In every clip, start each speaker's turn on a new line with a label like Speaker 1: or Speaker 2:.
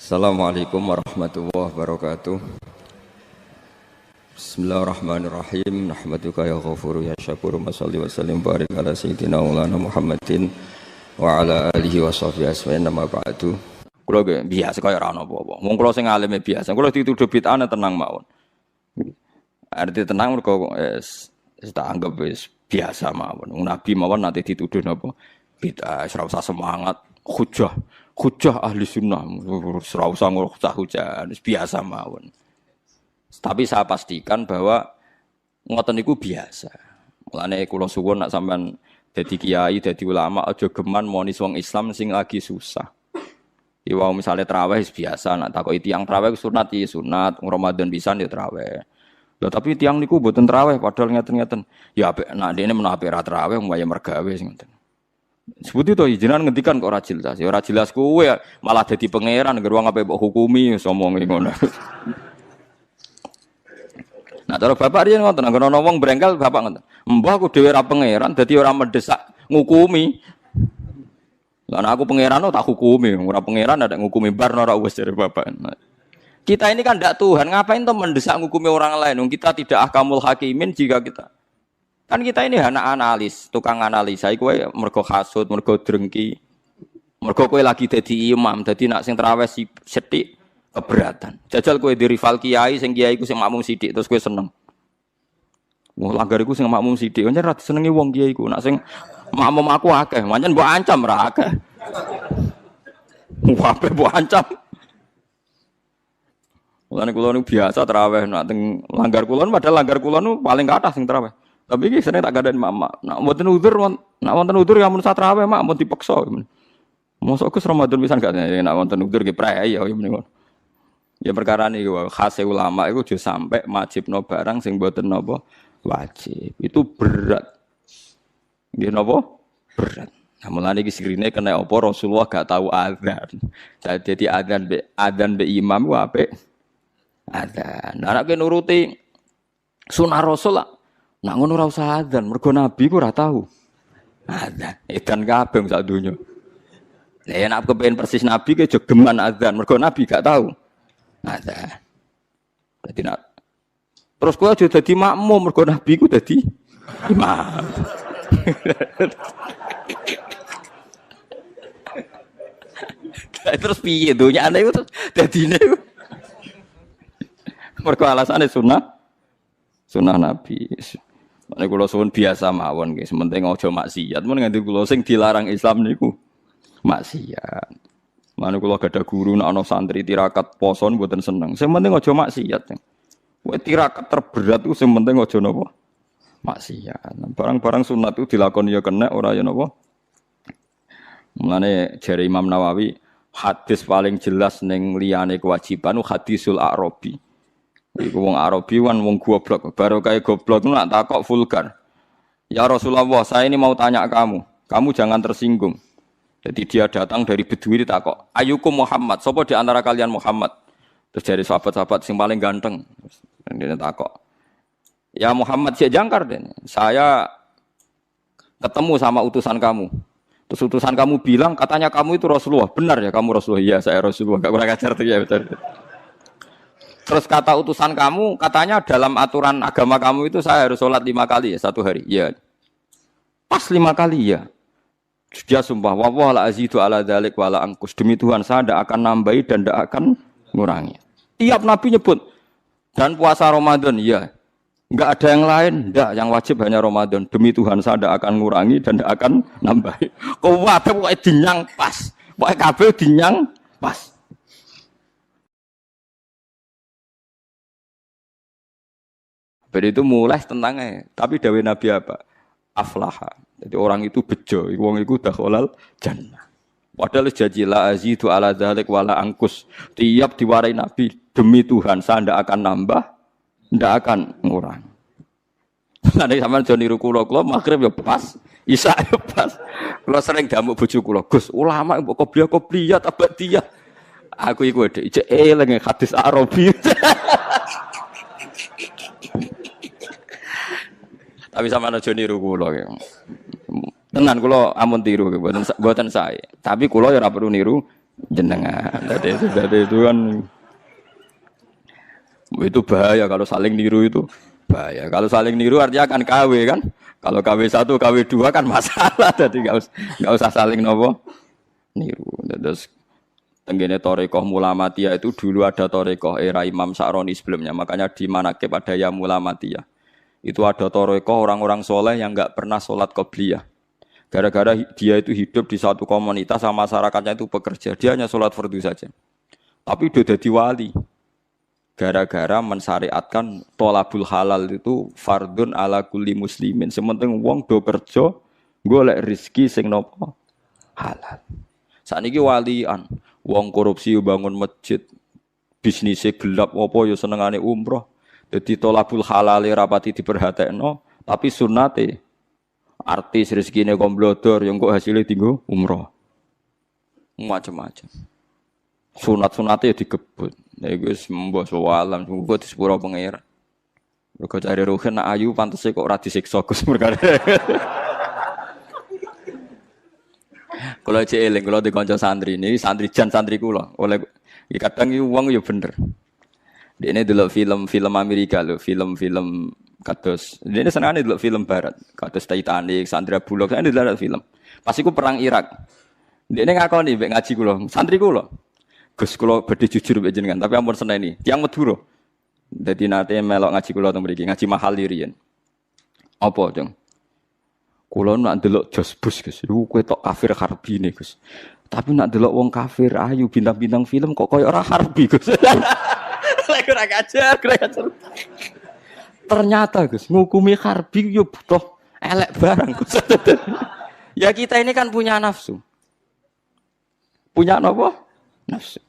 Speaker 1: Assalamualaikum warahmatullahi wabarakatuh. Bismillahirrahmanirrahim. Nahmaduka ya ghafuru ya syakuru. Mashalli wa sallim barik ala sayyidina maulana Muhammadin wa ala alihi wa sahbihi asma'in nama ba'du. Kula biasa kaya ora ana apa-apa. Wong kula sing alime biasa. Kula dituduh bid'ah tenang mawon. Arti tenang mergo tak anggap wis biasa mawon. Nabi mawon nanti dituduh napa bid'ah, ora usah semangat. Hujah ahli sunnah, ora usah hujah, biasa mawon. Tapi saya pastikan bahwa ngoten niku biasa. Mulane kula suwun nak sampean dadi kiai, dadi ulama aja geman monis wong Islam sing lagi susah. Iwa misale traweh biasa, nak takoki tiyang traweh sunat iki sunat, Ramadan pisan ya traweh. Lha tapi tiyang niku mboten traweh padahal ngeten-ngeten. Ya apik nak dene menawa ra traweh waya mergawe sing ngoten. Sebut itu jenengan ngendikan kok ora jelas. Ya ora jelas kowe malah dadi pangeran geruang ape mbok hukumi somonge ngono. Nah, cara bapak riyen ngoten, anggere ana wong brengkel bapak ngoten. Mbah aku dhewe ora pangeran dadi ora mendesak ngukumi. Lah aku pangeran tak hukumi, ora pangeran ada ngukumi bar ora wis jare bapak. Nah, kita ini kan ndak Tuhan, ngapain tuh mendesak ngukumi orang lain? Kita tidak ahkamul hakimin jika kita kan kita ini anak analis, tukang analisa. Kowe mergo hasud, mergo drengki, mergo kowe lagi dadi imam, dadi nak sing traweh sithik keberatan. Jajal kowe di rival kiai, sing kiai iku sing makmum sithik terus kowe seneng. Wong langgar iku sing makmum sithik, pancen ra disenengi wong kiai iku. Nak sing makmum aku akeh, pancen mbok ancam ra akeh. Wae mbok ancam. Mulane kula niku biasa traweh nak teng langgar kula, padahal langgar kula niku paling kathah sing traweh. Tapi iki sene tak gadani mak. Nak wonten udzur ya mun satraweh mak mun dipeksa. Mosok Gus Ramadan pisan gak nek wonten udzur nggih prei ya meniku. Ya perkara niku khase ulama iku aja sampe majibno barang sing mboten napa wajib. Itu berat. Nggih napa? Berat. Nah, mulane iki sirine kena apa Rasulullah gak tahu azan. Dadi adzan be imam ku apik. Adzan. Nek nuruti sunah Rasul lah. Nak ngono ora usah adzan, mergo nabi ku ora tahu. Adzan, edan kabeh sak donya. Lah nek kepengin persis nabi ke jogeman adzan, mergo nabi gak tahu. Adzan. Dadi nak terus kowe aja dadi makmum mergo nabi ku dadi imam. Terus piye donyane iku terus dadine iku. Mergo alasane sunah nabi. Nek kula suwun biasa mawon nggih, sementing aja maksiat. Mun nganti kula sing dilarang Islam niku maksiat. Mane kula gadah guru nek ana santri tirakat poso mboten seneng. Sing penting aja maksiat. Kowe tirakat terberat ku sing penting aja napa? Maksiat. Barang-barang sunat itu dilakoni ya kena ora ya napa? Mulane jare Imam Nawawi, hadis paling jelas ning liyane kewajiban hadisul Arabi. Iku wong Arabi kan wong goblok, baru kayak goblok nak takok vulgar. Ya Rasulullah, saya ini mau tanya kamu jangan tersinggung. Jadi dia datang dari Bedui ditakok, "Ayyukum Muhammad?" Sapa di antara kalian Muhammad? Terus dari sahabat-sahabat sing paling ganteng. Dia takok, "Ya Muhammad si jangkar den. Saya ketemu sama utusan kamu. Terus utusan kamu bilang katanya kamu itu Rasulullah. Benar ya kamu Rasulullah?" "Iya, saya Rasulullah." Enggak kurang ajar tuh ya betul. Terus kata utusan kamu, katanya dalam aturan agama kamu itu saya harus sholat 5 kali ya satu hari. Iya. Pas 5 kali ya. Dia sumpah, wallah la azidu ala dzalik wala angkus. Demi Tuhan saya tidak akan nambahi dan tidak akan ngurangi. Tiap Nabi nyebut. Dan puasa Ramadan, iya. Enggak ada yang lain, enggak. Yang wajib hanya Ramadan. Demi Tuhan saya tidak akan ngurangi dan tidak akan nambahi. Kau wae pokoke dinyang pas. Pokoke kabeh dinyang pas. Jadi itu mulai tentangnya. Tapi dawe Nabi apa? Aflaha. Jadi orang itu bejo. Wong itu dakhalal jannah. Padahal janji la azidu ala dzalik wala angkus. Tiap diwarai Nabi demi Tuhan saya ndak akan nambah, ndak akan ngurang. Nanti sampean aja niru kula magrib ya pas, isya ya pas. Kula sering damuk bojo kula, Gus, ulama mbok qobliyah abadiyah. Aku iku dhek eling hadis Arabi. Tapi sama aja niru kula Tenan kula amun tiru mboten saya. Tapi kula ya ora perlu niru jenengan. Jadi itu kan itu bahaya kalau saling niru itu bahaya. Kalau saling niru artinya akan KW kan. Kalau KW1, KW2 kan masalah. Jadi nggak usah saling nopo niru. Terus tenggene Torekoh Mulamatiyah itu dulu ada Torekoh era Imam Sa'roni sebelumnya. Makanya di Manaqib ada ya Mulamatiyah. Itu ada Torekoh orang-orang soleh yang nggak pernah sholat qobliyah. Gara-gara dia itu hidup di satu komunitas sama masyarakatnya itu pekerja. Dia hanya sholat fardu saja. Tapi udah jadi wali. Gara-gara mensyariatkan tolabul halal itu fardun ala kulli muslimin. Sementing wong do kerja golek rezeki sing nopo halal. Sakniki walian, wong korupsi bangun masjid, bisnisnya gelap apa ya senengane umroh. Jadi tolabul halal rapati diperhatekno, tapi sunnate artis rezekine komblodor yang kok hasilnya tinggal umroh. Macam-macam. Sunat-sunate digebut. Nek wis mbok sawalam muga di sepuro pengira. Mergo cari ruhen nak ayu pantese kok ora disiksa Gus perkara. Kula cek eling kula di kanca santri niki santri jan santri kula. Oleh kadang iki wong ya bener. Dene delok film-film Amerika lho, film-film kados. Dene senengane delok film barat, kados Titanic, Sandra Bullock, senengane delok film. Pas iku perang Irak. Dene ngakoni mbek ngaji kula, santri kula. Gus kula badhe jujur mbek jenengan, tapi ampun seneni. Tiyang Madura. Dadi nate melok ngaji kula teng mriki, ngaji mahal riyen. Apa, Jeng? Kula nak ndelok Jos Bus, Gus. Iku kowe tok kafir harbine, Gus. Tapi nak ndelok wong kafir ayu bintang-bintang film kok koyo ora harbi, Gus. Lek ora kajar. Ternyata, Gus, ngukumi harbi yo butuh elek barang, Gus. Ya kita ini kan punya nafsu. Punya napa? Nafsu.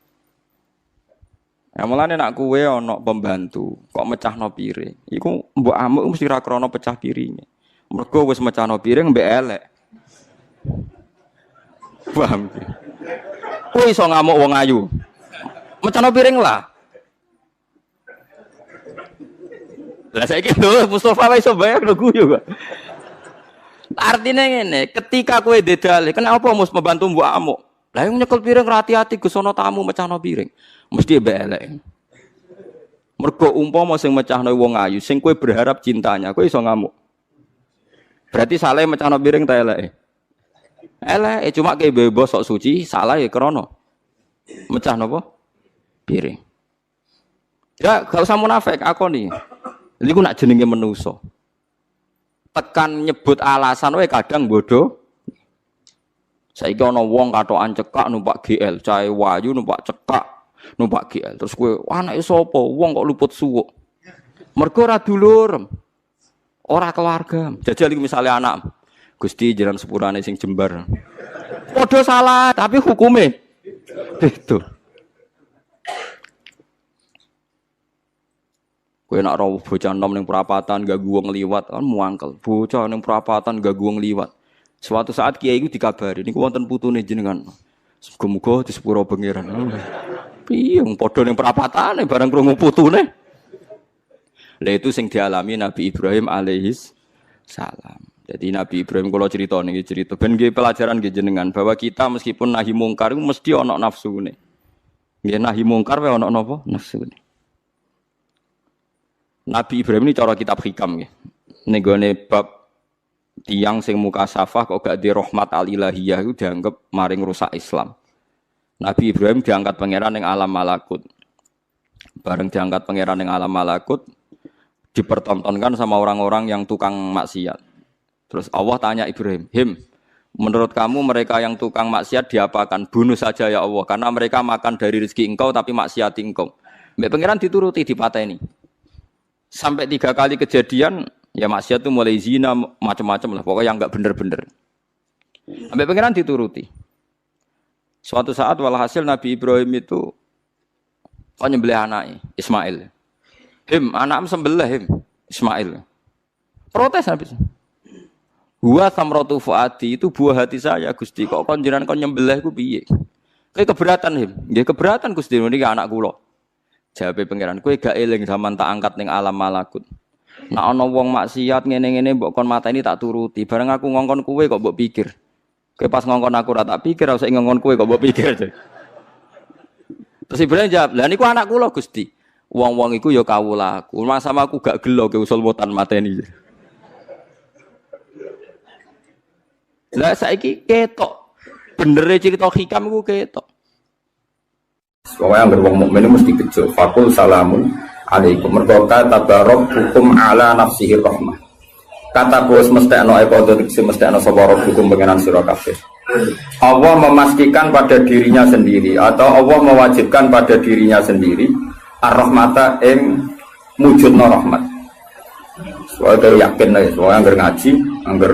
Speaker 1: Ya mulane nak kowe ana pembantu, kok mecahno piring. Iku mbok amuk mesti ra krana pecah piringe. Mergo wis mecahno piring mbek elek. Paham ki? Kowe iso ngamuk wong ayu. Mecahno piring lah. Lah saiki lho Mustofa wis iso bayar lho guyu kok. Artinya ngene, ketika kowe dedale, kenapa mus membantu mbok amuk? Lah yang nyekel piring hati-hati Gus ana tamu mecahno piring. Mesti mbek elek. Mergo umpama sing mecahno wong ayu, sing kowe berharap cintanya, kowe iso ngamuk. Berarti salah mecahno piring ta eleke? Eleke cuma ke bebas sok suci, salah ya krana mecah napa? Piring. Ya gak usah munafik akoni. Iku nak jenenge manusa. Tekan nyebut alasan wae kadang bodoh. Saiki ana wong katokan cekak numpak GL, cahe wayu numpak cekak, numpak GL. Terus kowe anake sapa? Wong kok luput suwuk. Mergo ora dulur. Ora keluarga. Jajal iki misale anak. Gusti jiran sepurane sing jembar. Padha salah, tapi hukume itu. Kowe nek ora bocah enom ning perapatan gak wong liwat kan muangkel. Bocah ning perapatan gak wong liwat. Suatu saat kiai itu dikabari, niku wonten putune jenengan. Muga-muga di sepuro pangeran. Piye padha ning perapatane bareng krungu putune. Lah itu sing dialami Nabi Ibrahim alaihis salam. Jadi Nabi Ibrahim kalau cerita niki cerita ben nggih pelajaran nggih jenengan bahwa kita meskipun nahi mungkar itu mesti ana nafsune. Nggih nahi mungkar wae ana napa? Nafsune. Nabi Ibrahim ini cara kitab hikam nggih. Ning gone bab tiyang sing mukasafah kok gak di rahmat al-ilahiyah itu dianggap maring rusak Islam. Nabi Ibrahim diangkat pangeran ning alam malakut. Bareng diangkat pangeran ning alam malakut dipertontonkan sama orang-orang yang tukang maksiat. Terus Allah tanya Ibrahim, menurut kamu mereka yang tukang maksiat diapakan? Bunuh saja ya Allah, karena mereka makan dari rezeki engkau tapi maksiat engkau. Mbak pangeran dituruti dipateni. Sampai 3 kali kejadian, ya maksiat itu mulai zina macam-macam lah, pokoknya yang enggak bener-bener. Mbak pangeran dituruti. Suatu saat walhasil Nabi Ibrahim itu nyembelih anaknya Ismail. Anakmu sembelih Ismail. Protes habis. Huwa samratu fuadi itu buah hati saya Gusti. Kok kon jenengan kon nyembelih ku piye? Kowe keberatan nggih keberatan Gusti niki anak kula. Jawabe pangeran, kowe gak eling zaman tak angkat ning alam malakut. Nek ana wong maksiat ngene-ngene mbok kon mateni tak turuti. Bareng aku ngongkon kowe kok mbok pikir. Kowe pas ngongkon aku ora tak pikir, ora usah ngongkon kowe kok mbok pikir. Terus Ibrahim jawab, "Lah niku anak kula Gusti." Wong-wong iku ya kawulaku. Sama aku gak gelo ke usul wotan mateni. Lah saiki ketok. Benere cerita hikam iku ketok.
Speaker 2: Pokoknya yang wong mukmin mesti bejo. Fakul salamun alaikum. Mergo tabarok hukum ala nafsihi rahmah. Kata bos mesti ana epodo mesti ana sapa hukum pengenan sira kabeh. Allah memastikan pada dirinya sendiri atau Allah mewajibkan pada dirinya sendiri ar-rahmata ing mujudna rahmat. Soale yakin nek soale angger ngaji, angger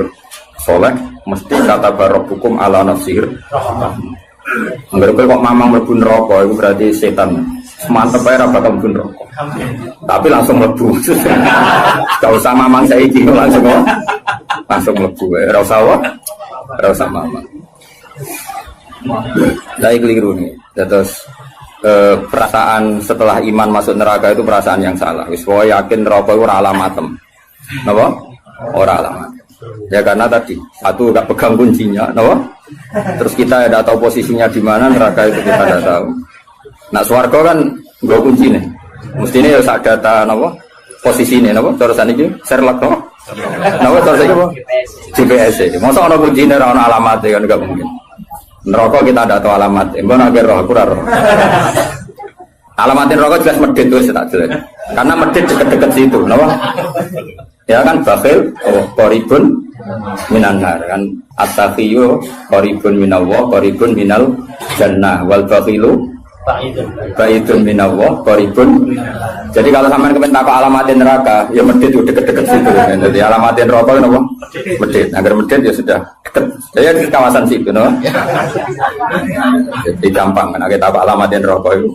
Speaker 2: saleh mesti kata barabbukum ala nafsir rahmah. Angger kok mamang mlebu neraka iku berarti setan. Mantep ae ra bakal mlebu neraka. Tapi langsung mlebu. Enggak usah mamang saiki langsung mlebu. Ora usah wae. Ora usah mamang. Lah iki keliru nih. Terus perasaan setelah iman masuk neraka itu perasaan yang salah. Wis kowe yakin neraka itu ora alamatem. Napa? Ora alamat. Ya karena tadi satu gak pegang kuncinya, napa? Terus kita tidak tahu posisinya di mana neraka itu kita tidak tahu. Nah swarga kan nggo kuncine. Mestine ya sak data napa? Posisine napa? Terus saniki Sherlock napa? Napa terus iki apa? GPS. Mosok ana kuncine ora ana alamate kan enggak mungkin. Neraka kita tidak tahu alamat. Mbon akhir roh aku ora roh. Alamatin neraka jelas medhit wis tak jelas. Karena medhit deket-deket situ, napa? Ya kan bakhil qaribun minan nar kan at-taqiyyu qaribun minallah qaribun minal jannah wal bakhilu ba'idun minallah qaribun. Jadi kalau sampean kepen takok alamatin neraka ya medhit deket-deket situ. Jadi alamatin neraka napa? Medhit. Agar medhit ya sudah deket. Saya di kawasan situ no. Jadi gampang kan kita takok alamatin neraka itu.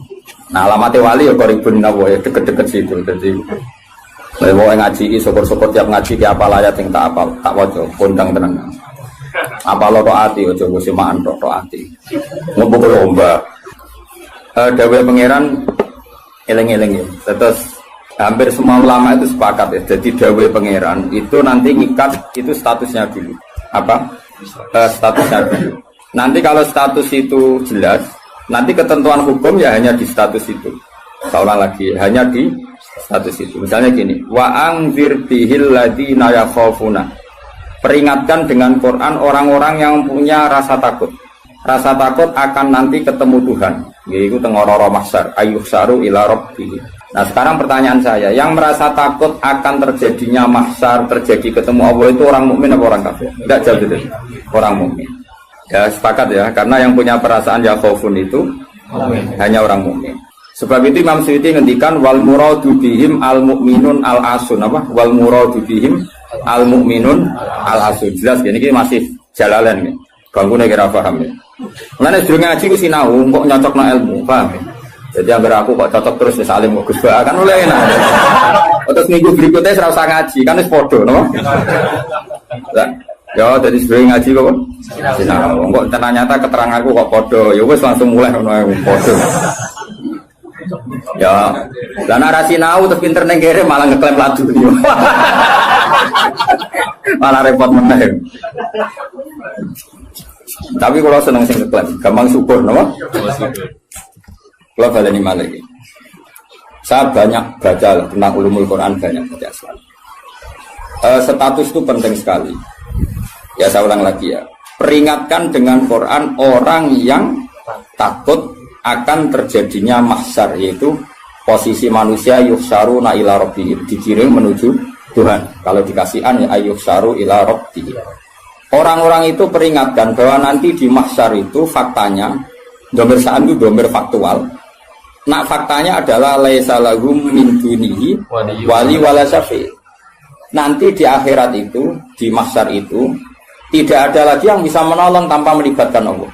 Speaker 2: Nah alamatin wali ya qaribun minallah ya deket-deket situ. Jadi lewat ngaji ini, syukur-syukur tiap ngaji ki apal ayat yang tak apal, tak wajo, kondang tenang. Apal lo ati, ojo gue simaan ro ati. Ngumpul lomba. Dawe pangeran eleng-eleng ya. Terus hampir semua ulama itu sepakat ya. Jadi dawe pangeran itu nanti ngikat itu statusnya dulu. Apa? Statusnya dulu. Nanti kalau status itu jelas, nanti ketentuan hukum ya hanya di status itu. Seorang lagi hanya di status itu. Misalnya gini, wa anzir bihil ladina yakhafuna. Peringatkan dengan Quran orang-orang yang punya rasa takut. Rasa takut akan nanti ketemu Tuhan. Yaitu tengororo mahsyar, ayyuhsaru ila rabbih. Nah, sekarang pertanyaan saya, yang merasa takut akan terjadinya mahsyar, terjadi ketemu Allah itu orang mukmin atau orang kafir? Enggak jawab itu. Orang mukmin. Ya, sepakat ya, karena yang punya perasaan yakhafun itu hanya orang mukmin. Sebab itu Imam Suyuti ngendikan wal muradu bihim al mukminun al asun apa? Wal muradu bihim al mukminun al asun. Jelas ya ini masih jalalan nih. Bangkune kira paham ya. Mulane sedurunge ngaji ku sinau kok nyocokno ilmu, paham ya? Jadi agar aku kok cocok terus wis alim kok Gus Ba kan oleh enak. Terus minggu berikutnya ora usah ngaji kan wis padha no. Ya jadi sedurunge ngaji kok sinau. Kok ternyata keteranganku kok padha. Ya wis langsung mulai ngono padha. Ya, lah narasi nau terus pinter neng kere malah ngeklaim ladu yo. Malah repot meneh. Tapi kalau seneng sing ngeklaim, gampang subur napa? Kalau baleni malih. Saya banyak baca tentang ulumul Quran banyak baca. Status itu penting sekali. Ya saya ulang lagi ya. Peringatkan dengan Quran orang yang takut akan terjadinya mahsyar, yaitu posisi manusia yuhsaruna ila rabbihim, dikirim menuju Tuhan. Kalau dikasih an ya yuhsaru ila rabbihim. Orang-orang itu peringatkan bahwa nanti di mahsyar itu faktanya domir sa'an itu domir faktual. Nah faktanya adalah laisa lahum min dunihi wali wala syafi'. Nanti di akhirat itu, di mahsyar itu tidak ada lagi yang bisa menolong tanpa melibatkan Allah.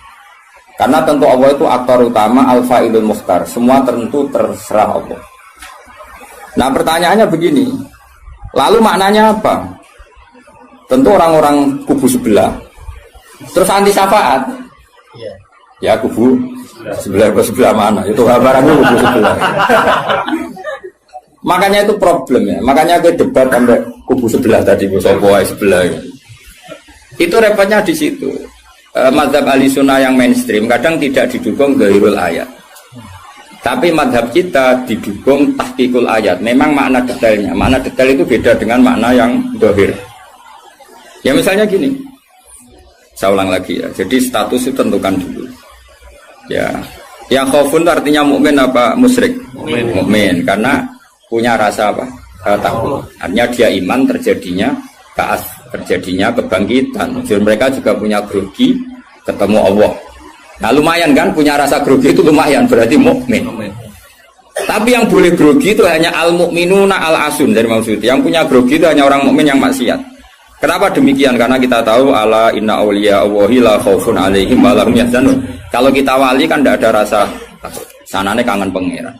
Speaker 2: Karena tentu Allah itu aktor utama al-fa'ilul mukhtar. Semua tentu terserah Allah. Nah pertanyaannya begini. Lalu maknanya apa? Tentu orang-orang kubu sebelah. Terus anti syafaat. Ya kubu sebelah mana? Itu gambarannya kubu sebelah. Makanya itu problem ya. Makanya gue debat sampai kubu sebelah tadi. Sopoai sebelah. Itu repotnya di situ. Mazhab ahli sunnah yang mainstream kadang tidak didukung gairul ayat. Tapi madhab kita didukung tahqiqul ayat. Memang makna detailnya. Makna detail itu beda dengan makna yang dohir. Ya misalnya gini. Saya ulang lagi ya. Jadi status itu tentukan dulu. Ya. Yang khaufun artinya mukmin apa musyrik? Mukmin. Karena punya rasa apa? Takut. Artinya dia iman terjadinya kaas, terjadinya kebangkitan. Jadi mereka juga punya grogi ketemu Allah. Nah lumayan kan punya rasa grogi itu lumayan berarti mukmin. Tapi yang boleh grogi itu hanya al mukminuna al asun dari maksudnya. Yang punya grogi itu hanya orang mukmin yang maksiat. Kenapa demikian? Karena kita tahu ala inna auliya Allahi la khaufun alaihim wa lahum yahzanun. Kalau kita wali kan tidak ada rasa takut. Sanane kangen pangeran.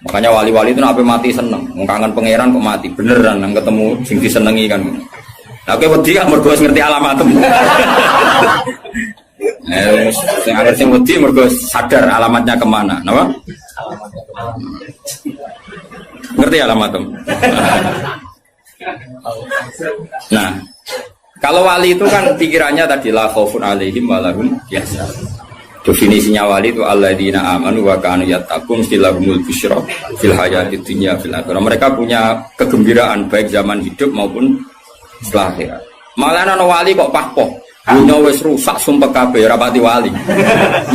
Speaker 2: Makanya wali-wali itu sampai mati seneng. Kangen pangeran kok mati beneran nang ketemu sing disenengi kan. Nah, kowe wedi kan mergo ngerti alamatem. Sing agar sing wedi mergo sadar alamatnya kemana, napa? Ngerti alamatem. Nah, kalau wali itu kan pikirannya tadi la khaufun alaihim wa lahum yahzanun. Definisinya wali itu alladzina amanu wa kanu yattaqun silahumul busyra fil hayatid dunya fil akhirah. Mereka punya kegembiraan baik zaman hidup maupun setelah akhirat. Malah ana wali kok pahpoh. Dunya wis rusak sumpek kabeh rapati wali.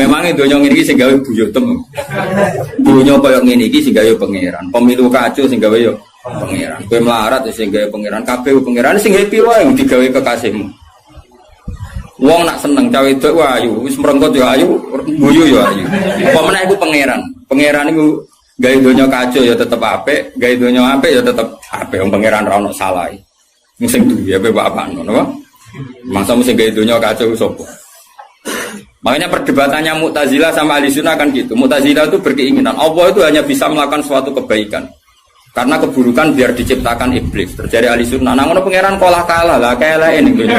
Speaker 2: Memang dunya ngene iki sing gawe buyutem. Dunya koyo ngene iki sing gawe pangeran. Pemilu kacau sing gawe yo pangeran. Kowe melarat sing gawe pangeran, kabeh pangeran sing gawe piro wae digawe kekasihmu. Wong nak seneng cawe wedok ayu, wis merengkot yo ayu, guyu yo ayu. Apa meneh iku pangeran. Pangeran iku gawe donya kacau ya tetep apik, gawe donya apik ya tetep apik. Wong pangeran ra ono salah. Sing duwe ape bapak ngono apa? Masa mesti gawe donya kacau sapa? Makanya perdebatannya Mu'tazilah sama Ahlussunnah kan gitu. Mu'tazilah itu berkeinginan Allah itu hanya bisa melakukan suatu kebaikan. Karena keburukan biar diciptakan iblis. Terjadi Ahlussunnah. Nah ngono pangeran kalah lah kelek ini.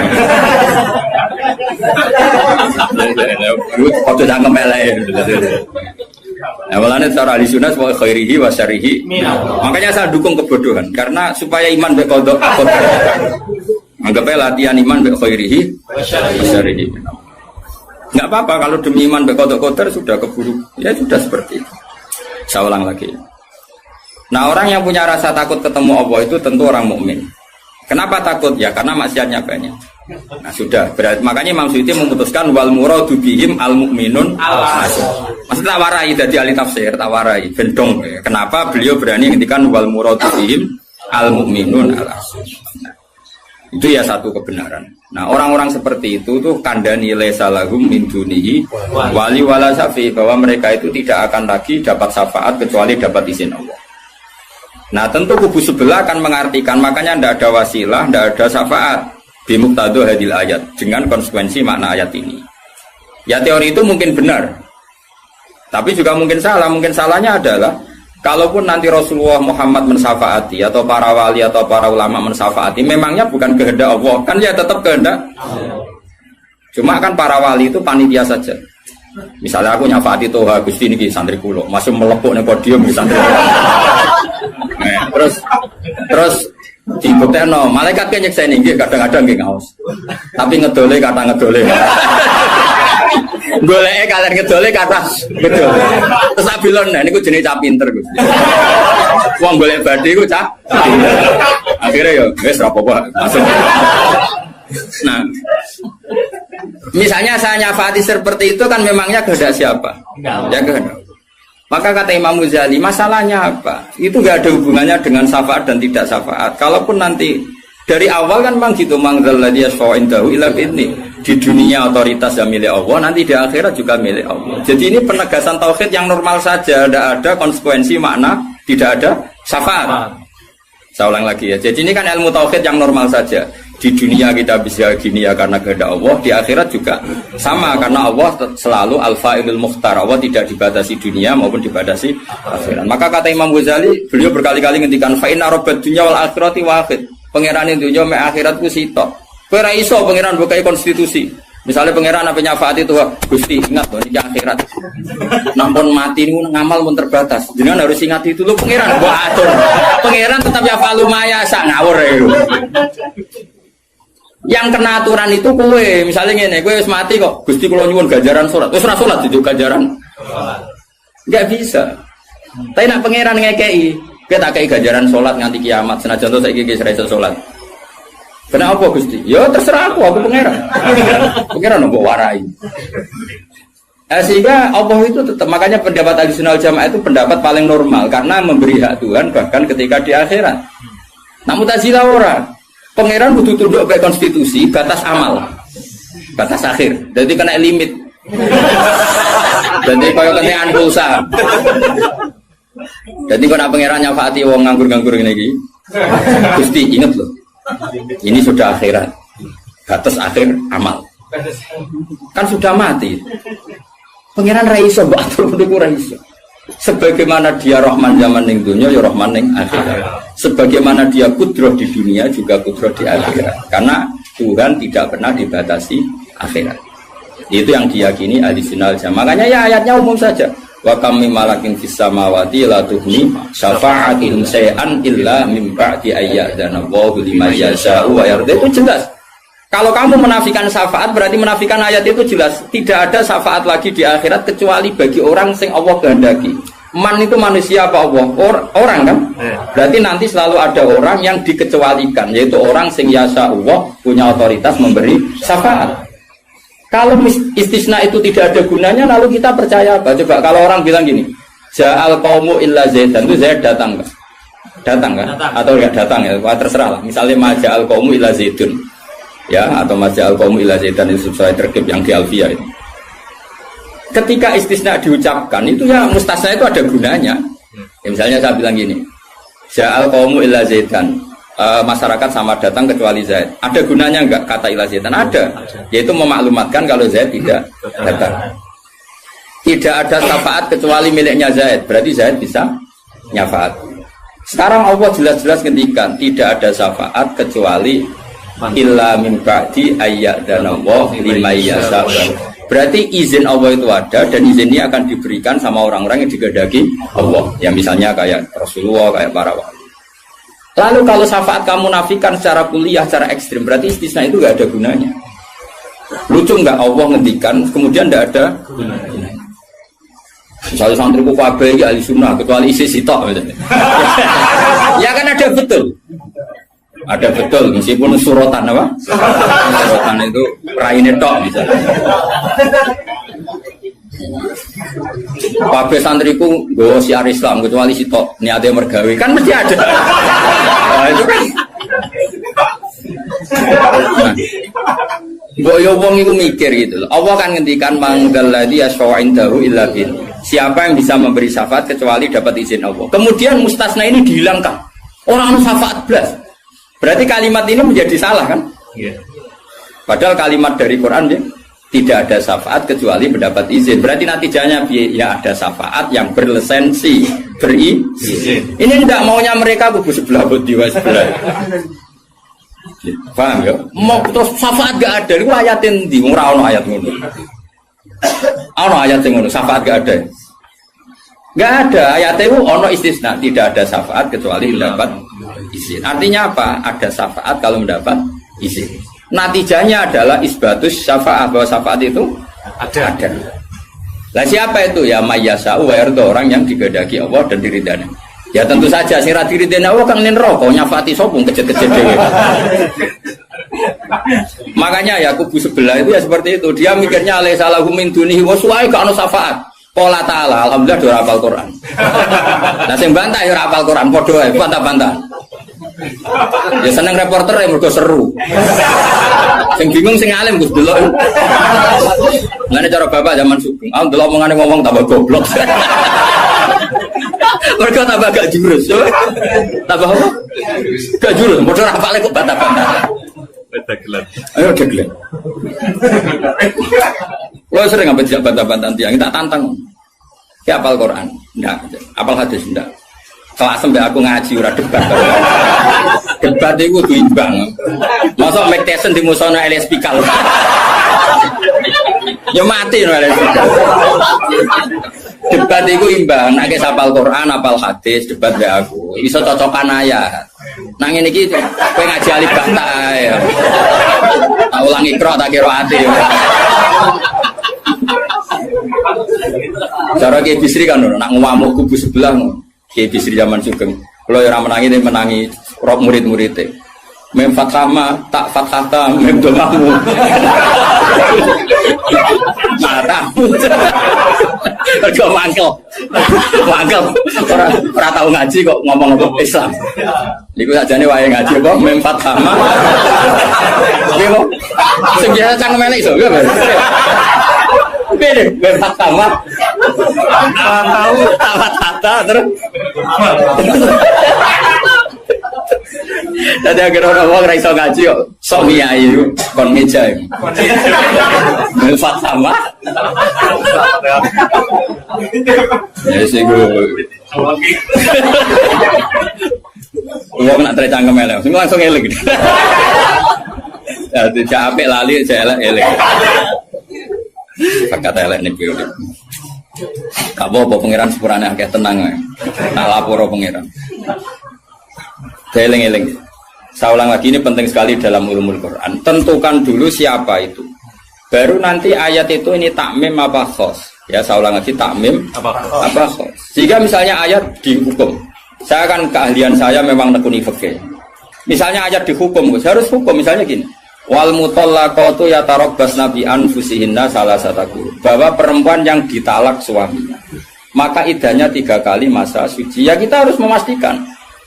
Speaker 2: Kok jangan melek. Nah, walane cara Ahlussunnah wa khairihi wa syarrihi. Makanya saya dukung kebodohan karena supaya iman be qada. Anggapnya latihan iman be khairihi wa syarrihi. Enggak apa-apa kalau demi iman be qada sudah keburu. Ya sudah seperti itu. Saya ulang lagi. Nah, orang yang punya rasa takut ketemu Allah itu tentu orang mukmin. Kenapa takut? Ya karena maksiatnya banyak. Nah sudah, berarti makanya Imam Suyuti memutuskan wal muradu bihim al mukminun al asun. Maksudnya tawarai dari ahli tafsir, tawarai bendong. Kenapa beliau berani ngendikan wal muradu bihim al mukminun al asun. Nah, itu ya satu kebenaran. Nah orang-orang seperti itu tuh kandani lesalahum min dunihi wali wala syafi, bahwa mereka itu tidak akan lagi dapat syafaat kecuali dapat izin Allah. Nah tentu kubu sebelah akan mengartikan, makanya tidak ada wasilah, tidak ada syafaat bimuqtadha hadil ayat, dengan konsekuensi makna ayat ini. Ya teori itu mungkin benar, tapi juga mungkin salah. Mungkin salahnya adalah kalaupun nanti Rasulullah Muhammad mensyafaati atau para wali atau para ulama mensyafaati, memangnya bukan kehendak Allah, kan ya tetap kehendak. Cuma kan para wali itu panitia saja. Misalnya aku nyafaati Toha Gusti niki santri kula, masuk melepuk ning podium di santri. Nah, terus dibuktekno malaikat ki nyekseni nggih kadang-kadang nggih ngaos. Tapi ngedole kata ngedole. Goleke kalian ngedole kata ngedole. Terus abilon niku jenenge cah pinter Gusti. Wong golek badhe iku cah. Akhire yo wis ora apa-apa masuk. Nah, misalnya saya nyafati seperti itu kan memangnya kehendak siapa? Ya kehendak. Maka kata Imam Ghazali, masalahnya apa? Itu gak ada hubungannya dengan syafaat dan tidak syafaat. Kalaupun nanti dari awal kan memang gitu, mangzalladzi yashfa'u indahu illa bi'idznih. Di dunia otoritas yang milik Allah, nanti di akhirat juga milik Allah. Jadi ini penegasan tauhid yang normal saja, tidak ada konsekuensi makna, tidak ada syafaat. Saya ulang lagi ya. Jadi ini kan ilmu tauhid yang normal saja. Di dunia kita bisa gini ya karena kehendak Allah, di akhirat juga sama karena Allah selalu al-fa'ilul mukhtar. Allah tidak dibatasi dunia maupun dibatasi akhirat. Maka kata Imam Ghazali, beliau berkali-kali ngendikan fa inna rabbad dunya wal akhirati wahid. Pangerane dunya mek akhirat ku sitok. Kowe ora iso pangeran bukai konstitusi. Misalnya pangeran apa nyafaati itu Gusti ingat loh ini akhirat. Nampun mati niku ngamal pun terbatas. Jenengan harus ingat itu lho pangeran mbok atur. Pangeran tetap ya falumaya sak ngawur ya. Yang kena aturan itu kowe, misalnya ngene, kowe wis mati kok, Gusti kula nyuwun ganjaran salat. Wis ora salat juga ganjaran. Enggak bisa. Tapi nak pangeran ngekei, kita kei ganjaran sholat nganti kiamat. Senajan to saiki wis ra iso sholat. Kenapa Gusti? Ya terserah aku pangeran. Pangeran mbok warai. Sehingga Allah itu tetap, makanya pendapat Ahlussunnah wal Jamaah itu pendapat paling normal karena memberi hak Tuhan bahkan ketika di akhirat. Namun Mu'tazilah orang, pangeran butuh tunduk ke konstitusi, batas amal, batas akhir, jadi kena limit. Jadi kaya kenaan pulsa. Jadi kalau pangeran nyafaati wong nganggur-nganggur ini, Gusti ingat loh, ini sudah akhirat, batas akhir amal, kan sudah mati. Pangeran raiso batur menurutku raiso. Sebagaimana dia Rahman zaman ning dunia, ya Rahman ning akhirat. Sebagaimana dia kudroh di dunia juga kudroh di akhirat. Karena Tuhan tidak pernah dibatasi akhirat. Itu yang diyakini Ahlussunnah wal Jamaah. Makanya ya ayatnya umum saja. Wa kam mim malakin fis samawati la tuhni syafa'atuhum shay'an illa min ba'di ayyadana Allahu liman yasha'u wa yarda. Itu jelas. Kalau kamu menafikan syafaat berarti menafikan ayat itu jelas. Tidak ada syafaat lagi di akhirat kecuali bagi orang sing Allah kehendaki. Man itu manusia apa Allah? Orang kan? Berarti nanti selalu ada orang yang dikecualikan, yaitu orang sing yasa Allah punya otoritas memberi syafaat. Kalau istisna itu tidak ada gunanya, lalu kita percaya apa? Coba kalau orang bilang gini, Ja'al qaumu illa Zaidan, itu Zaid datang kan? Datang kan? Atau enggak datang ya? Terserah lah. Misalnya Maja'al qaumu illa Zaidun. Ya, atau Maja'al qaumu illa Zaidan itu sesuai terkib yang di Alfiyah itu. Ketika istisna diucapkan itu ya mustasna itu ada gunanya. Ya, misalnya saya bilang gini, Ja'al qaumu illa Zaidan, masyarakat sama datang kecuali Zaid. Ada gunanya enggak kata illa Zaidan? Ada. Yaitu memaklumatkan kalau Zaid tidak datang. Tidak ada syafaat kecuali miliknya Zaid. Berarti Zaid bisa nyafaat. Sekarang Allah jelas-jelas ngendikan tidak ada syafaat kecuali illa min ba'di ayyadana Allah liman yasha. Berarti izin Allah itu ada dan izin ini akan diberikan sama orang-orang yang digedaki Allah. Ya misalnya kayak Rasulullah, kayak para wali. Lalu kalau syafaat kamu nafikan secara kuliah, secara ekstrim, berarti istisna itu gak ada gunanya. Lucu nggak Allah ngendikan kemudian tidak ada gunanya. Misalnya santriku kabeh ya ahli sunnah kecuali isi sitok. Ya kan ada betul. Ada betul, meskipun surotan apa? Surotan itu raine tok misalnya. Kabeh santriku nggawa siar Islam kecuali sitok niate mergawe. Kan mesti ada. Nah, itu kan. Mbok yo wong iku mikir gitu loh. Allah kan ngendikan manggal ladzi yashfa'u indahu illa bin. Siapa yang bisa memberi syafaat kecuali dapat izin Allah. Kemudian mustasna ini dihilangkan. Orang anu syafaat blas. Berarti kalimat ini menjadi salah kan? Iya. Padahal kalimat dari Quran ya, tidak ada syafaat kecuali mendapat izin. Berarti natijanya ya ada syafaat yang berlisensi, berizin. Ini tidak maunya mereka kubu sebelah bodiwa sebelah. Paham ya? Mau terus syafaat gak ada, itu ayatin di ora ono ayat ngono. Ono ayat sing ngono, syafaat gak ada. Gak ada ayat itu ono istisna, tidak ada syafaat kecuali mendapat izin. Artinya apa? Ada syafaat kalau mendapat izin. Natijanya adalah isbatus syafaat, bahwa syafaat itu ada. Lah siapa itu? Ya mayyasa'u wa yarda, orang yang digedaki Allah dan diridani. Ya tentu saja sing ra diridani Allah kang nen neraka nyafati sopung kejet-kejet dhewe. Makanya ya kubu sebelah itu ya seperti itu. Dia mikirnya alaihi salahu min dunihi wa su'ai ka ono syafaat. Qala ta'ala, alhamdulillah do hafal Quran. Nah sing bantah ya ora hafal Quran padha wae, bantah-bantah. Ya seneng reporter ya mergo seru. Sing bingung sing alim Gus delok. Ngene cara bapak zaman Sugeng, ah delok omongane ngomong tambah goblok. Mergo tambah gak jurus. Tambah apa? Gak jurus, padha ora hafal kok bantah-bantah. Dagelan. Ayo dagelan. Lo sering ngambil tidak bantah-bantahan tiang, tak tantang. Ya apal Quran, enggak. Apal hadis, enggak. Kelas sampai aku ngaji ora debat. Debat itu imbang. Masa Mike Tyson di musono Elias Pikal. Ya mati no Elias Pikal. Debat itu imbang. Nek apal Quran, apal hadis, debat be aku. Iso cocokan ayat. Nang ngene iki kowe ngaji alif bata ya. Tak ulangi ikra tak kira ati. Cara Kiai Bisri kan nak ngamuk kubu sebelah Kiai Bisri zaman Sugeng. Kalau orang menangi rok murid-muridnya. Mem fathama tak fathata mem domamu. Matamu. Mergo mangkel. Ora tau ngaji kok ngomong apa Islam. Niku sajane wae ngaji apa mem fathama. Oke kok. Sing biasa cangkem elek iso ya. Beda mem fathama. Tahu fathata terus. Tadi akhirnya orang iso ngaji kok sok ngiyai kon meja. Melfat sama. Ya sih gue. Wong nak tercangkem elek, sing langsung elek. Ya tidak apik lali saya elek. Pakat elek nih piye. Apa pangeran sepurane akeh tenang ae. Tak lapor pangeran. Eling-eling. Saya ulang lagi, ini penting sekali dalam ulumul Quran. Tentukan dulu siapa itu. Baru nanti ayat itu ini takmim apa khos. Ya, saya ulang lagi, takmim apa khos. Jika misalnya ayat dihukum. Saya kan keahlian saya memang nekuni fikih. Misalnya ayat dihukum, harus hukum. Misalnya gini. Wal mutallaqatu yatarabbasna bi anfusihinna salasata quru. Bahwa perempuan yang ditalak suaminya, maka idahnya 3 kali masa suci. Ya kita harus memastikan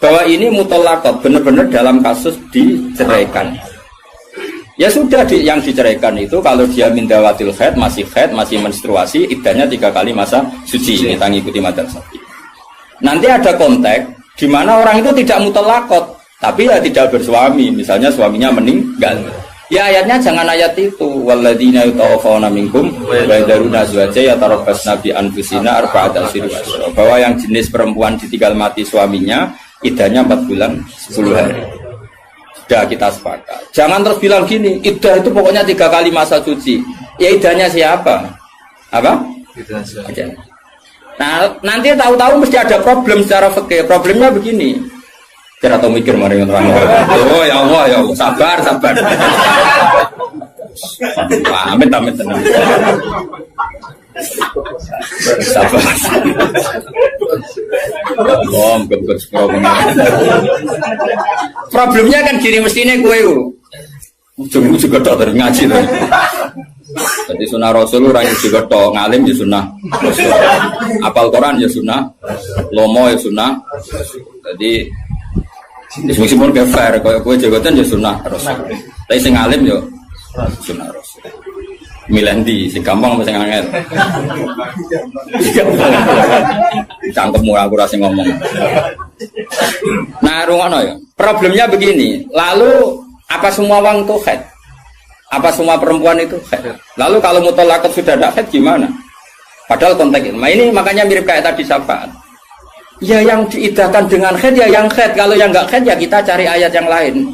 Speaker 2: bahwa ini mutallaqat benar-benar dalam kasus diceraikan. Ya sudah yang diceraikan itu kalau dia mindawatil haid, masih menstruasi, idahnya 3 kali masa suci. Kita ngikuti madzhab Syafi'i. Nanti ada konteks di mana orang itu tidak mutallaqat, tapi ya tidak bersuami, misalnya suaminya meninggal. Ya ayatnya jangan ayat itu. Walladzina yatawaffawna minkum wa yadharuna azwaja yatarabbasna bi anfusina arba'ata asyhur. Bahwa yang jenis perempuan ditinggal mati suaminya idahnya 4 bulan 10 hari. Sudah kita sepakat. Jangan terus bilang gini, idah itu pokoknya 3 kali masa suci. Ya idahnya siapa? Apa? Idahnya. Nah, nanti tahu-tahu mesti ada problem secara fikih. Problemnya begini. Kira tahu mikir mari terang. Oh ya Allah, ya Allah, sabar. Amit tenang. Sabar. Problemnya kan gini mestinya gue ujung juga dokter ngaji tuh. Jadi sunnah Rasul orang yang juga tok ngalim ya sunnah Rasul. Apal Quran ya sunnah, lomo ya sunnah. Jadi meskipun gak fair, kalau gue jagoan ya sunnah Rasul. Tapi sing ngalim ya sunnah Rasul. Milih di, si gampang apa sing angel. Cangkemmu aku rasa ngomong. Nah, rungono ya. Problemnya begini. Lalu apa semua wong itu haid? Apa semua perempuan itu haid? Lalu kalau mutallaqat sudah ada haid gimana? Padahal konteks ini makanya mirip kayak tadi syafaat. Ya yang diidahkan dengan haid ya yang haid. Kalau yang enggak haid ya kita cari ayat yang lain.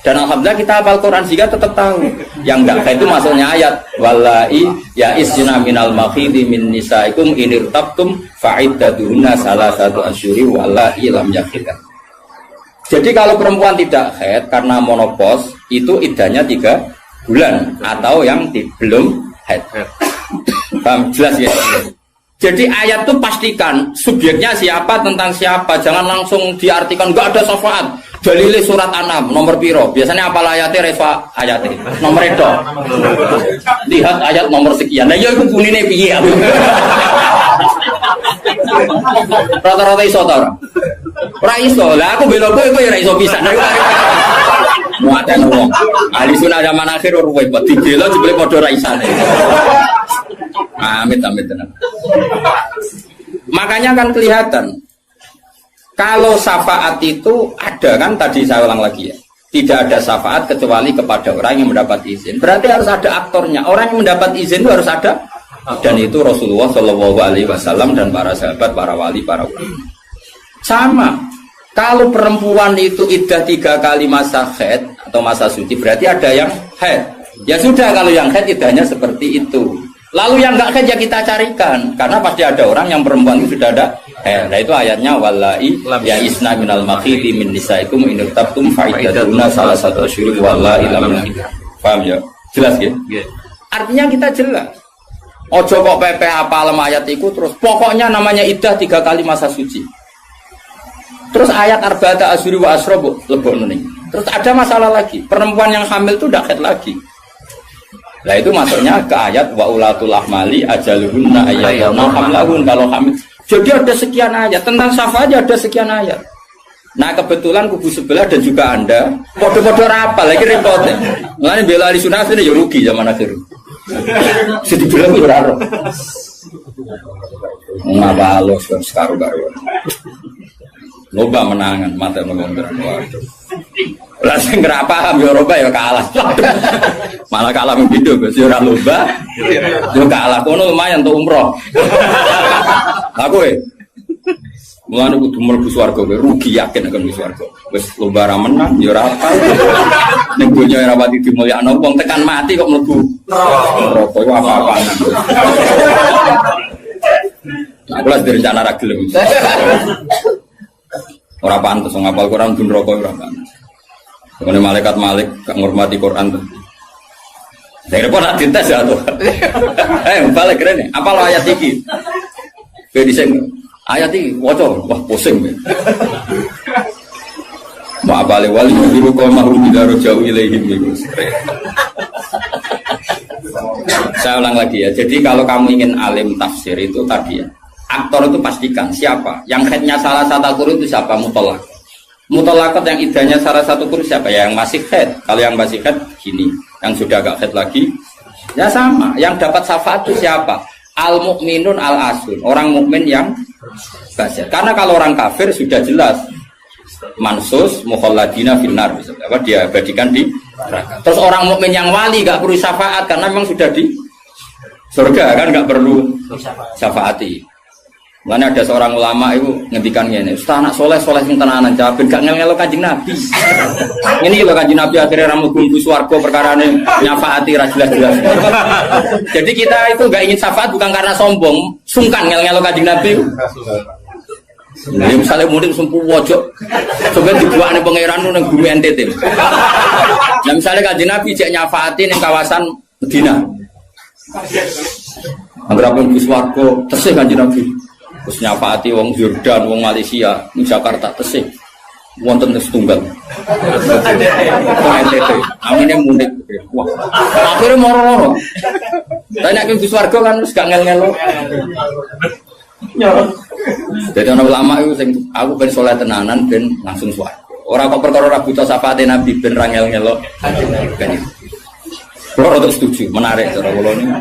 Speaker 2: Dan alhamdulillah kita hafal Quran sehingga tetap tahu yang enggak haid itu maksudnya ayat wallahi ya isna minal makhidi min nisaikum inirtabtum fa'iddatuhunna salasatu asyuri wallahi lam yakhidha. Jadi kalau perempuan tidak haid karena menopause itu iddahnya 3 bulan atau yang belum haid. Paham jelas ya? Jadi ayat itu pastikan subjeknya siapa tentang siapa, jangan langsung diartikan enggak ada syafaat. Dalile surat An'am nomor piro? Biasanya apa ayatnya refa ayatnya nomor itu. Lihat ayat nomor sekian. Nah ya iku bunine piye aku. Rata-rata iso ta ora? Ora iso. Lah aku bela kowe ya ora iso pisan. Muatan wong. Ahli sunah zaman akhir ruwet dibela jebule padha ra isane. Amit tenan. Makanya kan kelihatan kalau syafaat itu ada kan tadi saya ulang lagi ya. Tidak ada syafaat kecuali kepada orang yang mendapat izin. Berarti harus ada aktornya. Orang yang mendapat izin itu harus ada. Dan itu Rasulullah SAW dan para sahabat, para wali, para ulama. Sama. Kalau perempuan itu iddah 3 kali masa haid atau masa suci berarti ada yang haid. Ya sudah kalau yang haid iddahnya seperti itu. Lalu yang enggak haid ya kita carikan karena pasti ada orang yang perempuan itu sudah ada. Nah itu ayatnya wallahi ya isna minal makhidi min nisaikum in irtabtum fa'iddatuna salasatu asyhur wallahi lam yakhidha. Paham ya? Jelas ya? Artinya kita jelas Ojo kok pepe apal ayat iku terus pokoknya namanya iddah 3 kali masa suci. Terus ayat arba'ata asyhur wa asra lebokno ning. Terus ada masalah lagi, perempuan yang hamil itu ndak haid lagi. Nah itu masuknya ke ayat wa ulatul ahmali ajaluhunna ayyatuna hamlahun kalau hamil. Jadi ada sekian ayat tentang syafaat ada sekian ayat. Nah kebetulan kubu sebelah dan juga Anda podo-podo rapal lagi repotnya. Mulane bela ahli sunnah ini ya rugi zaman akhir. Sedih bilang ora ro. Ngapa los sekarang-baru. Loba menangan mata mengontrol. Lah sing ora paham ya Eropa ya kalah. Malah kalah video Gus ya ora lomba. Yo kalah kono lumayan untuk umroh. Aku mulane kudu mlebu swarga rugi yakin akan mlebu swarga. Wis lomba ra menang ya ora apa. Ning donya ora pati dimulyakno wong tekan mati kok mlebu neraka iku apa-apaan. Aku lah direncana ra gelem. Ora pantes ngapal Quran dun neraka ora pantes. Kene malaikat Malik gak ngurmati Quran tuh. Dari pun nak dites ya tuh. Balik keren nih. Apa lo ayat iki? Bediseng ayat iki waca wah pusing. Ma balik wali biru kau mahu bidaro jauh ilaihim itu. Saya ulang lagi ya. Jadi kalau kamu ingin alim tafsir itu tadi ya. Aktor itu pastikan siapa. Yang headnya salah satu kurun itu siapa mutolak. Mutolakot yang idahnya salah satu kurus siapa? Yang masih head. Kalau yang masih head gini, yang sudah agak head lagi, ya sama. Yang dapat syafaat itu siapa? Al mukminun al asun, orang mukmin yang basir. Karena kalau orang kafir sudah jelas mansus mukhalladina finnar, apa dia abadikan di neraka. Terus orang mukmin yang wali gak perlu syafaat karena memang sudah di surga kan gak perlu syafaati. Mana ada seorang ulama itu ngendikan ngene, "Ustaz anak soleh sing tenanan jawabin gak ngel-ngelo Kanjeng Nabi." Ini lho Kanjeng Nabi akhirnya ra mlebu swarga perkarane nyafaati ra jelas-jelas. Jadi kita itu enggak ingin syafaat bukan karena sombong, sungkan ngel-ngelo Kanjeng Nabi. Nah, misalnya murid sumpu wojok, coba dibuatnya pangeran nang bumi NTT. Nah, misalnya Kanjeng Nabi cek nyafaati ning kawasan Medina. Angger apa mlebu swarga, tesih Kanjeng Nabi. Terus nyafaati wong Jordan, wong Malaysia, di Jakarta tesih wonten setunggal. NTT. Amine munik. Wah. Akhire moro-moro. Lah nek ke swarga kan wis gak ngel-ngelo. Jadi ana ulama iku sing aku ben saleh tenanan ben langsung swarga. Ora kok perkara ora buta syafaate Nabi ben ra ngel-ngelo. Kulo rada setuju, menarik cara kula niku.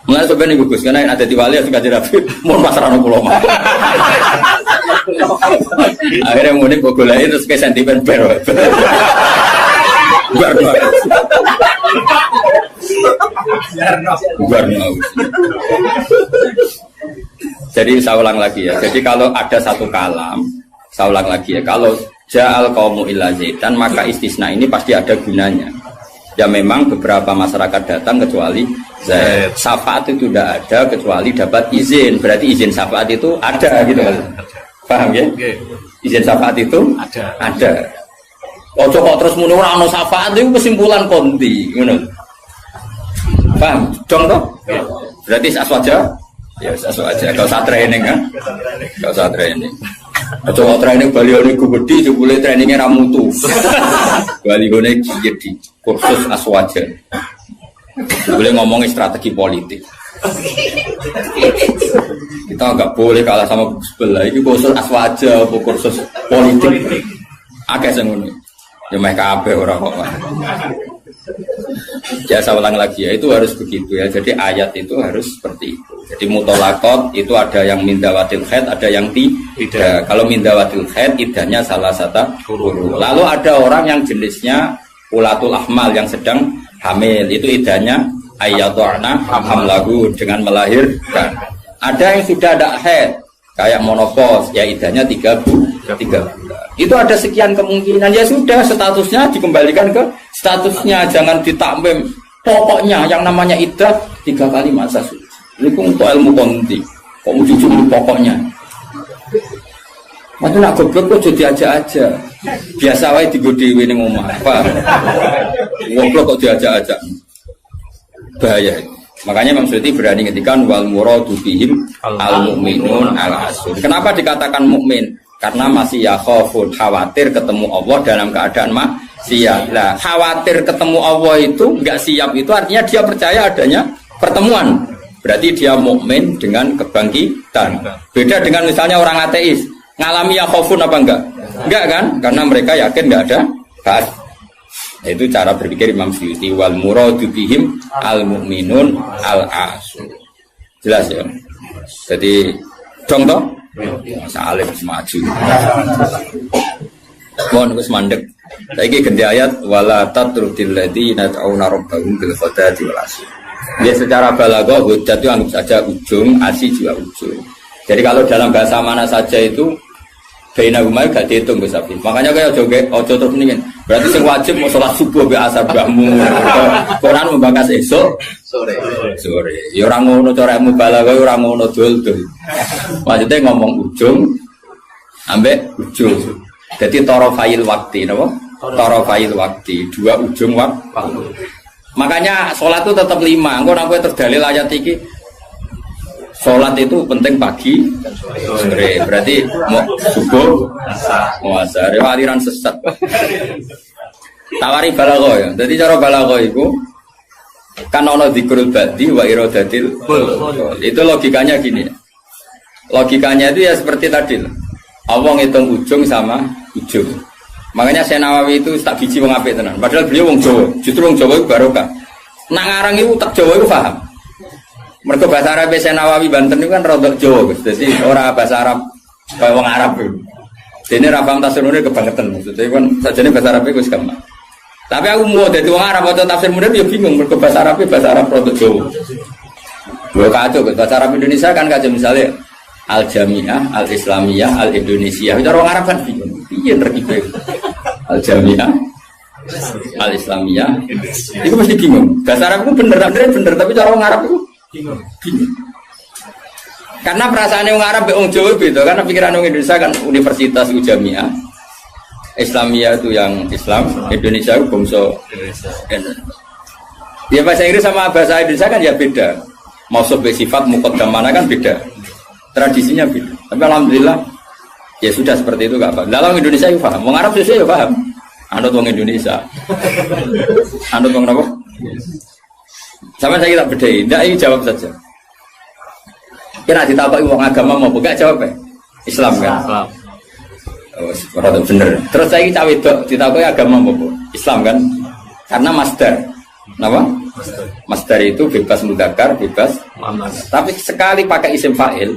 Speaker 2: Mulai sebenarnya gugus, karena ada di wali yang suka dirapi, mau pasaran pulau mah. Akhirnya mudik golain terus ke sentimen bar. Jadi saya ulang lagi ya. Jadi kalau ada satu kalam, saya ulang lagi ya. Kalau ja'al qaumu illa zaitan, maka istisna ini pasti ada gunanya. Ya memang beberapa masyarakat datang kecuali Zaid. Syafaat itu tidak ada kecuali dapat izin. Berarti izin syafaat itu ada gitu kan. Paham ya? Izin syafaat itu ada. Ojo kok terus muni ora ono syafaat itu kesimpulan konti, ngono. Paham? Dong toh? Berarti aswaja? Ya aswaja. Kalau usah training kan? Kalau usah training. Ojo training balione gede jebule trainingnya ra mutu. Balione jadi kursus aswaja. Boleh ngomongin strategi politik. Kita nggak boleh kalah sama sebelah. Ini kursus aswaja, kursus politik. Agak senguni. Ya mereka kabeh orang kok. Ya saya ulang lagi ya, itu harus begitu ya. Jadi ayat itu harus seperti itu. Jadi mutolakot itu ada yang mindawatil khaid, ada yang tidak. Kalau mindawatil khaid idahnya salah satu guru. Lalu ada orang yang jenisnya ulatul ahmal yang sedang hamil, itu idahnya ayyadhana hamlahu dengan melahirkan. Ada yang sudah ada haid kayak monopos, ya idahnya 3 bulan. Itu ada sekian kemungkinan, ya sudah statusnya dikembalikan ke statusnya, jangan ditakmim. Pokoknya yang namanya idah 3 kali masa suci. Ini untuk ilmu konti. Kok mau jujur pokoknya. Mati nak goblok kok jadi aja. Biasa wae digodhewe ning omah. Apa? Goblok kok diajak-ajak. Bahaya. Makanya Imam Suyuti berani ngetikan wal muradu bihim al mukminun al asun. Kenapa dikatakan mukmin? Karena masih yakhafun, khawatir ketemu Allah dalam keadaan maksiat. Nah, khawatir ketemu Allah itu enggak siap itu artinya dia percaya adanya pertemuan. Berarti dia mukmin dengan kebangkitan. Beda dengan misalnya orang ateis, ngalami yakhafun apa enggak? Enggak kan? Karena mereka yakin enggak ada ba'ats. Itu cara berpikir Imam Suyuti wal muradu bihim al mukminun al asun. Jelas ya. Jadi dong toh? Saleh maju. Mohon wis mandek. Saiki ganti ayat wala tatrudil ladzina ta'una rabbahum bil ghadati wal asyi. Dia secara balaghah hujjah itu anggap saja ujung, asyi juga ujung. Jadi kalau dalam bahasa mana saja itu baina umay gak dihitung Gus Abi. Makanya kayak ojo terus mendingin. Berarti sing wajib mau sholat subuh be asar mbahmu. Quran membahas esok sore. Ya ora ngono cara mubalaghah ora ngono dul-dul. Maksudnya ngomong ujung ambek ujung. Jadi tarafail waktu napa? Tarafail waktu, dua ujung waktu. Makanya sholat itu tetap 5. Engko nek kowe terdalil ayat iki sholat itu penting pagi sore. Berarti mau subuh mau asar aliran sesat. Tawari balaghah ya. Jadi cara balaghah itu kan ono dzikrul badi wa iradatil. Itu logikanya gini. Logikanya itu ya seperti tadi. Allah ngitung ujung sama ujung. Makanya Syekh Nawawi itu tak biji wong apik tenan. Padahal beliau wong Jawa. Justru wong Jawa itu barokah. Nak ngarang itu tak Jawa itu paham. Mereka bahasa Arab Syekh Nawawi Banten itu kan rodok Jawa, jadi orang bahasa Arab kayak wong Arab itu. Jadi ra paham tafsir munir kebangetan maksudnya kan sajane bahasa Arab itu gampang. Tapi aku mau jadi wong Arab atau tafsir munir ya bingung mereka bahasa Arab rodok Jawa. Gua kacau bahasa Arab Indonesia kan kacau misalnya Al Jamiah, Al Islamiyah, Al Indonesia. Itu orang Arab kan bingung. Piye terkipe? Al Jamiah, Al Islamiyah. Itu mesti bingung. Bahasa Arab itu bener tapi cara orang Arab itu bingung. Karena perasaan orang Arab orang Jawa beda. Karena pikiran orang Indonesia kan universitas Jamiah. Islamiyah itu yang Islam, Indonesia itu bangsa Indonesia. Ya bahasa Inggris sama bahasa Indonesia kan ya beda. Maksud sifat muqaddamana kan beda. Tradisinya beda. Tapi alhamdulillah ya sudah seperti itu gak apa. Dalam Indonesia itu paham. Wong Arab sih ya paham. Anut wong Indonesia. Anut wong apa? Sama saya tak bedai. Tidak, ini jawab saja. Kira ditapai wong agama mau buka jawab ya? Islam kan? Oh, bener. Terus saya cawe dok ditapai agama mau Islam kan? Karena masdar. Kenapa? Masdar itu bebas mudzakkar, bebas. Tapi sekali pakai isim fa'il.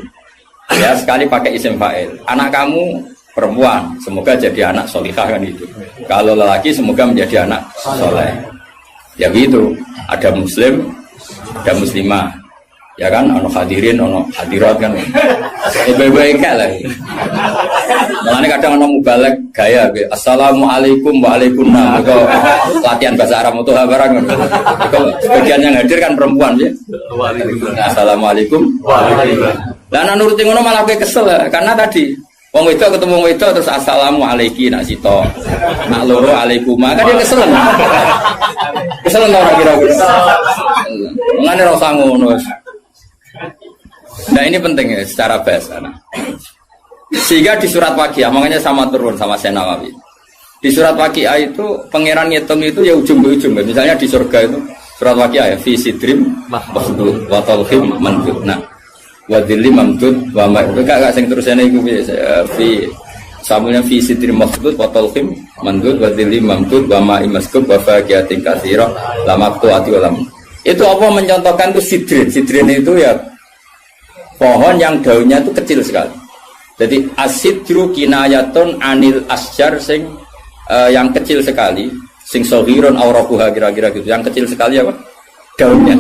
Speaker 2: Ya, sekali pakai isim fa'il. Anak kamu perempuan, semoga jadi anak solihah kan itu. Kalau lelaki semoga menjadi anak soleh. Ya gitu. Ada muslim, ada muslimah. Ya kan, ono hadirin, ono hadirat kan. Baik-baik lah. Makanya kadang ono mubalek gaya. Assalamualaikum waalaikumsalam. Itu latihan bahasa Arab itu barang. Sebagian yang hadir kan perempuan ya. Assalamualaikum waalaikumsalam. Lah nek nuruti ngono malah kowe kesel karena tadi wong wedok ketemu wong wedok terus assalamualaikum nak sito. Nak loro alaikuma kan dia kesel. Kesel ora kira-kira. Ngene ora usah ngono. Nah ini penting ya secara bahasa. Sehingga di surat Waqiah, makanya sama turun sama Syekh Nawawi. Di surat Waqiah itu pangeran ngitung itu ya ujung ke ujung. Misalnya di surga itu surat Waqiah ya fi sidrim mahdud wa talhim mandud. Nah, wa dhilli mamdud wa ma'ud. Gak sing terusane iku fi samulnya fi sidrim mahdud wa talhim mandud wa dhilli mamdud wa ma'im maskub wa faqiyatin katsira la maqtu'ati wa lam. Itu apa mencontohkan itu sidrin. Sidrin itu ya pohon yang daunnya itu kecil sekali. Jadi asidru kinayatun anil asjar sing yang kecil sekali, sing sohiron aurakuha kira-kira gitu. Yang kecil sekali apa? Daunnya.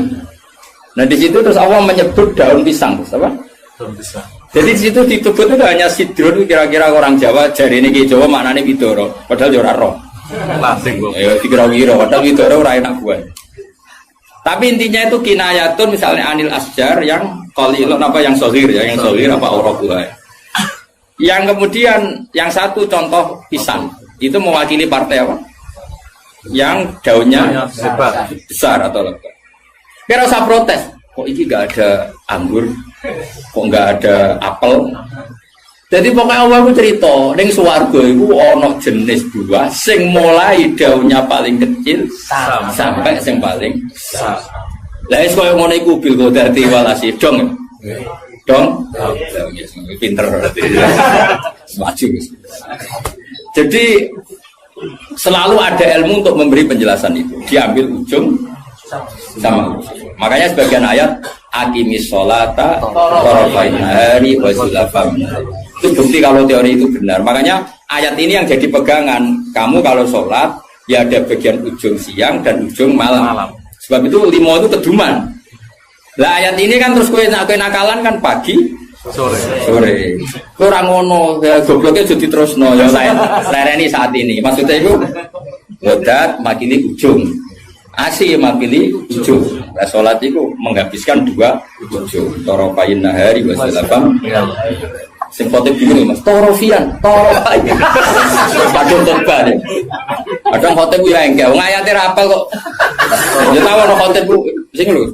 Speaker 2: Nah di situ terus Allah menyebut daun pisang, terus apa? Daun pisang. Jadi di situ disebut itu hanya sidrun kira-kira orang Jawa jari ini ke Jawa maknanya widoro, padahal yo ora roh. Lasing kok. Ya dikira-kira padahal widoro ora enak buah. Tapi intinya itu kinayatun misalnya anil asjar yang qalilun apa yang sohir ya, yang sohir apa aurakuha. Yang kemudian yang satu contoh pisang itu mewakili partai apa? Yang daunnya besar atau lebat. Kira usah protes. kok ini gak ada anggur, kok gak ada apel. Jadi pokoknya Allah itu cerita, ning swarga itu ono jenis buah sing mulai daunnya paling kecil sampai sing paling besar. Lah wis koyo ngono iku bil qadati walasi dong. Dong. Pinter berarti. Maju. Jadi selalu ada ilmu untuk memberi penjelasan itu. Diambil ujung sama ujung. Makanya sebagian ayat aqimis sholata tarafain nahari wa zulafam. Itu bukti kalau teori itu benar. Makanya ayat ini yang jadi pegangan. Kamu kalau sholat ya ada bagian ujung siang dan ujung malam. Sebab itu limo itu keduman. Lah ayat ini kan terus kue nakalan kan pagi sore. Kurang ngono gobloknya jadi terus no ya lereni saat ini. Maksudnya itu wadat makili ujung. Asih makili ujung. Nah, sholat itu menghabiskan dua ujung. Tarafain nahari wa zulafam. Sing khotib bingung Mas, torofian. Padahal khotbah deh. Kadang khotib ku ya enggak, wong ayate ra apal kok. Ya tahu ono khotib ku sing lho.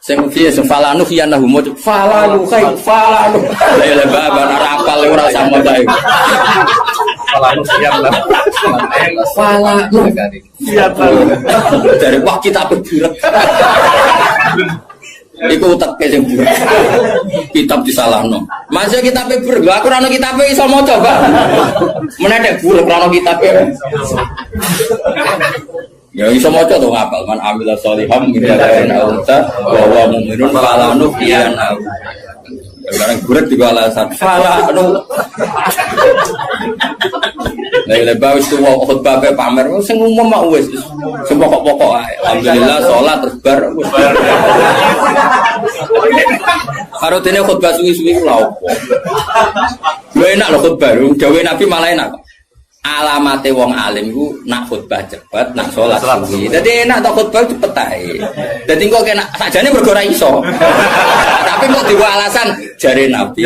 Speaker 2: Sing piye sing falanu fiyan lahu mo falanu kai falanu. Lah ya babar ora apal ora sama ta iku. Falanu fiyan lah. Falanu. Iya dari wah kita berburet. Iku teke sing buruk. Kitab disalahno. Masih kitabe buruk. Lha aku ora ono kitabe iso maca, Pak. Menedek buruk ora ono kitabe. Ya iso maca to ngapal man amila sholiham min dzakarin aw unsa wa huwa mu'minun fala nuhyiyannahu. Sekarang buruk juga alasan fala anu. Lah lebar wis tuwa khotbah pamer sing umum mak wis sing pokok-pokok ae. Alhamdulillah salat terus bar wis. Karo dene khotbah suwi-suwi lha opo. Lho enak lho khotbah, dawuh Nabi malah enak. Alamate wong alim ku nak khotbah cepet, nak salat suwi. Dadi enak tok khotbah cepet ae. Dadi kok kena sakjane mergo ora iso. Tapi kok diwa alasan jare Nabi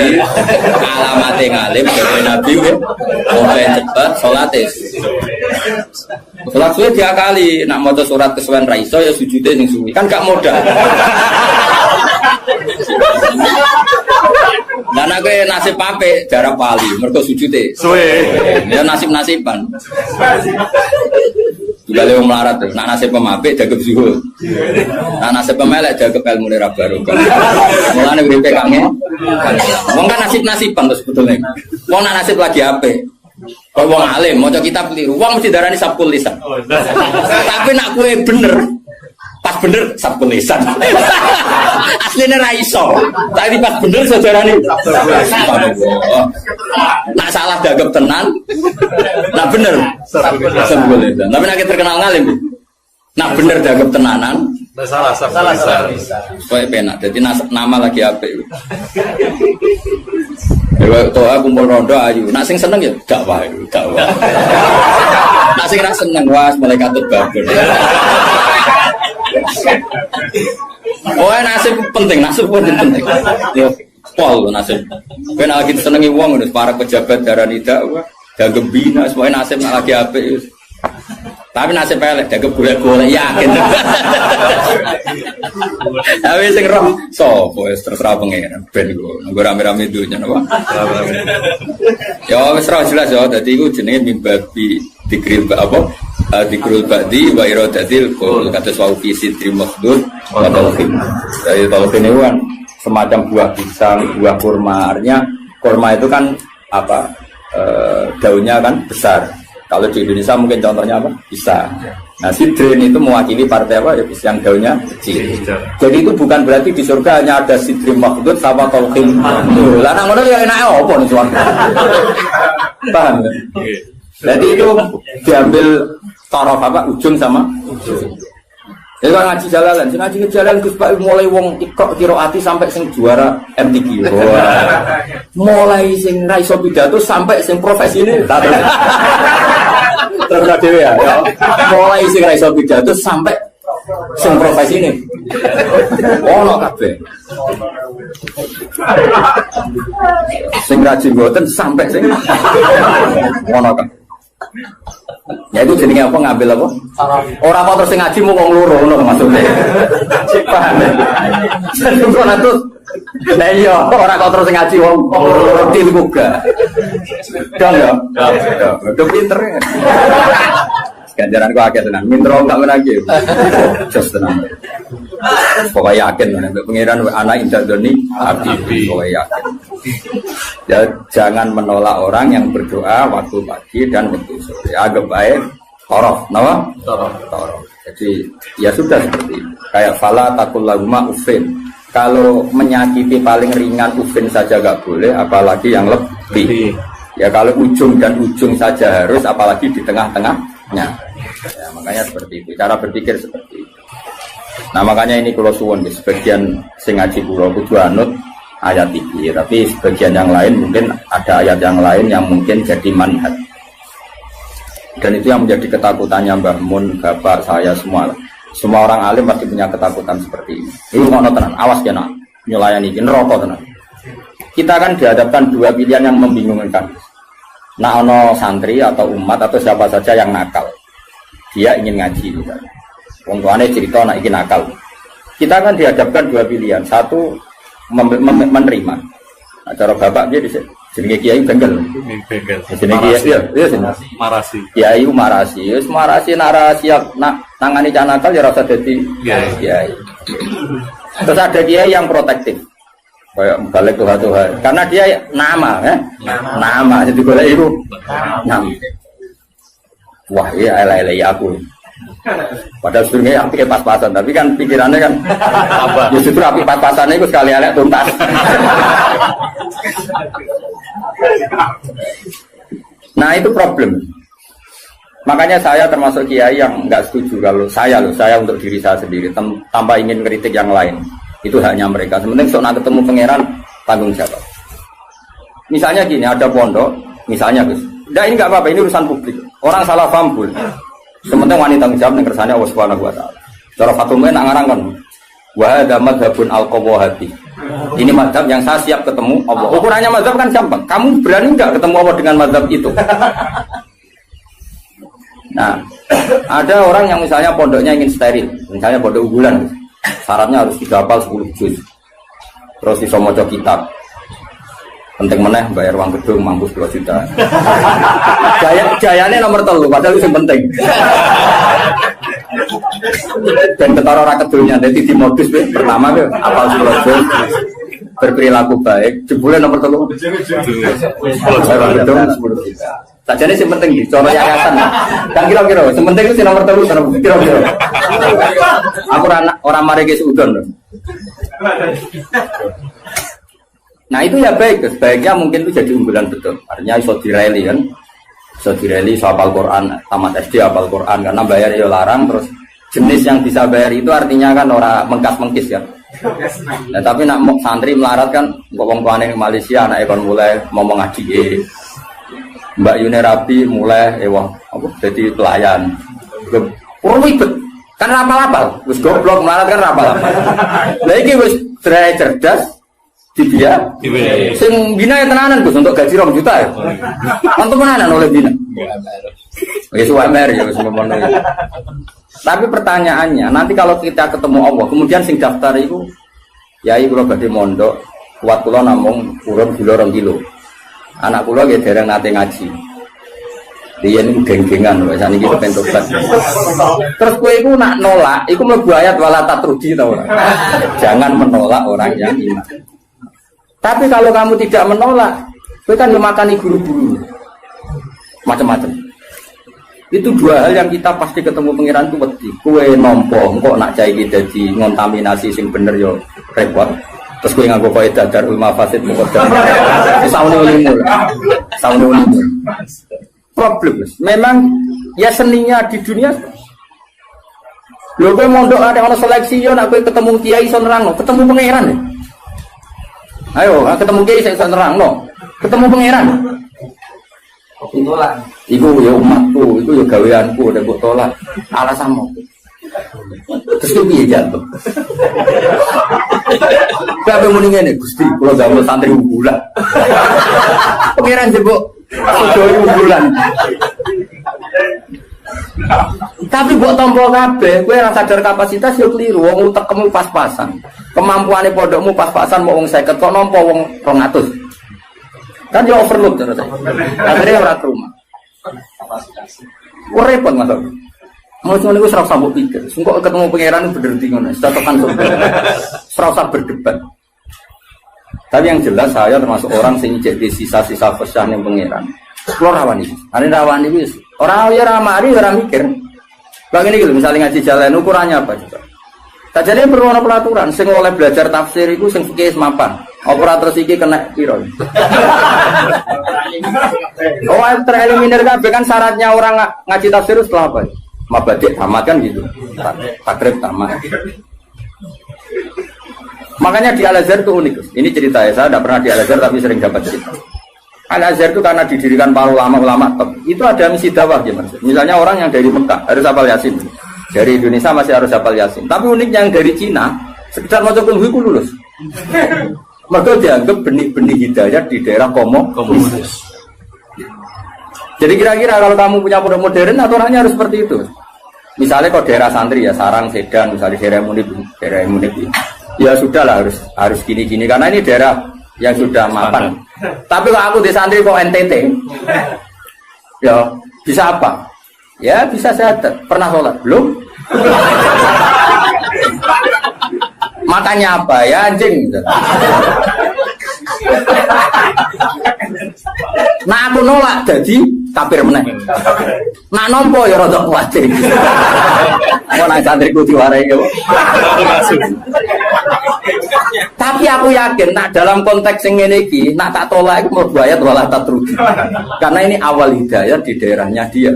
Speaker 2: alamate ngalim jare Nabi khotbah cepet, salate. Salat suwi diakali, nak maca surat kesuwen ra iso ya sujude sing suwi. Kan gak modal. Dan aku nasib apik jarak wali, mergo sujute. Suwe. Ya nasib-nasiban. Juga lewat melarat tuh. Nak nasib pemapik jaga zuhud. Nak nasib pemelek jaga ilmu ra barokah. Mulane uripe kangen. Wong kan nasib-nasiban tuh sebetulnya. Wong nak nasib lagi apik. Kalau wong alim maca kitab keliru, wong mesti darani sabkul lisan. Tapi nak kowe bener pas bener sabkul lisan. Aslinya ra iso. Tapi pas bener sejarane. Nak salah dagep tenan. Nak bener sabkul lisan. Tapi nek terkenal ngalim. Nak bener dagep tenanan. Salah sabkul lisan. Kowe penak. Dadi nama lagi apik. Toa kumpul rondo ayu. Nak sing seneng ya gak wae, gak wae. Nak sing ra seneng was mulai katut babon. Oh, nasib penting, nasib penting. Yo, pol nasib. Kowe nak lagi senengi wong wis para pejabat darani dak, dagem bina, semuanya nasib nak lagi apik wis. Tapi nasib elek dagem golek-golek yakin. Tapi sing roh sapa wis terserah pengen ben nggo rame-rame dunya napa. Ya wis roh jelas ya dadi iku jenenge mimbabi dikril apa? Dikrul ba'di wa iradatil qul kata wa fi sidri makhdud wa talqin. Jadi talqin itu kan semacam buah pisang, buah kurma. Artinya kurma itu kan apa? Daunnya kan besar. Kalau di Indonesia mungkin contohnya apa? Pisang. Nah, sidrin itu mewakili partai apa? Ya, yang daunnya kecil. Jadi itu bukan berarti di surga hanya ada sidrin makhdud sama talqin. Lah nang ngono ya enake apa nih suara? Paham ya? Jadi itu diambil taraf apa? Ujung sama ujung. Jadi kalau ngaji jalalan, ngaji jalan Gus Pak mulai wong ikok kiroati sampai sing juara MTQ. Mulai sing ra iso pidato sampai sing profesi ini. Terus dhewe ya. Mulai sing ra iso pidato sampai sing profesi ini. Ono kabeh. Sing rajin mboten sampai sing ono kabeh. Ya itu jenenge apa ngambil apa? Orang kok terus ngaji mau wong loro ngono maksudnya. Paham ya? Jadi kok terus lah iya orang kok terus ngaji wong loro til buka. Dong ya. Udah pinter ya. Ganjaran kok akeh tenan. Mintro enggak menagi. Jos tenan. Pokoknya yakin nek pengiran anak indah doni abdi. Pokoknya yakin. Ya, jangan menolak orang yang berdoa waktu pagi dan waktu sore. Agak baik, torof, nama? Torof. Jadi ya sudah seperti itu. Kayak fala takul laguma ufin. Kalau menyakiti paling ringan ufin saja gak boleh, apalagi yang lebih. Ya kalau ujung dan ujung saja harus, apalagi di tengah-tengahnya. Ya, makanya seperti itu. Cara berpikir seperti itu. Nah makanya ini kalau suwon sebagian sing ngaji kula kudu anut ayat ini, tapi sebagian yang lain mungkin ada ayat yang lain yang mungkin jadi manhaj. Dan itu yang menjadi ketakutannya Mbah Mun, bapak saya semua. Semua orang alim pasti punya ketakutan seperti ini. Ini ngono tenan, awas ya nak nyulayani iki neraka tenan. Kita kan dihadapkan dua pilihan yang membingungkan. Nah ono santri atau umat atau siapa saja yang nakal. Dia ingin ngaji misalnya. Wong tuane cerita anak iki nakal. Kita kan dihadapkan dua pilihan. Satu menerima. Nah, cara bapak dia jenenge kiai bengkel. Jenenge kiai ya
Speaker 3: marasi.
Speaker 2: Kiai marasi. Wis marasi nak siap nak nangani canakal ya rasa dadi kiai. Terus ada kiai yang protektif. Kayak balik Tuhan. Karena dia nama ya. Nama jadi golek itu. Nama. Wah, iya ele-ele aku. Padahal sebenarnya api pas-pasan, tapi kan pikirannya kan apa? Ya justru api pas-pasannya itu sekali elek tuntas. Nah itu problem. Makanya saya termasuk kiai yang nggak setuju kalau saya untuk diri saya sendiri tanpa ingin kritik yang lain. Itu haknya mereka. Sebenarnya sok nak ketemu pangeran tanggung jawab. Misalnya gini, ada pondok, misalnya Gus. Nah ini nggak apa-apa, ini urusan publik. Orang salah paham pun. Sementara wanita tanggung jawab yang kersane Allah Subhanahu wa taala. Cara Fatumah nak ngarang kan. Wa hadza madzhabun al-qawahati. Ini mazhab yang saya siap ketemu Allah. Ukurannya mazhab kan gampang. Kamu berani enggak ketemu Allah dengan mazhab itu? Nah, ada orang yang misalnya pondoknya ingin steril, misalnya pondok unggulan. Syaratnya harus dihafal 10 juz. Terus iso maca kitab. Penting meneh bayar uang gedung mampus 2 juta. Jayane nomor 3 padahal itu yang penting. Dan ketara ora kedulnya dadi di modus pertama apal 10 juz berperilaku baik jebule nomor 3 bayar gedung 10 juta. Sajane sing penting iki cara yayasan. Kan kira-kira sing penting itu nomor 3 kira-kira. Aku ora mari ke udon. Nah itu ya baik, sebaiknya mungkin itu jadi unggulan betul. Artinya iso direli kan, iso direli iso hafal Quran, tamat SD hafal Quran karena bayar ya larang. Terus jenis yang bisa bayar itu artinya kan orang mengkas-mengkis ya. Nah tapi nak santri melarat kan, wong tuane Malaysia anak kon mulai ngomong ngaji. Mbak Yuni Rabi mulai jadi pelayan. Ribet kan rapal-rapal, wis goblok melarat kan rapal-rapal. Lah iki wis cerdas. Dia sing bina ya tenanan Gus untuk gaji 2 juta ya. Untuk tenanan oleh bina. Wis UMR ya wis ngono. Tapi pertanyaannya, nanti kalau kita ketemu Allah, kemudian sing daftar itu yai kula badhe mondok, kuat kula namung urun kilo 2 kilo. Anak kula nggih dereng nate ngaji. Dia ini geng-gengan, sakniki kepen tobat. Terus kowe iku nak nolak, iku mlebu ayat wala tatrudi ta ora. Jangan menolak orang yang iman. Tapi kalau kamu tidak menolak, kowe kan memakani guru-guru macam-macam. Itu 2 hal yang kita pasti ketemu pangeran itu wedi. Kowe nampa engko nak cai iki dadi ngontaminasi sing bener yo repot. Terus kowe nganggo kaidah darul mafasid muqaddam. Saune ulimu. Problem. Memang ya seninya di dunia. Lho kowe mondok ada ono seleksi yo nak kowe ketemu kiai iso nerangno, ketemu pangeran ya. Ayo, ketemu kiai saya nerang no. Ketemu pangeran. Tolak. Iku ya umatku, iku ya gaweanku, udah mbok tolak. Alasanmu. Terus ku piye jatuh? Kabeh muni ngene, Gusti, kula damel santri unggulan. Pangeran jebuk sedaya unggulan. Tapi buat tombol kabeh, kowe ora sadar kapasitas yo keliru. Wong utekmu pas-pasan. Kemampuane pondokmu pas-pasan mau wong 50 kok nampa wong 200. Kan yo overload terus. Akhirnya ora ke rumah. Ora repot Mas. Mau ngono iku ora usah mbok pikir. Engko ketemu pangeran bener ndi ngono. Cocokan surga. Ora usah berdebat. Tapi yang jelas saya termasuk orang sing jadi sisa-sisa fesah ning pangeran. Kulo rawani. Ane rawani wis. Ora ya ora mari ora mikir. Bang ini gitu, misalnya ngaji jalan ukurannya apa juga? Sajane perlu ana pelaturan sing oleh belajar tafsir iku sing fikih mapan. Operator iki kena piro? Oh, tereliminir kabeh kan syaratnya orang ngaji tafsir setelah apa? Mabadik tamat kan gitu. Takrib tamat. Makanya di Al-Azhar itu unik. Ini cerita ya, saya tidak pernah di Al-Azhar tapi sering dapat cerita. Al-Azhar itu karena didirikan para ulama-ulama top. Itu ada misi dakwah ya Mas. Misalnya orang yang dari Mekah harus hafal Yasin. Dari Indonesia masih harus hafal Yasin. Tapi uniknya yang dari Cina sekedar maca kulhu iku lulus. Maka dianggap benih-benih hidayah di daerah komunis. Jadi kira-kira kalau kamu punya pondok modern aturannya harus seperti itu. Misalnya kalau daerah santri ya Sarang, Sedan, misalnya daerah Munib. Ya sudahlah harus gini-gini karena ini daerah yang sudah mapan. Tapi kalau aku di santri kok NTT, ya bisa apa? Ya bisa syahadat. Pernah sholat? Belum? Makanya apa? Ya anjing. Nah aku nolak jadi kafir meneh. Nak nompo ya rada kuwatir. Mau nang santriku diwarai yo. Tapi aku yakin nak dalam konteks yang ngene iki, nak tak tolak iku mau bayar walah tak rugi. Karena ini awal hidayah di daerahnya dia.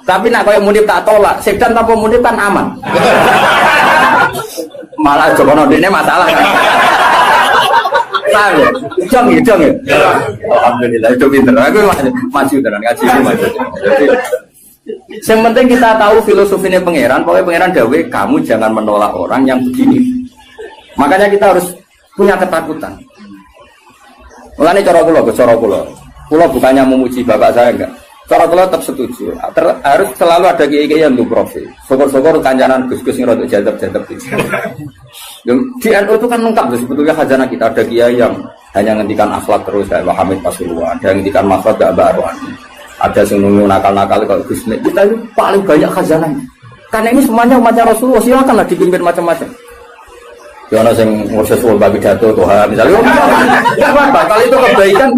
Speaker 2: Tapi nak koyo Munib tak tolak, Sedan tanpa Munib kan aman. Malah Jokono dene masalah kan. Paham ya? Jong ya. Alhamdulillah itu pinter. Aku maju tenan ngaji maju. Jadi yang penting kita tahu filosofinya pangeran. Pokoknya pangeran dawe kamu jangan menolak orang yang begini. Makanya kita harus punya ketakutan. Mulane cara kula. Kula bukannya memuji bapak saya enggak. Cara kula tetap setuju. Harus selalu ada kiai-kiai yang untuk profil. Syukur-syukur kancanan Gus-gus yang rodok jadab-jadab itu. Di NU itu kan lengkap sebetulnya khazanah kita. Ada kiai yang hanya ngendikan akhlak terus kayak Muhammad Pasuruan, ada yang ngendikan makhluk gak baruan, ada yang nunggu nakal-nakal kalau Gus Mek. Kita itu paling banyak khazanahnya. Karena ini semuanya umatnya Rasulullah, silakanlah dipimpin macam-macam. Ya ana sing ngurus wong pidato Tuhan misalnya. Ya apa kalau itu kebaikan.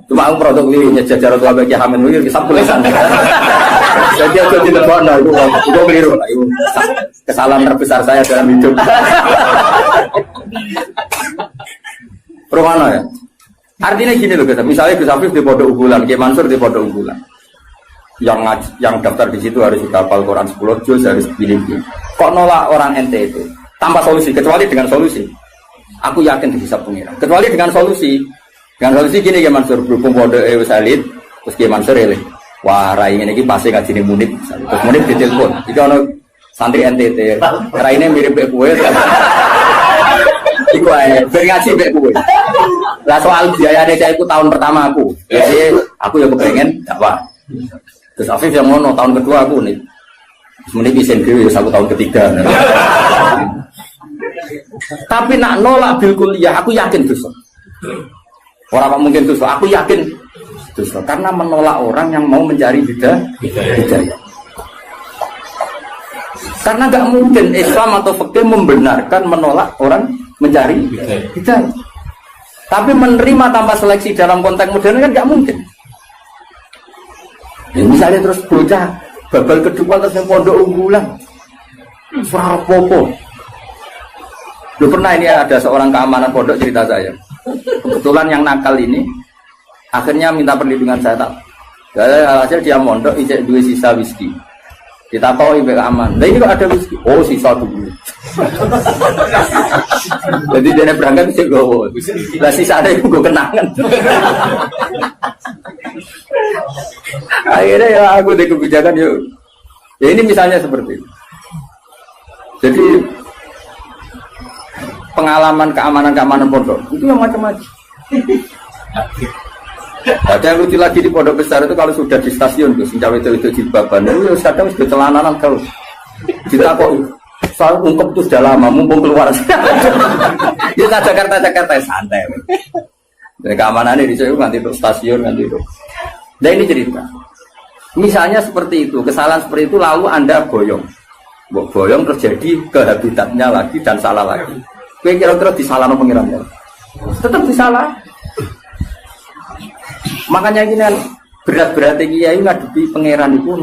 Speaker 2: Cuma aku produk ini jajar tua bagi Hamid Wir kisah tulisan. Jadi aku tidak pernah itu keliru. Itu kesalahan terbesar saya dalam hidup. Permana ya? Artinya gini loh kita. Misalnya Gus Afif di Pondok Unggulan, Kiai Mansur di Pondok Unggulan. Yang daftar di situ harus sudah hafal Quran 10 juz harus pilih. Kok nolak orang NTT? Tanpa solusi, kecuali dengan solusi. Aku yakin bisa pengira. Kecuali dengan solusi. Dengan solusi gini Kiai Mansur berhubung Pondok Ewasalit, terus Kiai Mansur eleh. Wah, rai ini pasti ngajine Munib. Terus Munib ditelepon. Iki ono santri NTT. Rai ini mirip mbek kowe. Iku ae, ben ngaji mbek kowe. Lah soal biayane saya itu tahun pertama aku. Jadi aku ya kepengen dakwah. Terus Afif yang ngono tahun kedua aku nih. Semuanya bisa dhewe ya 1 tahun ketiga. Tapi nak nolak bil kuliah aku yakin dosa. Orang apa mungkin dosa, aku yakin dosa karena menolak orang yang mau mencari hidayah. Karena nggak mungkin Islam atau fikih membenarkan menolak orang mencari hidayah. Tapi menerima tanpa seleksi dalam konteks modern kan nggak mungkin. Ya, misalnya terus bocah babal kedua terus yang Pondok Unggulan, Surapopo. Lu pernah ini ada seorang keamanan pondok cerita saya. Kebetulan yang nakal ini akhirnya minta perlindungan saya tak. Hasil dia mondok ijek 2 sisa whisky. Kita tahu ibu aman. Nah ini kok ada whisky? Oh sisa dulu. Jadi dia berangkat sih gue. Lah sisa ada ibu gue kenangan. Akhirnya ya aku deh kebijakan yuk. Ya ini misalnya seperti itu. Jadi pengalaman keamanan pondok itu yang macam-macam. Ada yang lucu lagi di pondok besar itu kalau sudah di stasiun tuh, sing cawe itu jilbaban, itu kadang sudah celananan kalau kita kok soal ungkep tuh sudah lama, mumpung keluar. Ya Jakarta santai. Dari keamanan ini saya nanti untuk stasiun nanti itu. Nah ini cerita. Misalnya seperti itu, kesalahan seperti itu lalu Anda boyong terjadi ke habitatnya lagi dan salah lagi. Kira-kira disalahno pengirannya. Tetap disalah. Makanya gini kan berat-berat kiai ngadepi pangeran itu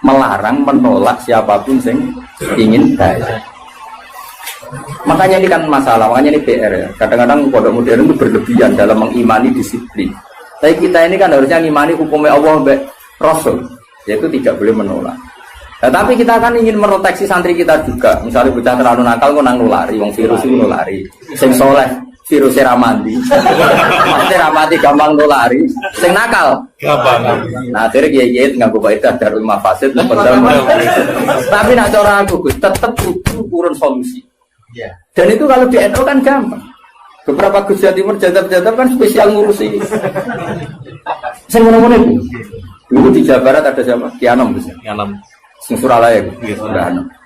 Speaker 2: melarang menolak siapapun yang ingin kaya. Makanya ini kan masalah, makanya ini PR ya. Kadang-kadang pondok modern itu berlebihan dalam mengimani disiplin. Tapi kita ini kan harusnya mengimani hukumnya Allah mbak Rasul, yaitu tidak boleh menolak. Nah, tapi kita kan ingin meroteksi santri kita juga. Misalnya bocah terlalu nakal kok nang nulari, wong virus itu nulari. Sing soleh virusnya ramandi, maksudnya ramandi gampang nulari. Sing nakal gampang. Nah akhirnya kiai nggak gue baik ada rumah fasid. Tapi nak cara aku tetap butuh urun solusi. Dan itu kalau di NU kan gampang. Beberapa Gus Jawa Timur jadab-jadab kan spesial ngurusi. Saya ngomong itu. Dulu di Jawa Barat ada siapa? Kianom Gus. Kianom. Sing Suralaya.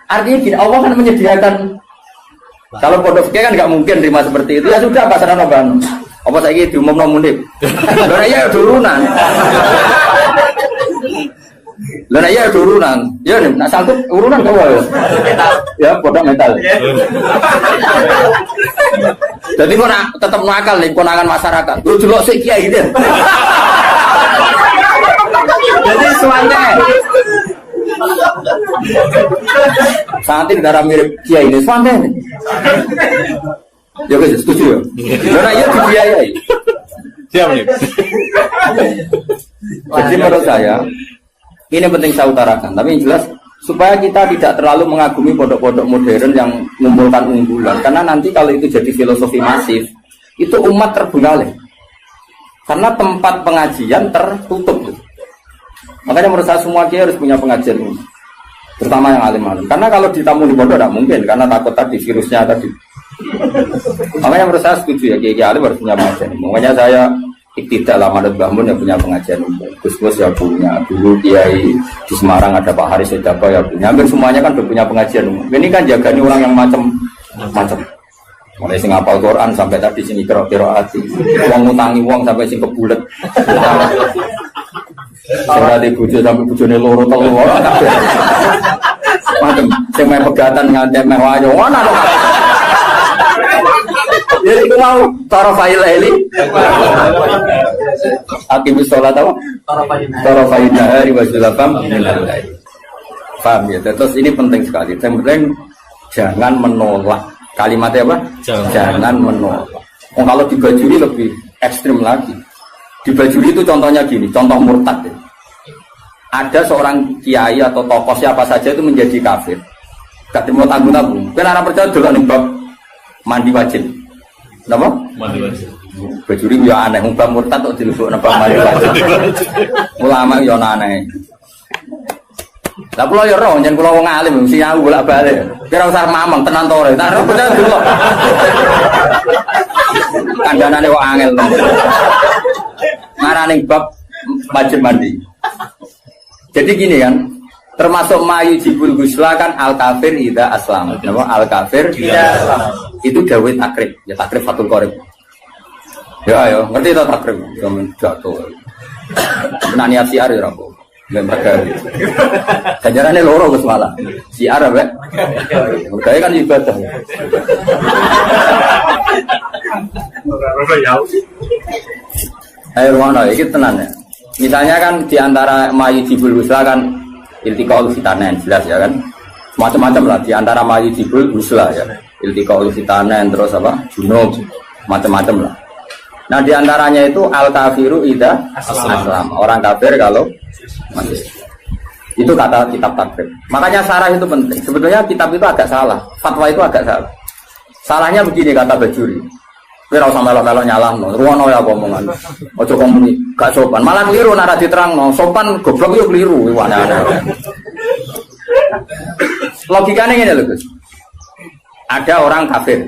Speaker 2: Artinya gini, Allah kan menyediakan. Kalau pondok kan nggak mungkin terima seperti itu. Ya sudah pasaran oban. Apa saya gitu diumum munib. Karena ya turunan. Lah ya turunan. Ya nih, nak sanggup urunan kau ya. Ya pondok metal. Jadi kau nak tetap nakal nih konangan masyarakat. Lu jelok sih kiai deh. Jadi suanya. Saat ini darah mirip kiai ini suanya. Ya guys, setuju ya. Karena ya dibiayai. Siap nih. Jadi menurut saya ini penting saya utarakan. Tapi yang jelas supaya kita tidak terlalu mengagumi pondok-pondok modern yang mengumpulkan unggulan. Karena nanti kalau itu jadi filosofi masif, itu umat terbengkalai. Karena tempat pengajian tertutup. Makanya menurut saya semua kiai harus punya pengajian ini. Terutama yang alim-alim. Karena kalau ditamu di pondok tidak mungkin. Karena takut tadi virusnya tadi. Makanya menurut saya setuju ya kiai alim harus punya pengajian. Makanya saya tidak lama ada bangun yang punya pengajian. Gus-gus ya punya. Dulu kiai di Semarang ada Pak Haris Sedapa ya punya. Hampir semuanya kan udah punya pengajian. Ini kan jaganya orang yang macam-macam. Mulai sing hafal Quran sampai tadi sing kira-kira hati. Uang ngutangi uang sampai sing kebulet. Ora di bojo sampai bojone loro telu ora kabeh. Macam sing meh pegatan nganti meh wayo ngono lho. Jadi itu mau tarafai laili. Akim sholat apa? Tarafai nahari wa zulafam minal lail. Paham ya? Terus ini penting sekali. Yang penting jangan menolak. Kalimatnya apa? Jangan menolak. Kalau dibajuri lebih ekstrim lagi. Dibajuri itu contohnya gini, contoh murtad ya. Ada seorang kiai atau tokoh siapa saja itu menjadi kafir. Gak terima tanggung-tanggung. Kan anak percaya dulu nih bab mandi wajib. Kenapa? Mandi wajib. Bajuri ya aneh, bab murtad kok dilebok napa mandi wajib. Ulama ya aneh. Lah kula ya roh, yen kula wong alim mesti aku bolak-balik. Kira usah mamang tenan to ora. Tak percaya dulu. Kandhanane kok angel. Marane bab wajib mandi. Jadi gini kan, termasuk mayu jibul gusla kan al kafir ida aslam. Kenapa al kafir ida aslam? Itu dawai takrib, ya takrib fatul qorib. Ya ayo, ngerti tak takrib? Kamu jatuh. Nah niat siar ya rapo. Lembaga. Ganjarannya loro Gus malah. Siar apa? Budaya kan ibadah. Ayo mana? Ini tenan ya. Misalnya kan diantara mayujibul husla kan iltiqaul fitanen jelas ya kan. Macam-macam lah diantara mayujibul husla ya. Iltiqaul fitanen terus apa? Junub macam-macam lah. Nah diantaranya itu al kafiru ida aslam. Orang kafir kalau masih. Itu kata kitab takrib. Makanya sarah itu penting. Sebetulnya kitab itu agak salah. Fatwa itu agak salah. Salahnya begini kata Bajuri. Kira usah melok-melok nyalahno. Ruwono ya omongan. Aja komuni gak sopan. Malah keliru nek diterangno. Sopan goblok yo keliru aneh-aneh. Logikanya ngene lho, Gus. Ada orang kafir.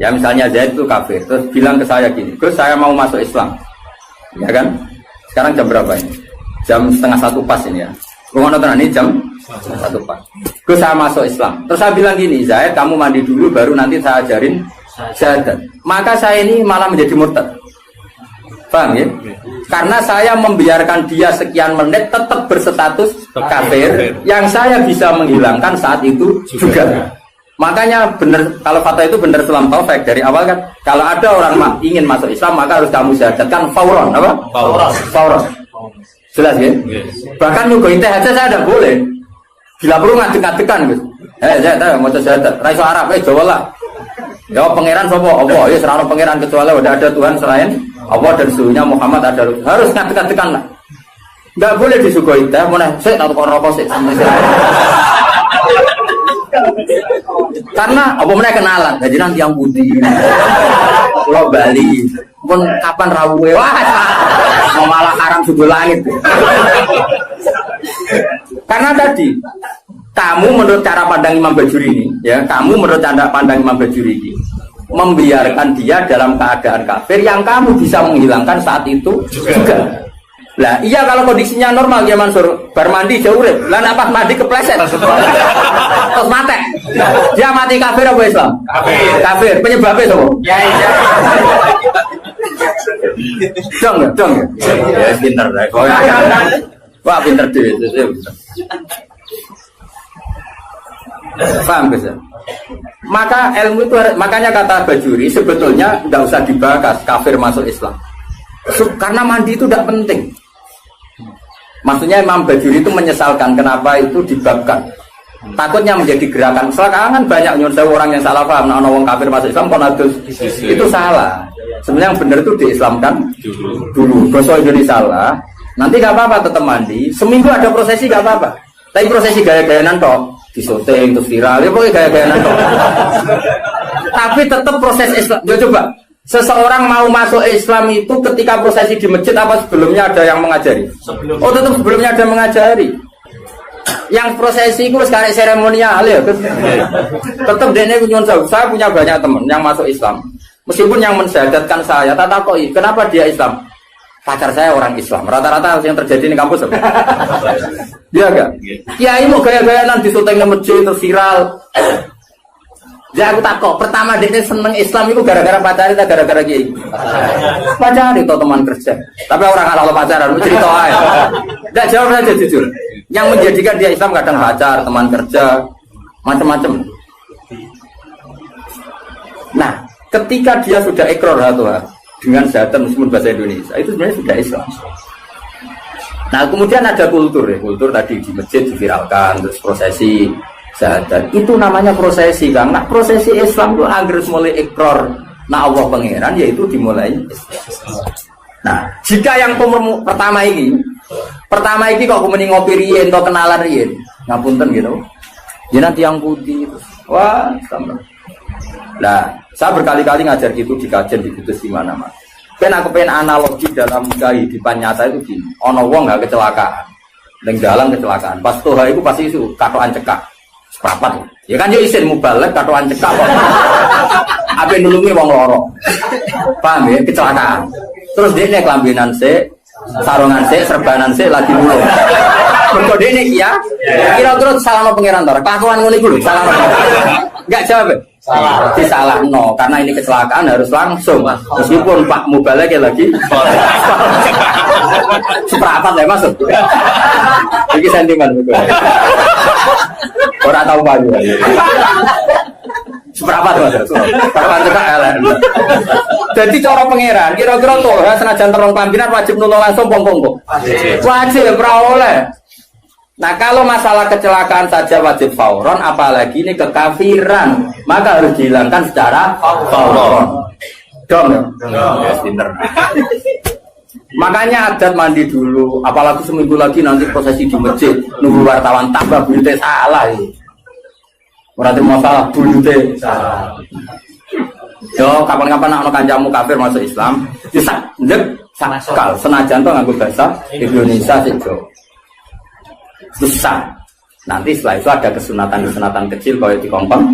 Speaker 2: Ya misalnya Zaid itu kafir. Terus bilang ke saya gini, "Gus, saya mau masuk Islam." Ya kan? Sekarang jam berapa ini? Jam setengah 1 pas ini ya. Rumah nonton ini jam 1 pas. Gue saya masuk Islam. Terus saya bilang gini, Zaid kamu mandi dulu baru nanti saya ajarin syahadat. Maka saya ini malah menjadi murtad. Paham ya? Karena saya membiarkan dia sekian menit tetap berstatus kafir yang saya bisa menghilangkan saat itu juga. Makanya benar, kalau fatwa itu benar Islam taufik dari awal kan. Kalau ada orang ingin masuk Islam maka harus kamu syahadatkan fauron, apa? Fauron. Jelas ya? Bahkan nyuguhin teh aja saya tidak boleh. Bila perlu ngadek-ngadekan gitu. Saya tahu mau syahadat. Raiso Arab, Jawa lah. Ya pangeran sapa? Allah, ya serana pangeran kecuali udah ada Tuhan selain Allah dan suhunya Muhammad ada. Harus ngadek-ngadekan lah. Enggak boleh disuguhi teh, mau saya tahu kok rokok sih. Karena apa mereka kenalan, jadi nanti yang putih, Pulau Bali, pun kapan rawuhe, wah, mau malah haram subuh langit. Karena tadi, kamu menurut cara pandang Imam Bajuri ini, ya, kamu menurut cara pandang Imam Bajuri ini, membiarkan dia dalam keadaan kafir yang kamu bisa menghilangkan saat itu juga. Lah iya kalau kondisinya normal ya Mansur, bar mandi jauh urip. Lah nek pas mandi kepleset. Terus mati. Dia mati kafir apa Islam? Kafir. Kafir. Penyebabnya sapa? Ya iya. Dong. Ya pinter dah. Wah pinter dhewe. Paham bisa? Maka ilmu itu makanya kata Bajuri sebetulnya tidak usah dibahas kafir masuk Islam. Karena mandi itu tidak penting. Maksudnya Imam Bajuri itu menyesalkan kenapa itu dibabkan. Takutnya menjadi gerakan. Sekarang kan banyak orang yang salah paham. Nah, orang kafir masuk Islam konadus itu salah. Sebenarnya yang benar itu diislamkan dulu. Kalau jadi salah, nanti gak apa-apa tetap mandi. Seminggu ada prosesi gak apa-apa. Tapi prosesi gaya-gayanan toh, disyuting terus viral. Ya pokoknya gaya-gayanan toh. Tapi tetap proses Islam. Ya coba. Seseorang mau masuk Islam itu ketika prosesi di masjid apa sebelumnya ada yang mengajari? Oh tetap sebelumnya ada yang mengajari. Yang prosesi itu sekarang seremonial ya. Tetap dene nyuwun sewu. Saya punya banyak teman yang masuk Islam. Meskipun yang mensyahadatkan saya, tak takoi kenapa dia Islam? Pacar saya orang Islam. Rata-rata yang terjadi di kampus apa? Dia enggak? Kiai mau gaya-gayaan di syuting di masjid terus viral. Ya aku takut. Pertama dia seneng Islam itu gara-gara pacaran atau gara-gara kiai? Pacaran itu teman kerja. Tapi orang kalau pacaran cerita aja. Enggak jawab saja jujur. Yang menjadikan dia Islam kadang pacar, teman kerja, macam-macam. Nah, ketika dia sudah ikrar dengan syahadat meskipun bahasa Indonesia, itu sebenarnya sudah Islam. Nah, kemudian ada kultur ya. Kultur tadi di masjid diviralkan, terus prosesi syahadat itu namanya prosesi karena prosesi Islam itu agar mulai ikrar nah Allah pangeran yaitu dimulai. Nah jika yang pertama ini kok kemudian ngopi riyen atau kenalan riyen ngapunten gitu ya nanti yang putih wah sama. Nah saya berkali-kali ngajar gitu di kajian di kudus di mana-mana. Aku pengen analogi dalam kehidupan nyata itu gini ono wong gak kecelakaan ning dalan kecelakaan pas toha itu pasti itu katokan cekak seprapat ya kan yo isin mubalek katokan cekak kok ape nulungi wong loro paham ya kecelakaan terus dia nek kelambinan sik sarungan sik serbanan sik lagi nulung mergo dene iki ya kira-kira salahno pangeran to kelakuan ngono iku lho salahno enggak jawab salah disalahno karena ini kecelakaan harus langsung meskipun Pak mubalek lagi seprapat ya masuk iki sentimen betul orang tahu baju seberapa tuh mas kapan cekak elek jadi cara pangeran kira-kira tuh ya senajan terong pampinan wajib nulung langsung pong-pong kok wajib ora oleh. Nah kalau masalah kecelakaan saja wajib fauron apalagi ini kekafiran maka harus dihilangkan secara fauron dong ya pinter. Makanya adat mandi dulu, apalagi seminggu lagi nanti prosesi di masjid, nunggu wartawan tambah bunyi salah ini. Berarti masalah bunyi salah. Yo, kapan-kapan nak kancamu kafir masuk Islam, bisa sakal senajan tuh nganggo bahasa Indonesia sih susah. Nanti setelah itu ada kesunatan kecil kalau di kompeng,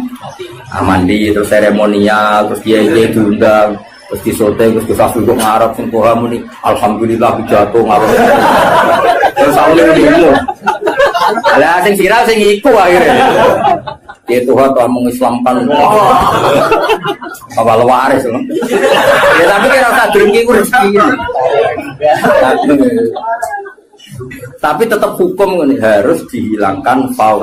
Speaker 2: mandi terus seremonial, terus dia diundang. Terus disote, terus disasuh kok ngarep sing Toha muni alhamdulillah jatuh ngarep. Terus awalnya demo. Lah sing viral sing iku akhirnya. Ya Tuhan telah mengislamkan apa waris loh. Ya tapi kira rasa drengki ku rezeki. Tapi tetap hukum ini harus dihilangkan faul.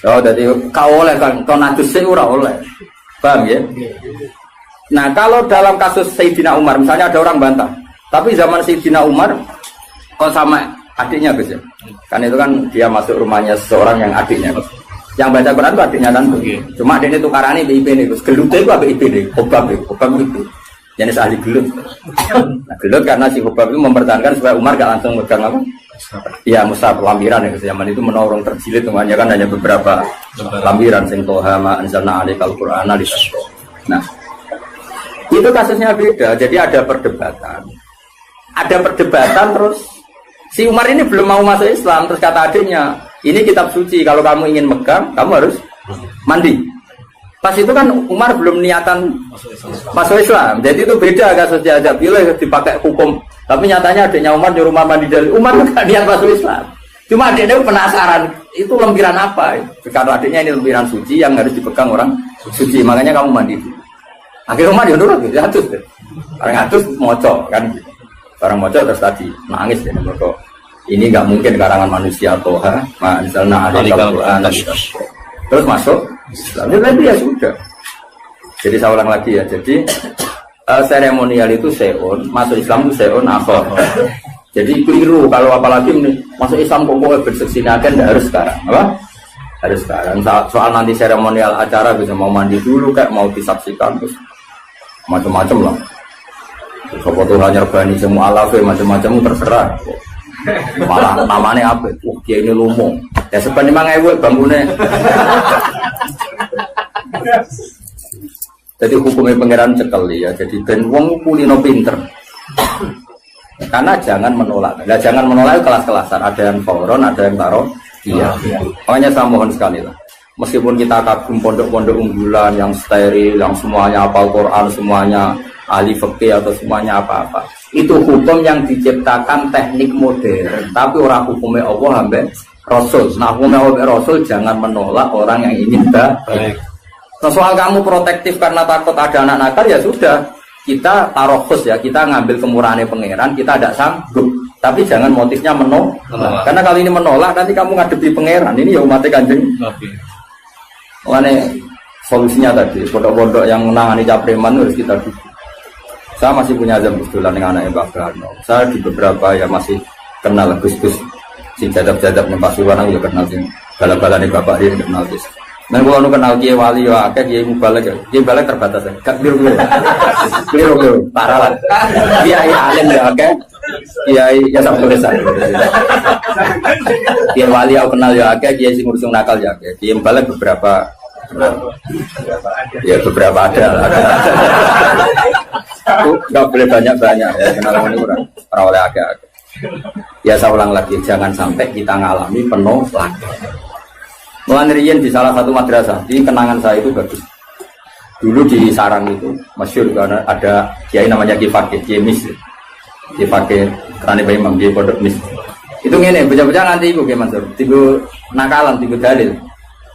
Speaker 2: Oh, jadi kau oleh kan tonatus ora oleh. Paham ya? Nah, kalau dalam kasus Sayyidina Umar, misalnya ada orang bantah, tapi zaman Sayyidina Umar kok sama adiknya Gus ya? Kan itu kan dia masuk rumahnya seseorang yang adiknya. Yang baca Quran itu adiknya kan. Cuma adiknya tukarannya BIP nih, Gus. Gelutnya itu apa IP nih? Hobab itu. Jenis ahli gelut. Nah, gelut karena si Hobab itu mempertahankan supaya Umar gak langsung megang apa? Iya, mushaf lampiran ya, zaman itu menorong terjilid semuanya kan hanya beberapa lampiran sing toha ma anzalna alaikal qur'ana litashqa. Nah, itu kasusnya beda. Jadi ada perdebatan terus si Umar ini belum mau masuk Islam, terus kata adiknya, ini kitab suci, kalau kamu ingin megang, kamu harus mandi. Pas itu kan Umar belum niatan masuk Islam, jadi itu beda kasusnya. Aja bila dipakai hukum. Tapi nyatanya adiknya Umar nyuruh mandi dari Umar nggak niat masuk Islam. Cuma adiknya penasaran, itu lempiran apa? Karena adiknya ini lempiran suci yang harus dipegang orang suci, makanya kamu mandi dulu. Akhirnya Umar ya nurut, ya atus deh. Orang atus moco kan, orang moco terus tadi nangis deh, mereka ini nggak mungkin karangan manusia toha, misalnya ada Al-Quran, terus masuk Islam. Ya sudah. Jadi saya ulang lagi ya, jadi seremonial itu seon, masuk Islam itu seon akhor. Jadi keliru kalau apalagi masuk Islam pokoknya berseksinakan tidak harus sekarang, apa? Harus sekarang. Soal nanti seremonial acara bisa mau mandi dulu kayak mau disaksikan terus macam-macam lah. Sopo Tuhan nyerbani semua alafe macam-macam terserah. Malah namanya apa? Dia ini lumung. Ya sebenarnya memang bangunnya. Jadi hukumnya pangeran cekel ya. Jadi ben wong kulino pinter. Karena jangan menolak. Nah, jangan menolak kelas-kelasan. Ada yang fauron, ada yang taruh. Iya. Makanya saya mohon sekali lah. Meskipun kita kagum pondok-pondok unggulan yang steril, yang semuanya hafal Quran, semuanya ahli fikih atau semuanya apa-apa. Itu hukum yang diciptakan teknik modern. Tapi orang hukumnya Allah sampai Rasul. Nah hukumnya Rasul jangan menolak orang yang ingin baik. Nah, soal kamu protektif karena takut ada anak nakal ya sudah, kita tarokus ya, kita ngambil kemurahannya pangeran, kita tidak sanggup. Tapi jangan motifnya menolak. Karena kalau ini menolak nanti kamu ngadepi pangeran. Ini ya umatnya Kanjeng. Makanya solusinya tadi pondok-pondok yang menangani capreman harus kita dukung. Saya masih punya azam kebetulan dengan anaknya Mbak Karno. Saya di beberapa ya masih kenal Gus-Gus si jadab-jadab nih Pasuruan aku juga kenal sih. Bala-bala nih Bapak dia kenal Gus. Nah, kalau nu kenal Kiai Wali ya, Kiai Mubalek ya, Kiai Mubalek terbatas ya, gak biru, parah lah. Kiai Alim ya, Kiai ya sama desa. Kiai Wali aku kenal ya, Kiai sing ngurusung nakal ya, Kiai Mubalek beberapa kenal. Ya beberapa ada. Gak boleh banyak-banyak ya, kenalan ini kurang oleh agak. Ya saya ulang lagi, jangan sampai kita ngalami penuh lagi. Melanirian di salah satu madrasah, di kenangan saya itu bagus. Dulu di Sarang itu, masyhur karena ada kiai namanya Kiai Fakih, Kiai Mis. Kiai Fakih, kerana Bayi Imam, Kiai Pondok Mis. Itu gini, bocah-bocah nanti ibu Kiai Mansur, tiga nakalan, tiga dalil.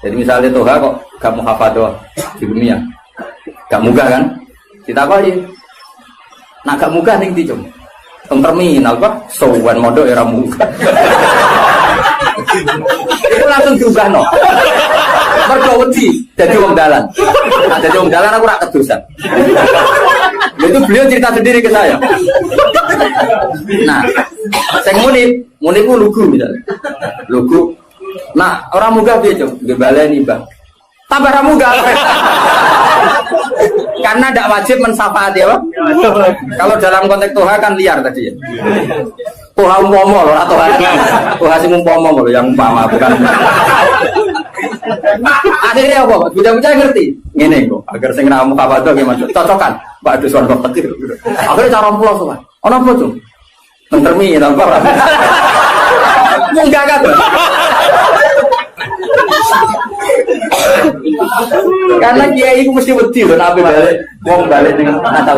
Speaker 2: Jadi misalnya Toha kok gak mau hafadhah di dunia, gak muga kan? Kita apa ini? Nah gak muga nih di cum. Terminal pak, sowan modok era muga. Itu langsung diubah no. Mergo wedi dadi wong dalan. Nah, dadi wong dalan aku ora kedosan. Itu beliau cerita sendiri ke saya. Nah, sing muni ku lugu misalnya. Lugu. Nah, orang muga piye, Cuk? Nggih baleni, Bang. Tambah ra muga. Karena tidak wajib mensafaati apa? Kalau dalam konteks Toha kan liar tadi ya. Toha umpama loh atau Toha sing umpama loh yang umpama bukan. Akhirnya apa? Bocah-bocah ngerti. Ngene kok, agar sing ramu kawadho nggih Mas. Cocokan. Pak Duswan kok tekir. Akhirnya cara pulau sowan. Ana apa, Cung? Mentermi apa? Munggah kan. Karena kiai itu mesti wedi lho nek balik wong balik ning Natal.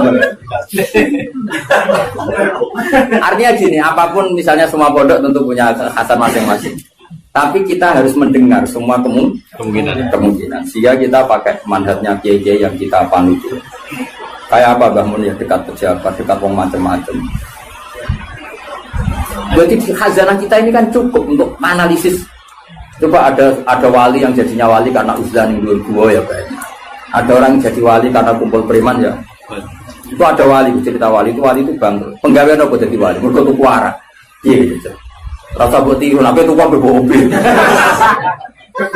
Speaker 2: Artinya gini, apapun misalnya semua pondok tentu punya kekhasan masing-masing. Tapi kita harus mendengar semua kemungkinan. Sehingga kita pakai mandatnya kiai-kiai yang kita panut. Kayak apa Mbah Mun ya, dekat pejabat, dekat wong macam-macam. Jadi khazanah kita ini kan cukup untuk analisis. Coba ada wali yang jadinya wali karena uzlah ning gua ya kayaknya. Ada orang jadi wali karena kumpul preman ya. Itu ada wali, cerita wali itu bangkrut. Penggawean apa jadi wali? Mergo tuku arak. Iya gitu. Rasa buat tiru, tapi tuku ambek mobil.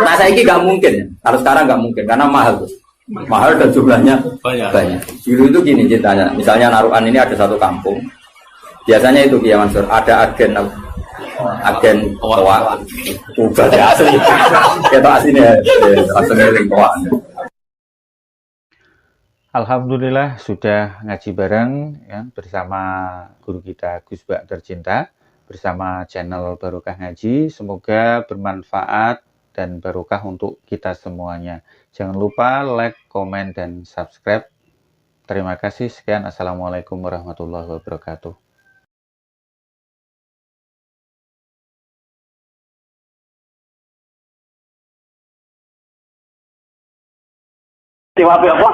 Speaker 2: Nah saiki enggak mungkin. Kalau sekarang enggak mungkin karena mahal dan jumlahnya banyak. Dulu itu gini ceritanya. Misalnya Narukan ini ada satu kampung. Biasanya itu Kiai Mansur ada agen toa. Ubah ya asli. Kita aslinya aslinya toa.
Speaker 3: Alhamdulillah sudah ngaji bareng ya, bersama guru kita Gus Bak tercinta, bersama channel Barokah Ngaji. Semoga bermanfaat dan barokah untuk kita semuanya. Jangan lupa like, komen, dan subscribe. Terima kasih. Sekian. Assalamualaikum warahmatullahi wabarakatuh.
Speaker 2: Tiwap apa?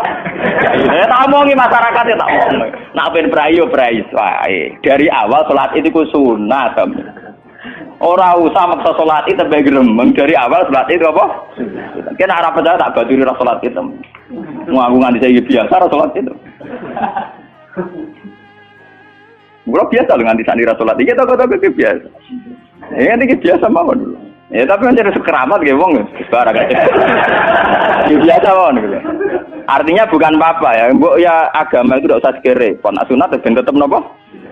Speaker 2: Ya tak omongi masyarakat ya tak omong. Nak ben prayo wae. Dari awal salat itu ku sunat. Ora usah maksa salat itu tambah gremeng dari awal salat itu apa? Kena ora percaya tak baturi ra salat itu. Ngaku nganti saiki biasa ra salat itu. Gua biasa dengan di sana ra salat iki toko-toko biasa. Ini biasa mawon. Ya tapi kan jadi keramat gitu wong barang aja. Biasa mawon gitu. Artinya bukan apa-apa ya. Mbok ya agama itu tidak usah sekere. Pon sunat ben tetep napa?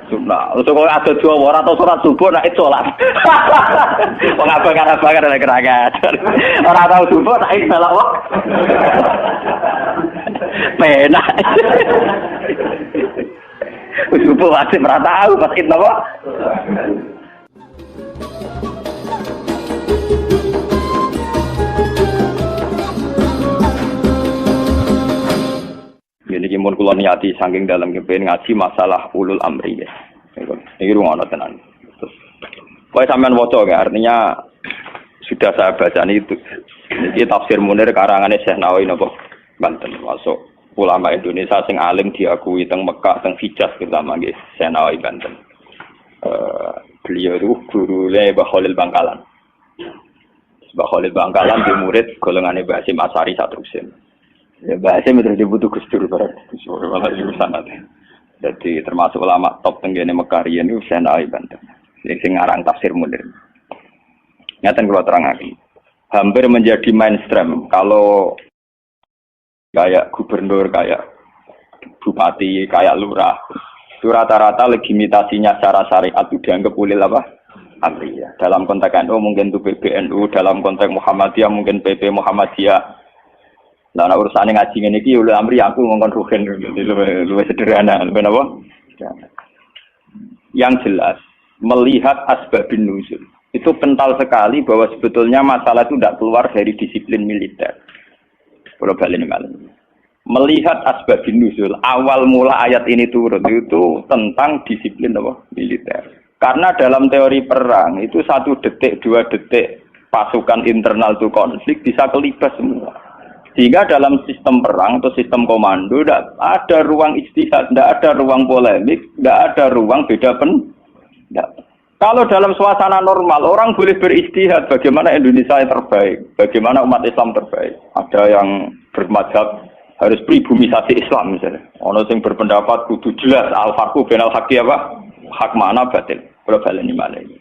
Speaker 2: Sunat. Terus kok ada dua orang atau sholat subuh nak sholat. Wong abang-abang ada keragat. Ora tau subuh tak salah wong. Penak. Subuh wajib ora tahu pas itu napa? Ini mun kula niati saking dalam kepen ngaji masalah ulul amri ya. Iki rungono tenan. Terus kowe sampean waca ya, artinya sudah saya baca itu. Iki tafsir Munir karangane Syekh Nawawi napa Banten masuk ulama Indonesia sing alim diakui teng Mekah teng Hijaz terutama nggih Syekh Nawawi Banten. Beliau itu guru Mbah Khalil Bangkalan. Mbah Khalil Bangkalan di murid golongane Mbah Hasyim Asy'ari saterusin. Ya bahasa itu dibutuh Gusdur barang. Gusdur malah itu sangat. Jadi termasuk ulama top tenggene Mekah riyen niku Syekh Nawawi Banten. Sing ngarang tafsir Munir. Ngaten kula terangake. Hampir menjadi mainstream kalau kayak gubernur, kayak bupati, kayak lurah. Itu rata-rata legitimasinya secara syariat itu dianggap ulil apa? Amriyah. Dalam konteks NU mungkin itu PBNU, dalam konteks Muhammadiyah mungkin PP Muhammadiyah. Nah, urusannya ngaji ini ki ulul amri aku ngomong rugen lebih sederhana, lebih apa? Yang jelas melihat asbabun nuzul itu kental sekali bahwa sebetulnya masalah itu tidak keluar dari disiplin militer. Kalau balik malam melihat asbabun nuzul awal mula ayat ini turun itu tentang disiplin apa? Militer. Karena dalam teori perang itu 1 detik 2 detik pasukan internal itu konflik bisa kelibas semua. Sehingga dalam sistem perang atau sistem komando tidak ada ruang ijtihad, tidak ada ruang polemik, tidak ada ruang beda pendapat. Kalau dalam suasana normal orang boleh berijtihad bagaimana Indonesia yang terbaik, bagaimana umat Islam terbaik. Ada yang bermadzhab harus pribumisasi Islam misalnya. Ono sing berpendapat kudu jelas al-farqu bainal haqqi apa? Hak mana batil. Kalau ini mana ini.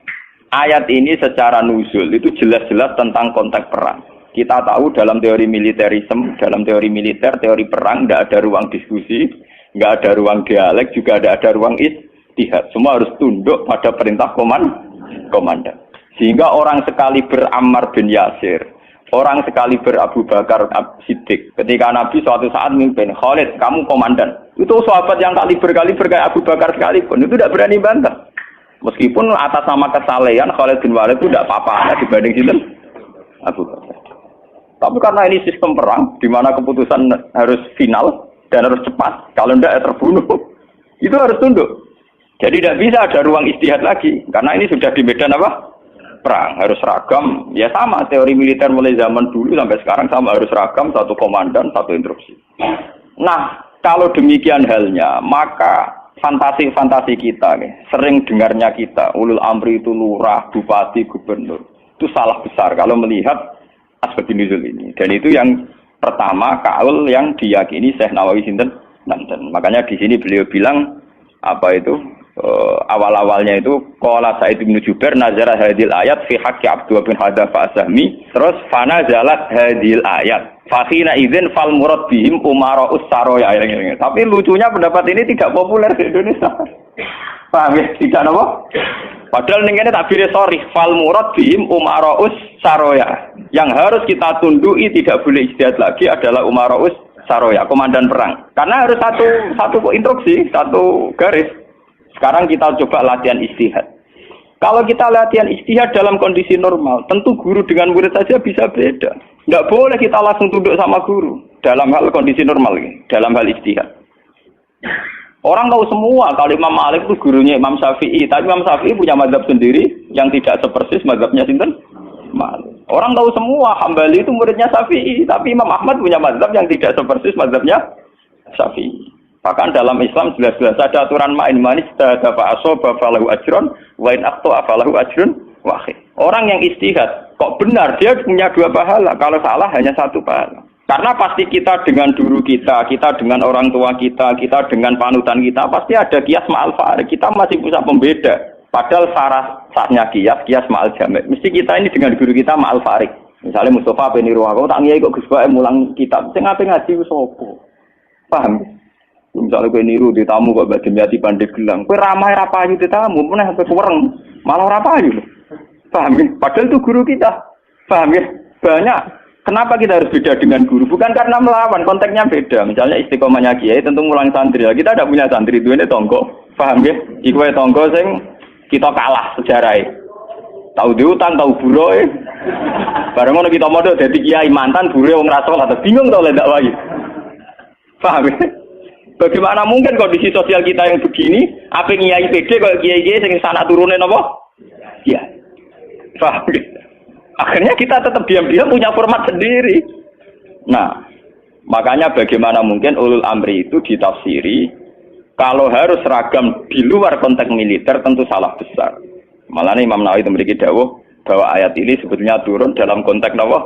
Speaker 2: Ayat ini secara nuzul itu jelas-jelas tentang konteks perang. Kita tahu dalam teori militerisme, dalam teori militer, teori perang, tidak ada ruang diskusi, tidak ada ruang dialek, juga tidak ada ruang ijtihad. Semua harus tunduk pada perintah komandan. Sehingga orang sekali Ammar bin Yasir, orang sekali Abu Bakar Siddiq. Ketika Nabi suatu saat mimpin, Khalid, kamu komandan. Itu sahabat yang kaliber kayak Abu Bakar sekalipun, itu tidak berani bantah. Meskipun atas nama kesalehan Khalid bin Walid itu tidak apa-apa dibanding Abu Bakar. Tapi karena ini sistem perang, di mana keputusan harus final dan harus cepat, kalau tidak ya terbunuh, itu harus tunduk. Jadi tidak bisa ada ruang istihad lagi, karena ini sudah di medan apa? Perang, harus seragam. Ya sama, teori militer mulai zaman dulu sampai sekarang sama, harus seragam, satu komandan, satu instruksi. Nah, kalau demikian halnya, maka fantasi-fantasi kita, sering dengarnya kita, ulul amri itu lurah, bupati, gubernur, itu salah besar kalau melihat asbab nuzul ini. Dan itu yang pertama kaul yang diyakini Syekh Nawawi sinten nanten. Makanya di sini beliau bilang apa itu awal-awalnya itu qala Sa'id bin Jubair nazara hadil ayat fi haqqi Abdullah bin Hadza Fa'sahmi, terus fana zalat hadil ayat fakhina idzin fal murad bihim umara'us saroya. Tapi lucunya pendapat ini tidak populer di Indonesia. Paham ya? Tidak apa? Padahal ini takbirnya sorry, fal murad bihim umara'us saroya. Yang harus kita tundui tidak boleh ijtihad lagi adalah umara'us saroya, komandan perang. Karena harus satu instruksi, satu garis. Sekarang kita coba latihan ijtihad. Kalau kita latihan ijtihad dalam kondisi normal, tentu guru dengan murid saja bisa beda. Tidak boleh kita langsung tunduk sama guru dalam hal kondisi normal, dalam hal ijtihad. Orang tahu semua kalau Imam Malik itu gurunya Imam Syafi'i, tapi Imam Syafi'i punya mazhab sendiri yang tidak sepersis mazhabnya sinten Malik. Orang tahu semua Hambali itu muridnya Syafi'i, tapi Imam Ahmad punya mazhab yang tidak sepersis mazhabnya Syafi'i. Bahkan dalam Islam jelas-jelas ada aturan main manis dafa asoba falahu ajron wa in akhta falahu ajrun wahid. Orang yang ijtihad kok benar dia punya dua pahala, kalau salah hanya satu pahala. Karena pasti kita dengan guru kita dengan orang tua kita dengan panutan kita, pasti ada kias ma'al farik. Kita masih bisa pembeda. Padahal sahnya kias ma'al jamek. Mesti kita ini dengan guru kita ma'al farik. Misalnya Mustafa bin Irwaqa, tak ngiyai kok Gus Bae mulang kitab. Sing ape ngaji ku sapa? Paham? Misalnya kowe niru di tamu kok badhe nyati pandhe gelang. Kowe ramah ra payu di tamu, meneh kowe kuwereng, malah ora payu. Paham ya? Padahal itu guru kita. Paham ya? Banyak. Kenapa kita harus beda dengan guru? Bukan karena melawan, konteksnya beda. Misalnya istiqomahnya kiai tentu mulang santri. Kita tidak punya santri, itu ini tonggo. Paham ya? Iku tonggo sing kita kalah sejarahnya. Tahu diutang, tahu buroy. Bareng ngono kita modal jadi kiai mantan buroy wong ra salat. Bingung tau lek dakwah. Paham ya? Bagaimana mungkin kondisi sosial kita yang begini, apa kiai PD kok kiai-kiai sing sana turune napa? Iya. Paham ya? Akhirnya kita tetap diam-diam punya format sendiri. Nah, makanya bagaimana mungkin ulul amri itu ditafsiri kalau harus seragam di luar konteks militer tentu salah besar. Malah Imam Nawawi itu memiliki dawuh bahwa ayat ini sebetulnya turun dalam konteks apa?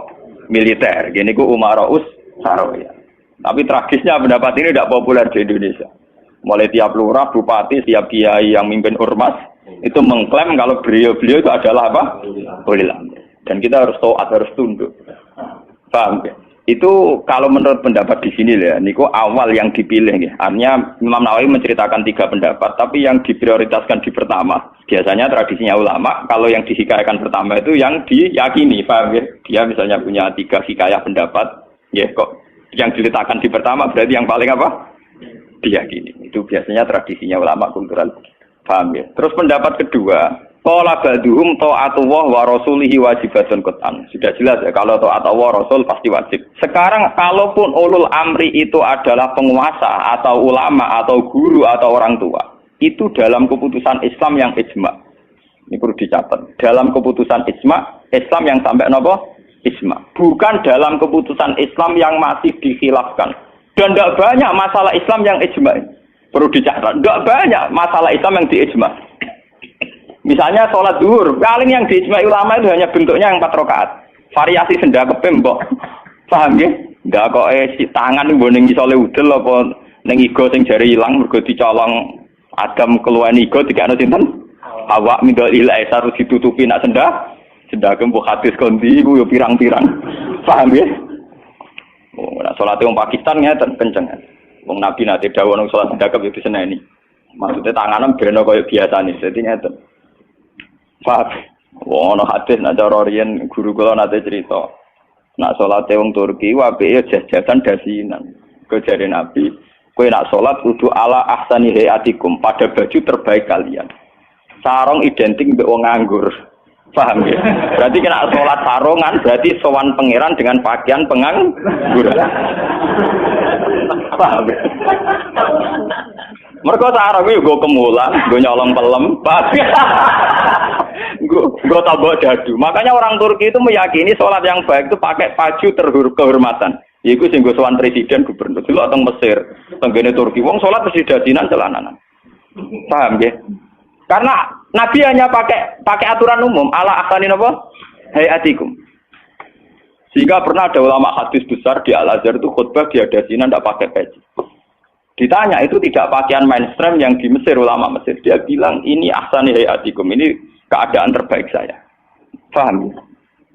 Speaker 2: Militer. Gini ku umara'us saroya. Tapi tragisnya pendapat ini tidak populer di Indonesia. Mulai tiap lurah, bupati, tiap kiai yang mimpin ormas itu mengklaim kalau beliau-beliau itu adalah apa? Ulul amri. Dan kita harus taat, harus tunduk. Paham ya? Itu kalau menurut pendapat di sini ya, niku awal yang dipilih ya. Artinya Imam Nawawi menceritakan 3 pendapat, tapi yang diprioritaskan di pertama. Biasanya tradisinya ulama, kalau yang dihikayakan pertama itu yang diyakini, paham ya? Dia misalnya punya 3 hikayah pendapat, ya kok yang diletakkan di pertama berarti yang paling apa? Diyakini. Itu biasanya tradisinya ulama kultural. Paham ya? Terus pendapat kedua, qala ba'duhum ta'atullah wa rasulihi wajibatun qat'an. Sudah jelas ya kalau taat Allah Rasul pasti wajib. Sekarang kalaupun ulul amri itu adalah penguasa atau ulama atau guru atau orang tua, itu dalam keputusan Islam yang ijma. Ini perlu dicatat. Dalam keputusan ijma, Islam yang sampai nopo? Ijma. Bukan dalam keputusan Islam yang masih dikhilafkan. Dan tidak banyak masalah Islam yang ijma. Perlu dicatat. Tidak banyak masalah Islam yang diijma. Misalnya sholat zuhur, paling yang diijma ulama itu hanya bentuknya yang 4 rakaat. Variasi senda kepembok. Paham ya? Ndak kok si tangan mbok ning isole udel apa ning igo sing jari ilang mergo dicolong Adam keluwen igo dikane sinten? Awak mindol ilahi harus ditutupi nak senda. Senda kembok hadis kondi iku yo pirang-pirang. Paham ya? Oh, nak salate wong Pakistan ngeten kenceng. Wong Nabi nate dawuh nang salat senda kep yo diseneni. Maksudnya tanganan beno kaya biasane. Dadi ngeten. Paham? Wong ana hadis nak cara riyen guru kula nate cerita. Nak salate wong Turki apike jajasan dasinan. Kejare Nabi, kowe nak salat kudu ala ahsani hayatikum, pada baju terbaik kalian. Sarong identik mbek wong nganggur. Paham ya? Berarti kena sholat sarungan, berarti sowan pangeran dengan pakaian pengangguran. Paham ya? Mereka sarung itu gue kemulan, gue nyolong pelem, gue tambah dadu. Makanya orang Turki itu meyakini sholat yang baik itu pakai baju kehormatan. Iku sing gue sowan presiden gubernur dulu atau Mesir, tenggene Turki. Wong sholat mesti dadinan celananan. Paham ya? Karena Nabi hanya pakai aturan umum ala ahsani napa hayatikum. Sehingga pernah ada ulama hadis besar di Al-Azhar itu khutbah dia dasinan tidak pakai peci. Ditanya itu tidak pakaian mainstream yang di Mesir, ulama Mesir. Dia bilang ini ahsani hayatikum, ini keadaan terbaik saya. Paham?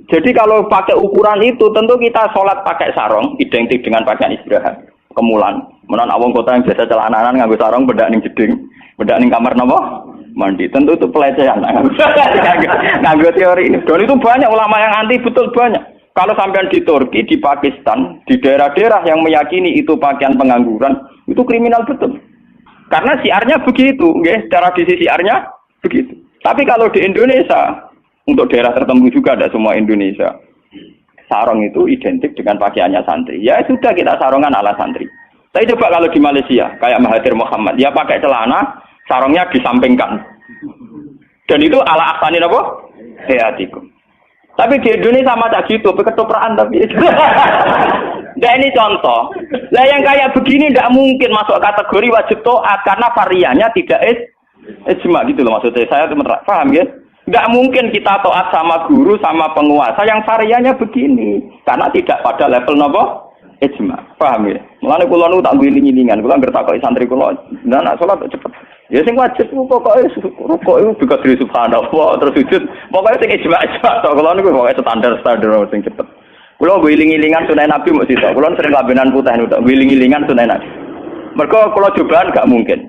Speaker 2: Jadi kalau pakai ukuran itu tentu kita sholat pakai sarung identik dengan pakaian istirahat. Kemulan. Menon awong kota yang biasa celananan nganggo sarung bedak ning jeding, bedak ning kamar napa? Mandi. Tentu itu pelecehan. Nganggo teori ini. Dan itu banyak ulama yang anti, betul banyak. Kalau sampean di Turki, di Pakistan, di daerah-daerah yang meyakini itu pakaian pengangguran, itu kriminal betul. Karena siarnya begitu, nggih, tradisi siarnya begitu. Tapi kalau di Indonesia, untuk daerah tertentu juga, ada semua Indonesia, sarung itu identik dengan pakaiannya santri. Ya sudah, kita sarungan ala santri. Tapi coba kalau di Malaysia, kayak Mahathir Mohamad, dia pakai celana, sarungnya disampingkan. Dan itu ala ahsani apa? Hayatikum. Tapi di Indonesia macam gitu, ketoprak tapi. Nah ini contoh. Lah yang kayak begini tidak mungkin masuk kategori wajib taat karena variannya tidak ijma gitu loh maksudnya. Saya paham ya? Tidak mungkin kita taat sama guru sama penguasa yang variannya begini karena tidak pada level nopo ijma. Paham ya? Mulane kula nu tak ngiling-ngilingan, kula ngerti takoki santri kula, nah nak salat cepet. Ya sing wajib pokoke rukuk iku bikadri subhanallah terus sujud. Pokoke sing ijma tok kula niku pokoke standar sing cepet. Kula ngiling-ngilingan sunah Nabi mesti tok. Kula sering kabenan putih niku tok ngiling-ngilingan sunah Nabi. Mergo kula cobaan gak mungkin.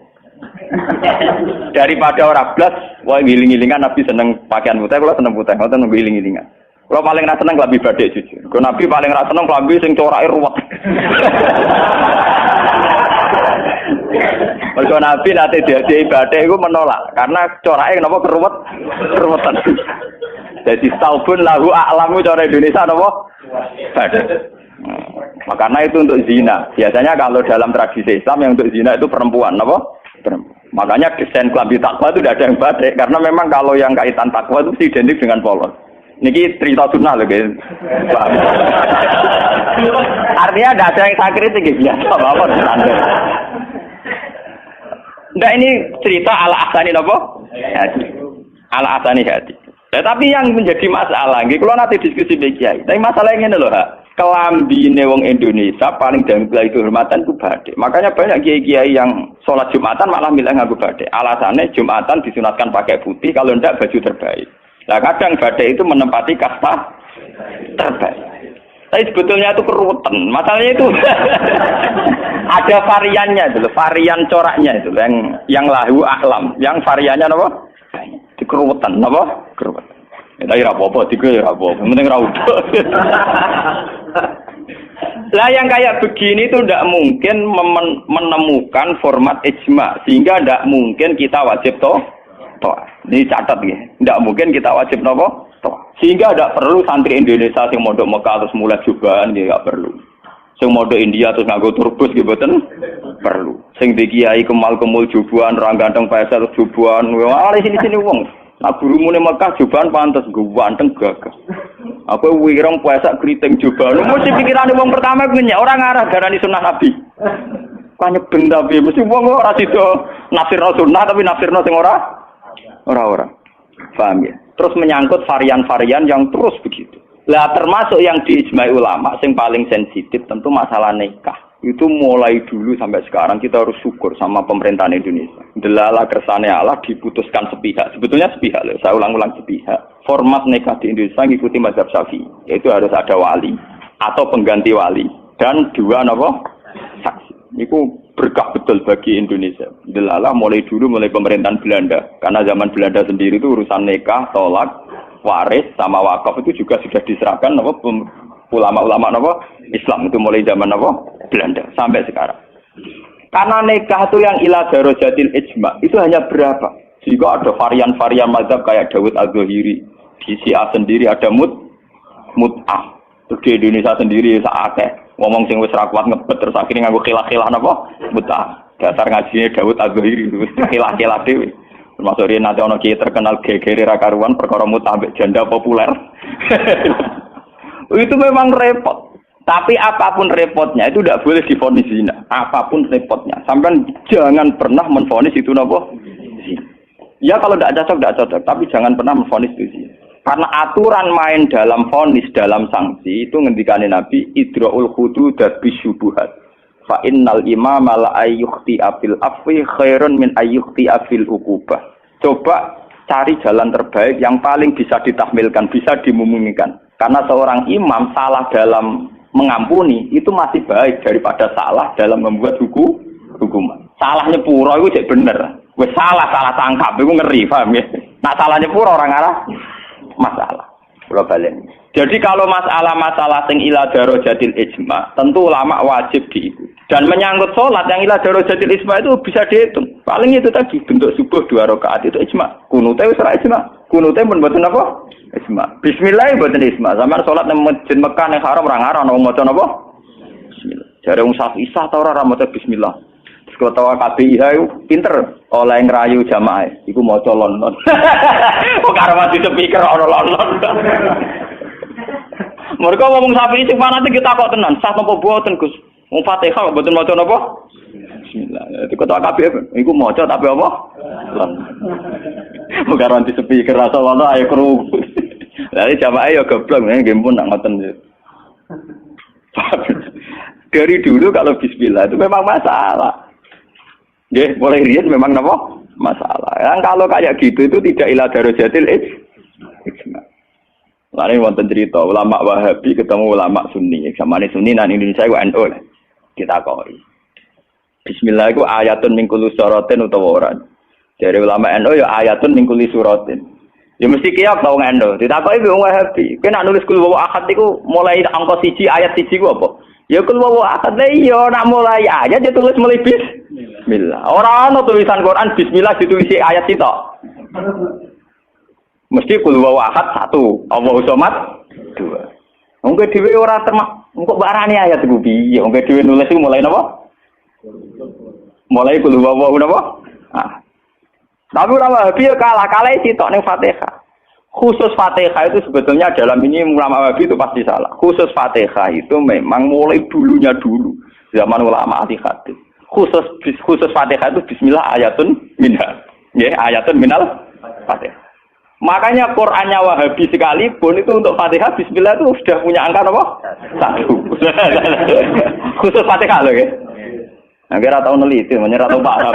Speaker 2: Daripada ora blas, wae ngiling-ngilingan Nabi seneng pakaian putih, kula seneng putih, ngoten ngiling-ngilingan. Kula paling ra seneng klambi batik jujur. Kula Nabi paling ra seneng klambi sing corake ruwet. Mergo Nabi nate diadai batik iku menolak karena corake napa keruwetan. Jadi taubun lahu a'lamu cara Indonesia napa? Batik. Makanya itu untuk zina. Biasanya kalau dalam tradisi Islam yang untuk zina itu perempuan, napa? Perempuan. Makanya desain klambi takwa itu tidak ada yang batik karena memang kalau yang kaitan takwa itu identik dengan polos. Niki cerita sunnah loh guys. Artinya tidak ada yang saya kritik biasa apa standar. Nah ini cerita ala ahsani apa? Hati. Ala ahsani hati. Ya, tapi yang menjadi masalah, kalau nanti diskusi kiai. Tapi masalahnya ini loh, kelambine wong Indonesia paling damai kehormatan ku batik. Makanya banyak kiai-kiai yang sholat Jumatan malah milih nganggo batik. Alasannya Jumatan disunatkan pakai putih, kalau tidak baju terbaik. Nah kadang batik itu menempati kasta terbaik. Tapi sebetulnya itu keruwetan. Masalahnya itu ada variannya itu, varian coraknya itu yang lahu aklam, yang variannya apa? Dikeruwetan, apa? Keruwetan. Ya ora apa-apa, ora apa-apa. Penting ra udah. Lah yang kayak begini itu tidak mungkin menemukan format ijma sehingga tidak mungkin kita wajib toh. Ini catat ya. Tidak mungkin kita wajib nopo. Sehingga tidak perlu santri Indonesia yang mondok Mekah terus mulai jubahan ya nggak perlu. Sing mondok India terus nganggo turbus gitu kan perlu. Sing di kiai kemal-kemul jubahan, orang ganteng pasal jubahan. Wah, sini wong. Nah gurumu ning Mekah jubahan pantes ganteng gagah. Aku wirang puasa kriting jubahan. Mesti pikirane wong pertama ngenyek orang ngarah darani sunah Nabi. Kanya benda piye mesti wong ora sida nafsirno sunah tapi nafsirno sing ora. Paham ya? Terus menyangkut varian-varian yang terus begitu. Lah termasuk yang diijmai ulama yang paling sensitif tentu masalah nikah. Itu mulai dulu sampai sekarang kita harus syukur sama pemerintahan Indonesia. Delala kersane Allah diputuskan sepihak. Sebetulnya sepihak loh. Saya ulang-ulang sepihak. Format nikah di Indonesia mengikuti mazhab Syafi'i. Yaitu harus ada wali atau pengganti wali dan dua saksi. Itu berkah betul bagi Indonesia. Delala mulai pemerintahan Belanda. Karena zaman Belanda sendiri itu urusan nikah, tolak, waris sama wakaf itu juga sudah diserahkan ulama-ulama Islam itu mulai zaman Belanda sampai sekarang. Karena nikah itu yang ila darajatil ijma itu hanya berapa? Jika ada varian-varian mazhab kayak Dawud Az-Zahiri Di Syiah sendiri ada mut'ah. Terus di Indonesia sendiri sakake ngomong sing wis ra kuat ngebet terus akhirnya nganggo khilah-khilah napa? Mut'ah. Dasar ngajine Daud Az-Zahiri khilah-khilah dhewe. Termasuk dia nanti ono kiai terkenal gegere ra karuan perkara mut'ah ambek janda populer. Itu memang repot. Tapi apapun repotnya itu tidak boleh divonis zina. Apapun repotnya. Sampai jangan pernah menvonis itu napa? Zina. Ya kalau tidak cocok. Tapi jangan pernah menvonis itu zina. Karena aturan main dalam vonis, dalam sanksi itu ngendikane Nabi idraul hudud bisyubuhat. Fa innal imama la ayyukhti afil afwi khairun min ayyukhti afil uqubah. Coba cari jalan terbaik yang paling bisa ditahmilkan, bisa dimumungkan. Karena seorang imam salah dalam mengampuni itu masih baik daripada salah dalam membuat hukuman. Salah nyepuro itu cek bener. Wes salah tangkap itu ngeri, paham ya? Nah salah nyepuro orang arah masalah. Kalau balen. Jadi kalau masalah sing ila darajatil ijma, tentu ulama wajib diikuti. Dan menyangkut sholat yang ila darajatil ijma itu bisa dihitung. Paling itu tadi bentuk subuh 2 rakaat itu ijma. Kunute wis ora ijma. Kunute pun mboten apa? Ijma. Bismillah mboten ijma. Zaman sholat nang Masjid Mekah nang haram ora ngarang wong maca napa? Bismillah. Jare wong Syafi'i ta ora maca bismillah. Ketua KPIH itu pinter oleh ngerayu jamaah. Iku maca lon-lon. Kok karo mati speaker ana lon-lon. Mereka ngomong sapi sing fanatik kita kok tenan, sah napa boten Gus? Wong Fatihah kok boten maca napa? Bismillah. Itu ketua KPIH iku maca tapi apa? Lon. Kok karo mati speaker rasa ngono ayo kru. Lah jamaah ya goblok nggih pun nak ngoten. Dari dulu kalau bismillah itu memang masalah. Nggih, mulai riyen memang napa? Masalah. Yang kalau kayak gitu itu tidak ila darajatil ijma. Lalu wonten cerita ulama Wahabi ketemu ulama Sunni. Samane Sunni nang Indonesia iku NU. Kita koi. Bismillah iku ayatun min kulli suratin utawa ora. Dari ulama NU ya ayatun min kulli suratin. Ya mesti kiyak tau NU. Ditakoki wong Wahabi. Kowe nak nulis kul wa ahad iku mulai angka 1 ayat 1 ku apa? Ya kul wa ahad iya nak mulai ayat ditulis mulai bismillah. Ora ana tulisan Quran bismillah ditulis ayat itu. Mesti kul wa ahad 1, Allahu somad 2. Wong dhewe ora termak, engko barane ayat iku piye? Wong dhewe nulis iku mulai napa? Mulai kul wa napa? Ah. Tapi ulama Wahabi kalah sitok ning Fatihah. Khusus Fatihah itu sebetulnya dalam ini ulama Wahabi itu pasti salah. Khusus Fatihah itu memang mulai dulunya dulu zaman ulama ahli hadis. Khusus Fatihah itu bismillah ayatun minha. Ya, ayatun minal Fatihah. Makanya Qur'annya Wahabi sekalipun itu untuk Fatihah bismillah itu sudah punya angka apa? 1. Khusus Fatihah loh ya. Nah, kira tahu neliti, menyerah tahu paham.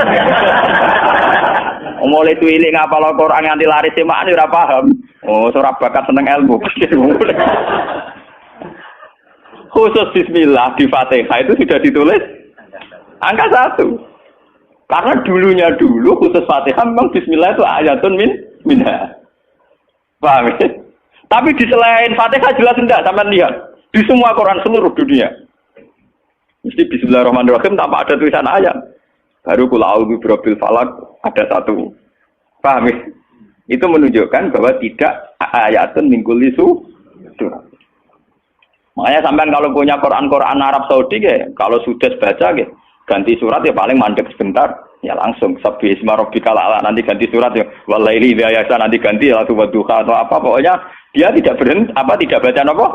Speaker 2: Mulai tuilik ngapal Al-Qur'an nganti laris semak ora paham. Oh, ora bakat seneng ilmu. Khusus bismillah di Fatihah itu sudah ditulis angka 1. Karena dulunya dulu khusus Fatihah memang bismillah itu ayatun minha. Paham ya? Tapi di selain Fatihah jelas enggak sampean lihat. Di semua Quran seluruh dunia. Mesti bismillahirrahmanirrahim tanpa ada tulisan ayat. Baru kul a'udzu birabbil falaq ada 1. Paham ya? Itu menunjukkan bahwa tidak ayatun min kulli surah. Makanya sampean kalau punya Quran Arab Saudi ya, kalau sudah baca ya, ganti surat ya paling mandek sebentar, ya langsung sabbi isma rabbikal a'la nanti ganti surat ya walaili idza yasa nanti ganti la tuwadduha atau apa pokoknya dia tidak berhenti tidak baca apa?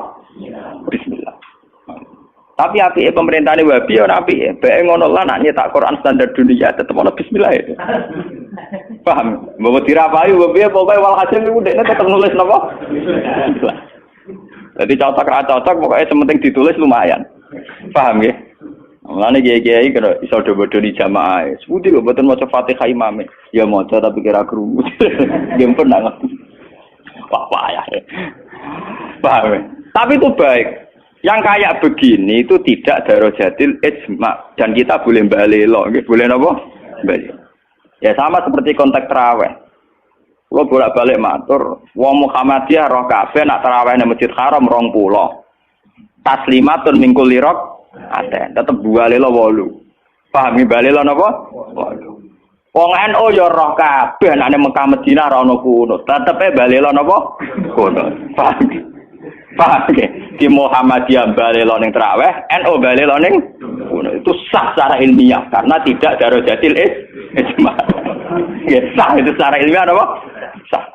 Speaker 2: Bismillah. Tapi api pemerintahnya Wahabi ya api, bae ngono lah nak nyetak Quran standar dunia tetep ono bismillah itu. Paham? Bawa dirapayu Wahabi pokoke walhasil niku dekne tetep nulis napa? Bismillah. Jadi cocok pokoknya sementing ditulis lumayan. Paham ya? Mulane kiai-kiai kira iso do-bodoni jamaah. Seputi kok mboten maca Fatihah imame. Ya maca tapi kira krungu. Nggih pun nang. Wah ya. Paham ya? Tapi itu baik. Yang kayak begini itu tidak darajatil ijma dan kita boleh balelo, boleh napa? Balik. Ya sama seperti konteks tarawih. Kalau bolak-balik matur, wong Muhammadiyah roh kabeh nak tarawih nang Masjid Haram 20. Taslimatun min kulli rakaat, tetep balelo 8. Pahami balelo napa? 8. Wong NU ya roh kabeh nek Mekah Madinah ora ono kunut. Tetepe balelo napa? Kunut. Paham nggih? Di Muhammadiyah balelo ning traweh, NU balelo ning kunut. Itu sah secara ilmiah karena tidak darajatil ijma. Nggih, sah itu secara ilmiah napa? Sah.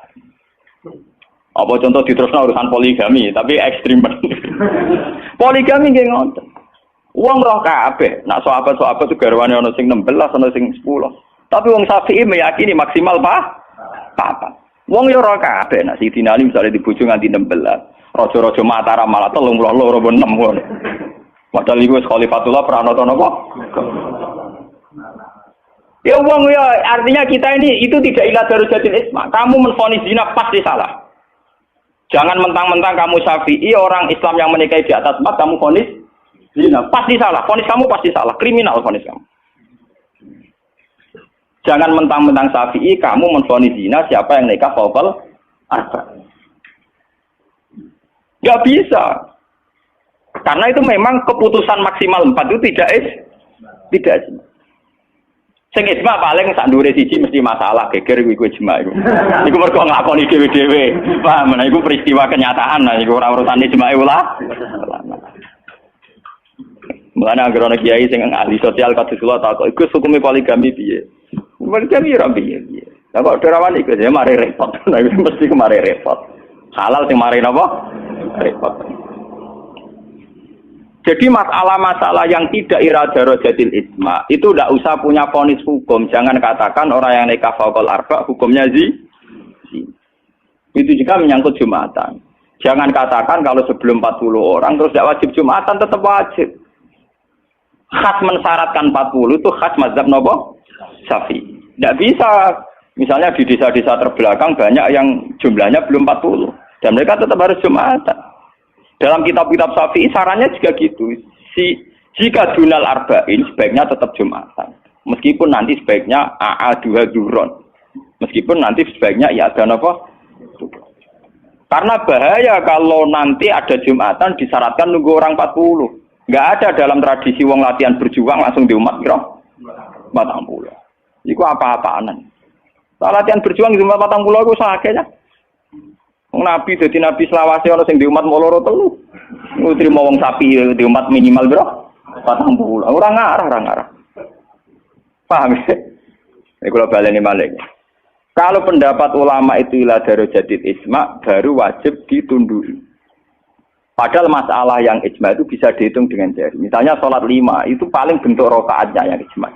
Speaker 2: Apa contoh diterusno urusan poligami, tapi ekstrim. Poligami nggih ngoten. Wong roh kabeh, nak sahabat-sahabat itu garwane ana sing 16, ana sing 10. Tapi wong Syafi'i meyakini maksimal papat. Wong yo ora kabeh nek Sidina Ali misale dibojo nganti 16. Raja-raja Mataram malah 32 apa 6 ngono. Padahal iku wis Khalifatullah pranata napa? Ya wong ya artinya kita ini itu tidak ila darujatil isma. Kamu menvonis zina pasti salah. Jangan mentang-mentang kamu Syafi'i orang Islam yang menikahi di atas 4 kamu vonis zina pasti salah. Vonis kamu pasti salah, kriminal vonis kamu. Jangan mentang-mentang Syafi'i kamu menvonis zina siapa yang nikah fawqal arba. Enggak bisa. Karena itu memang keputusan maksimal 4 itu tidak. Sing ijma paling sak ndure siji mesti masalah geger iku ijma iku. Iku mergo nglakoni dhewe-dhewe. Paham, nah iku peristiwa kenyataan nah iku ora urusan ijma ulah. Mulane anggere ana kiai sing ahli sosial kados kula takok iku hukume poligami piye? Poligami ora piye. Lah kok derawan iku ya mari repot. Nah iku mesti kemari repot. Halal sing mari napa? Repot. Jadi masalah-masalah yang tidak iradarajatil ijma itu tidak usah punya vonis hukum. Jangan katakan orang yang nikah fawqal arba hukumnya itu juga menyangkut Jumatan. Jangan katakan kalau sebelum 40 orang terus tidak wajib Jumatan, tetap wajib. Khas mensyaratkan 40 itu khas mazhab nopo Syafi'i. Tidak bisa. Misalnya di desa-desa terbelakang banyak yang jumlahnya belum 40 dan mereka tetap harus Jumatan. Dalam kitab-kitab Syafi'i sarannya juga gitu. Jika dunal arba'in sebaiknya tetap Jumatan. Meskipun nanti sebaiknya AA2 zuhron. Meskipun nanti sebaiknya ya ada apa? Karena bahaya kalau nanti ada Jumatan disyaratkan nunggu orang 40. Enggak ada dalam tradisi wong latihan berjuang langsung di umat kira 40. Iku apa-apaanan. Latihan berjuang di umat 40 iku sakene. Nabi dadi nabi selawase ana sing di umat loro telu. Nutrimo wong sapi di umat minimal bro 40. Ora ngarah. Paham ya? Ini kalau baleni malih. Kalau pendapat ulama itu ila darajatil ijma baru wajib ditundui. Padahal masalah yang ijma itu bisa dihitung dengan jari. Misalnya sholat 5 itu paling bentuk rakaatnya yang ijma.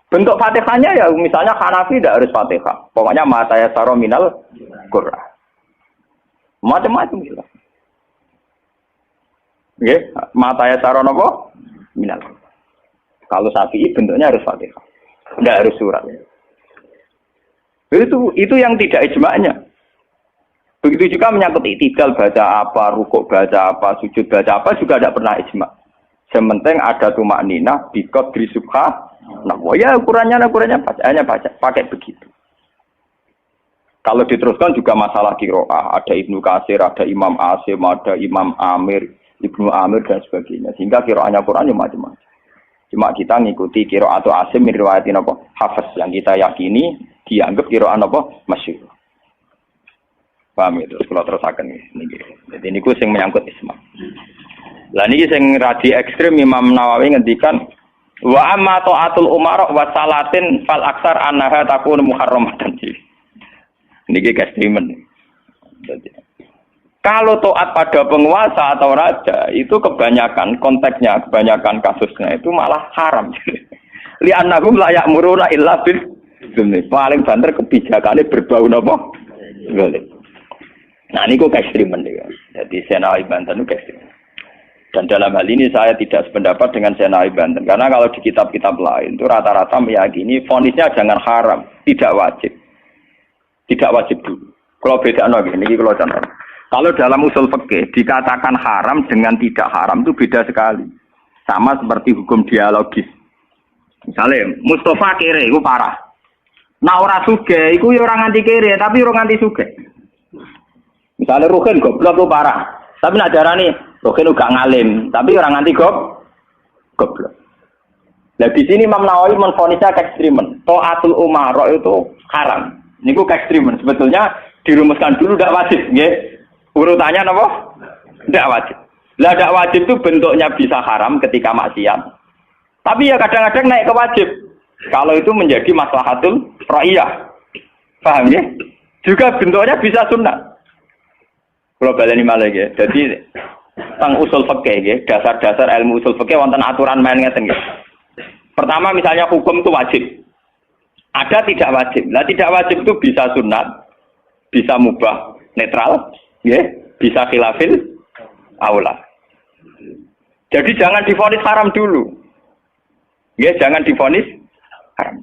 Speaker 2: Bentuk Fatihahnya ya misalnya Hanafi tidak harus Fatihah. Pokoknya mata yasaro minal Qur'an. Macam-macam gitu. Nggih, mata yasaro napa? Minal. Kalau Syafi'i bentuknya harus Fatihah. Enggak harus surat. Itu yang tidak ijma'nya. Begitu juga menyangkut iktidal baca apa, rukuk baca apa, sujud baca apa juga tidak pernah ijma'. Sementing ada tumak ninah, bikot, grisubha. Nah, ya ukurannya bacaannya baca, pakai begitu. Kalau diteruskan juga masalah qiraah, ada Ibnu Katsir, ada Imam Asim, ada Imam Amir, Ibnu Amir dan sebagainya. Sehingga qiraahnya Quran macam-macam. Cuma kita ngikuti qiraah atau Asim min riwayatin apa? Hafiz yang kita yakini dianggap qiraah apa? Masyhur. Paham itu? Kalau terusaken niki. Jadi niku sing menyangkut isma. Lah niki sing radi ekstrem Imam Nawawi ngendikan wa amma ta'atul umara wa salatin fal aksar annaha takunu muharramatan. Niki ekstremen. Kalau taat pada penguasa atau raja itu kebanyakan konteksnya, kebanyakan kasusnya itu malah haram. Li annahum la ya'muruna illa bil paling banter kebijakannya berbau napa? Zalim. Nah, ini kok ekstremen ya. Jadi Senawi Banten itu ekstremen. Dan dalam hal ini saya tidak sependapat dengan Senawi Banten. Karena kalau di kitab-kitab lain itu rata-rata meyakini vonisnya jangan haram, tidak wajib. Tidak wajib dulu. Kalau beda ini kalau contoh. Kalau dalam usul fikih dikatakan haram dengan tidak haram itu beda sekali. Sama seperti hukum dialogis. Misalnya Mustafa kere itu parah. Nah ora sugih iku ya ora nganti kere tapi ora nganti sugih. Misalnya Ruhin goblok itu parah. Tapi nak darani Ruhin gak ngalim, tapi orang nganti goblok. Nah di sini Imam Nawawi menfonisnya ekstremen. Taatul umara itu haram. Niku ekstremen. Sebetulnya dirumuskan dulu tidak wajib, nggih. Urutannya apa? Tidak wajib. Lah tidak wajib itu bentuknya bisa haram ketika maksiat. Tapi ya kadang-kadang naik ke wajib. Kalau itu menjadi maslahatul ra'iyah. Paham ya? Juga bentuknya bisa sunnah. Kalau baleni malah ya. Jadi tentang usul fikih ya, dasar-dasar ilmu usul fikih wonten aturan main ngeten nggih. Pertama misalnya hukum itu wajib. Ada tidak wajib. Lah tidak wajib itu bisa sunat, bisa mubah, netral, ya, bisa khilafil aula. Jadi jangan divonis haram dulu. Ya, jangan divonis haram.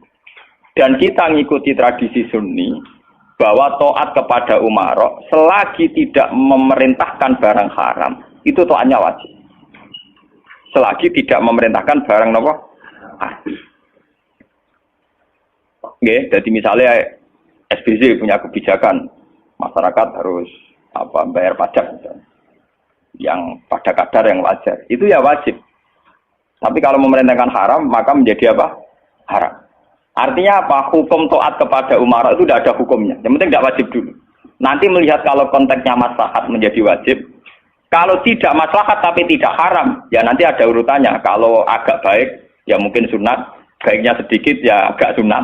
Speaker 2: Dan kita ngikuti tradisi Sunni bahwa taat kepada umara selagi tidak memerintahkan barang haram, itu taatnya wajib. Selagi tidak memerintahkan barang apa? Oke, jadi misalnya SBY punya kebijakan masyarakat harus bayar pajak misalnya, yang pada kadar yang wajar, itu ya wajib. Tapi kalau memerintahkan haram maka menjadi apa? Haram. Artinya apa? Hukum taat kepada umara itu tidak ada hukumnya. Yang penting tidak wajib dulu. Nanti melihat kalau konteksnya maslahat menjadi wajib. Kalau tidak maslahat tapi tidak haram, ya nanti ada urutannya. Kalau agak baik, ya mungkin sunat. Baiknya sedikit, ya agak sunat.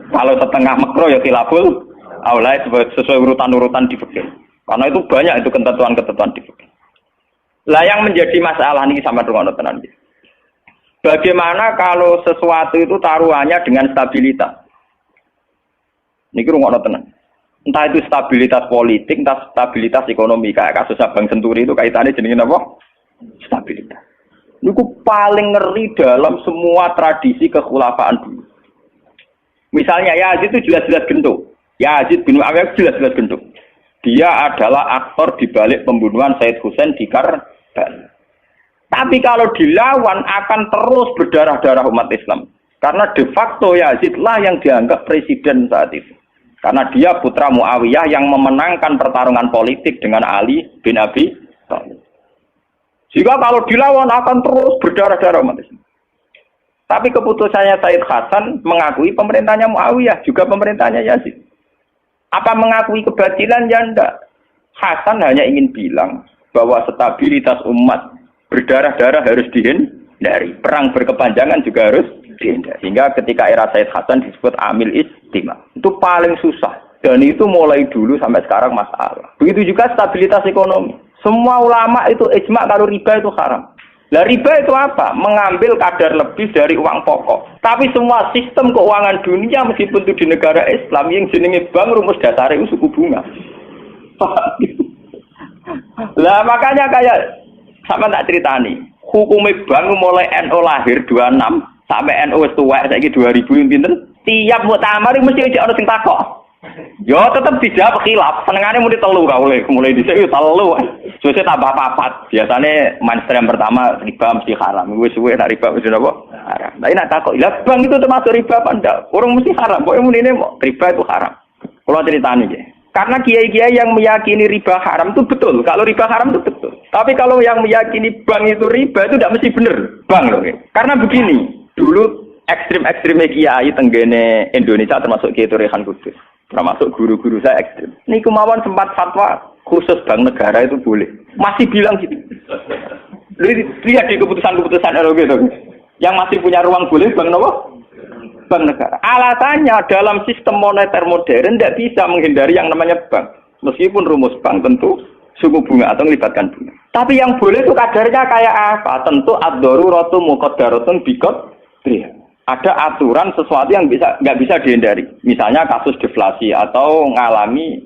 Speaker 2: Kalau setengah makruh, ya khilaful aula sesuai urutan-urutan di fikih. Karena itu banyak itu ketentuan-ketentuan di fikih. Lah yang menjadi masalah ini sama dengan tenan. Bagaimana kalau sesuatu itu taruhannya dengan stabilitas? Niki rungokno tenan. Entah itu stabilitas politik, entah stabilitas ekonomi. Kayak kasus Bank Senturi itu kaitannya jenenge apa? Stabilitas. Niku paling ngeri dalam semua tradisi kekhulafaan dulu. Misalnya Yazid itu jelas-jelas gendut. Yazid bin Muawiyah jelas-jelas gendut. Dia adalah aktor di balik pembunuhan Said Husain di Karbala. Tapi kalau dilawan akan terus berdarah-darah umat Islam. Karena de facto Yazid lah yang dianggap presiden saat itu. Karena dia putra Muawiyah yang memenangkan pertarungan politik dengan Ali bin Abi Thalib. Jika kalau dilawan akan terus berdarah-darah umat Islam. Tapi keputusannya Said Hasan mengakui pemerintahnya Muawiyah, juga pemerintahnya Yazid. Apa mengakui kebatilan? Ya enggak. Hasan hanya ingin bilang bahwa stabilitas umat berdarah-darah harus dihindari. Perang berkepanjangan juga harus dihindari. Sehingga ketika era Said Hasan disebut amil istima. Itu paling susah. Dan itu mulai dulu sampai sekarang masalah. Begitu juga stabilitas ekonomi. Semua ulama itu ijma kalau riba itu haram. Lah riba itu apa? Mengambil kadar lebih dari uang pokok. Tapi semua sistem keuangan dunia meskipun itu di negara Islam yang jenenge bank rumus dasarnya itu suku bunga. Lah makanya kayak sama tak ceritani. Hukumnya bank mulai NU lahir 26 sampai NU wis tuwek saiki 2000 pinten. Tiap muktamar mesti ono sing takok. Yo tetep dijawab khilaf. Senengane muni telu ka mulai dhisik yo telu. Suwe tambah papat. Biasane mainstream pertama riba mesti haram. Wis suwe nek riba wis apa? Haram. Lah nek takok, "Lah bank itu termasuk riba apa ndak?" Orang mesti haram. Pokoke munine riba itu haram. Kula critani nggih. Karena kiai-kiai yang meyakini riba haram itu betul. Kalau riba haram itu betul. Tapi kalau yang meyakini bank itu riba itu tidak mesti benar. Bank loh. Karena begini, dulu ekstrim-ekstrimnya kiai tenggene Indonesia termasuk Kiai Rehan Kudus. Termasuk guru-guru saya ekstrim. Ini kemauan sempat fatwa khusus bank negara itu boleh. Masih bilang gitu. Lihat di keputusan-keputusan gitu. Yang masih punya ruang boleh bank apa? Bank negara. Alasannya dalam sistem moneter modern tidak bisa menghindari yang namanya bank. Meskipun rumus bank tentu suku bunga atau melibatkan bunga. Tapi yang boleh itu kadarnya kayak apa? Tentu ad-daruratu muqaddaratun biqadriha. Ada aturan sesuatu yang nggak bisa dihindari. Misalnya kasus deflasi atau mengalami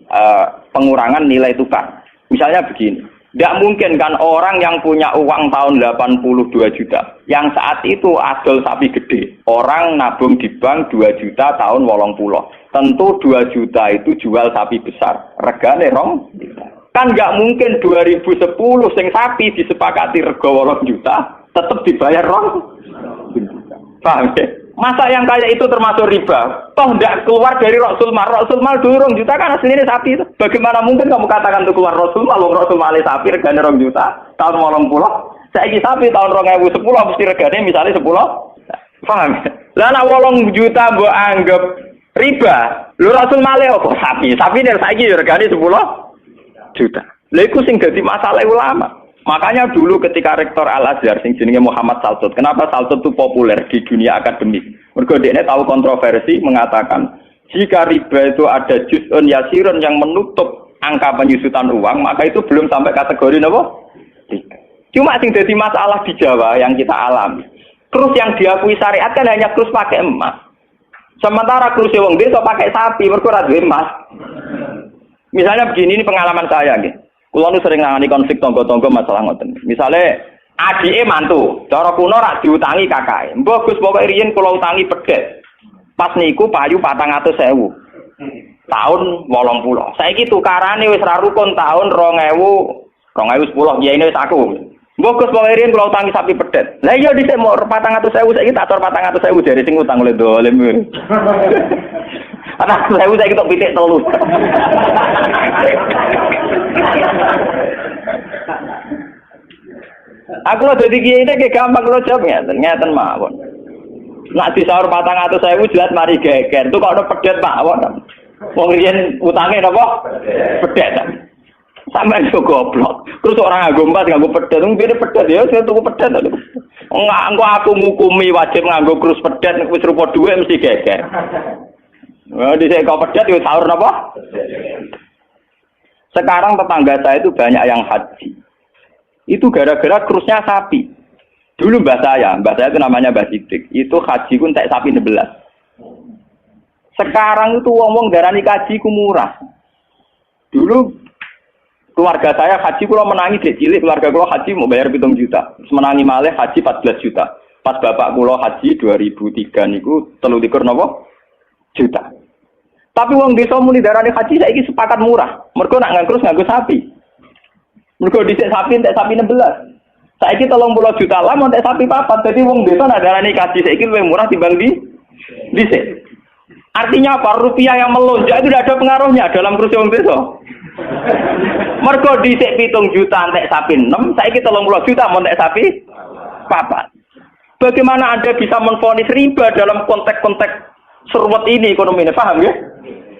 Speaker 2: pengurangan nilai tukar. Misalnya begini. Tidak mungkin kan orang yang punya uang tahun 82 juta. Yang saat itu adol sapi gede. Orang nabung di bank 2 juta tahun 80. Tentu 2 juta itu jual sapi besar. Regane rong. Kan nggak mungkin 2010 sing sapi disepakati rego 8 juta. Tetap dibayar rong. Paham ya? Masa yang kayak itu termasuk riba? Toh tidak keluar dari Rasul Mal. Rasul Mal dulu 2 juta kan aslinya sapi itu. Bagaimana mungkin kamu katakan itu keluar Rasul Mal? Rasul Mal sapi regane 2 juta tahun 80. Saiki sapi tahun 2010 mesti regane misalnya 10. Paham? Lah nek 8 juta mbok anggap riba, lho Rasul malih apa sapi? Sapi nek saiki yo regane 10 juta. Lha iku sing dadi masalah ulama. Makanya dulu ketika rektor Al-Azhar sing jenenge Muhammad Salsut, kenapa Salsut itu populer di dunia akademik? Mergo dekne tahu kontroversi mengatakan jika riba itu ada juz'un yasirun yang menutup angka penyusutan uang, maka itu belum sampai kategori apa? Cuma sing dadi masalah di Jawa yang kita alami. Krus yang diakui syariat kan hanya krus pakai emas. Sementara krus wong desa pakai sapi, mergo ora duwe emas. Misalnya begini, ini pengalaman saya nggih. Kulo nu sering nangani konflik tangga-tangga masalah ngoten. Misale adike mantu, cara kuno rak diutangi kakake. Mbok Gus pokoke riyen kula utangi pedet. Pas niku payu 400.000. Tahun 80. Saiki tukarane wis ra rukun tahun 2010 kiyaine wis aku. Mbok Gus pokoke riyen kula utangi sapi pedet. Lah iya dhisik mau 400.000 saiki tak atur 400.000 jare sing utang oleh dolim. Anak saya tok pitik telu. Aku lho dadi kiai iki gampang kula jawab ngeten mawon. Nak disaur 400.000 jelas mari geger. Itu kok ada pedet mawon. Wong riyen utange napa? Pedet. Sampeyan yo goblok. Terus orang nganggo emas nganggo pedet, ngene pedet ya saya tuku pedet. Engko aku ngukumi wajib nganggo krus pedet wis rupa dhuwit mesti geger. Dhisik kok pedet yo sahur napa? Sekarang tetangga saya itu banyak yang haji. Itu gara-gara krusnya sapi. Dulu mbah saya itu namanya Mbah Sidik. Itu haji ku entek sapi 16. Sekarang itu wong-wong darani haji ku murah. Dulu keluarga saya haji kula menangi dek cilik, keluarga kula haji mau bayar 7 juta. Menangi malih haji 14 juta. Pas bapak kula haji 2003 niku 33 napa? Juta. Tapi wong desa muni darane haji saiki sepakat murah. Mergo nak nganggo sapi. Mergo dhisik sapi entek sapi 16. Saiki 30 juta lah entek sapi 4. Dadi wong desa nak darane haji saiki luwih murah timbang dhisik. Artinya apa? Rupiah yang melonjak itu tidak ada pengaruhnya dalam kursi wong desa. Mergo dhisik 7 juta entek sapi 6, saiki 30 juta entek sapi 4. Bagaimana Anda bisa menvonis riba dalam konteks-konteks serwet ini ekonomi ini, paham ya?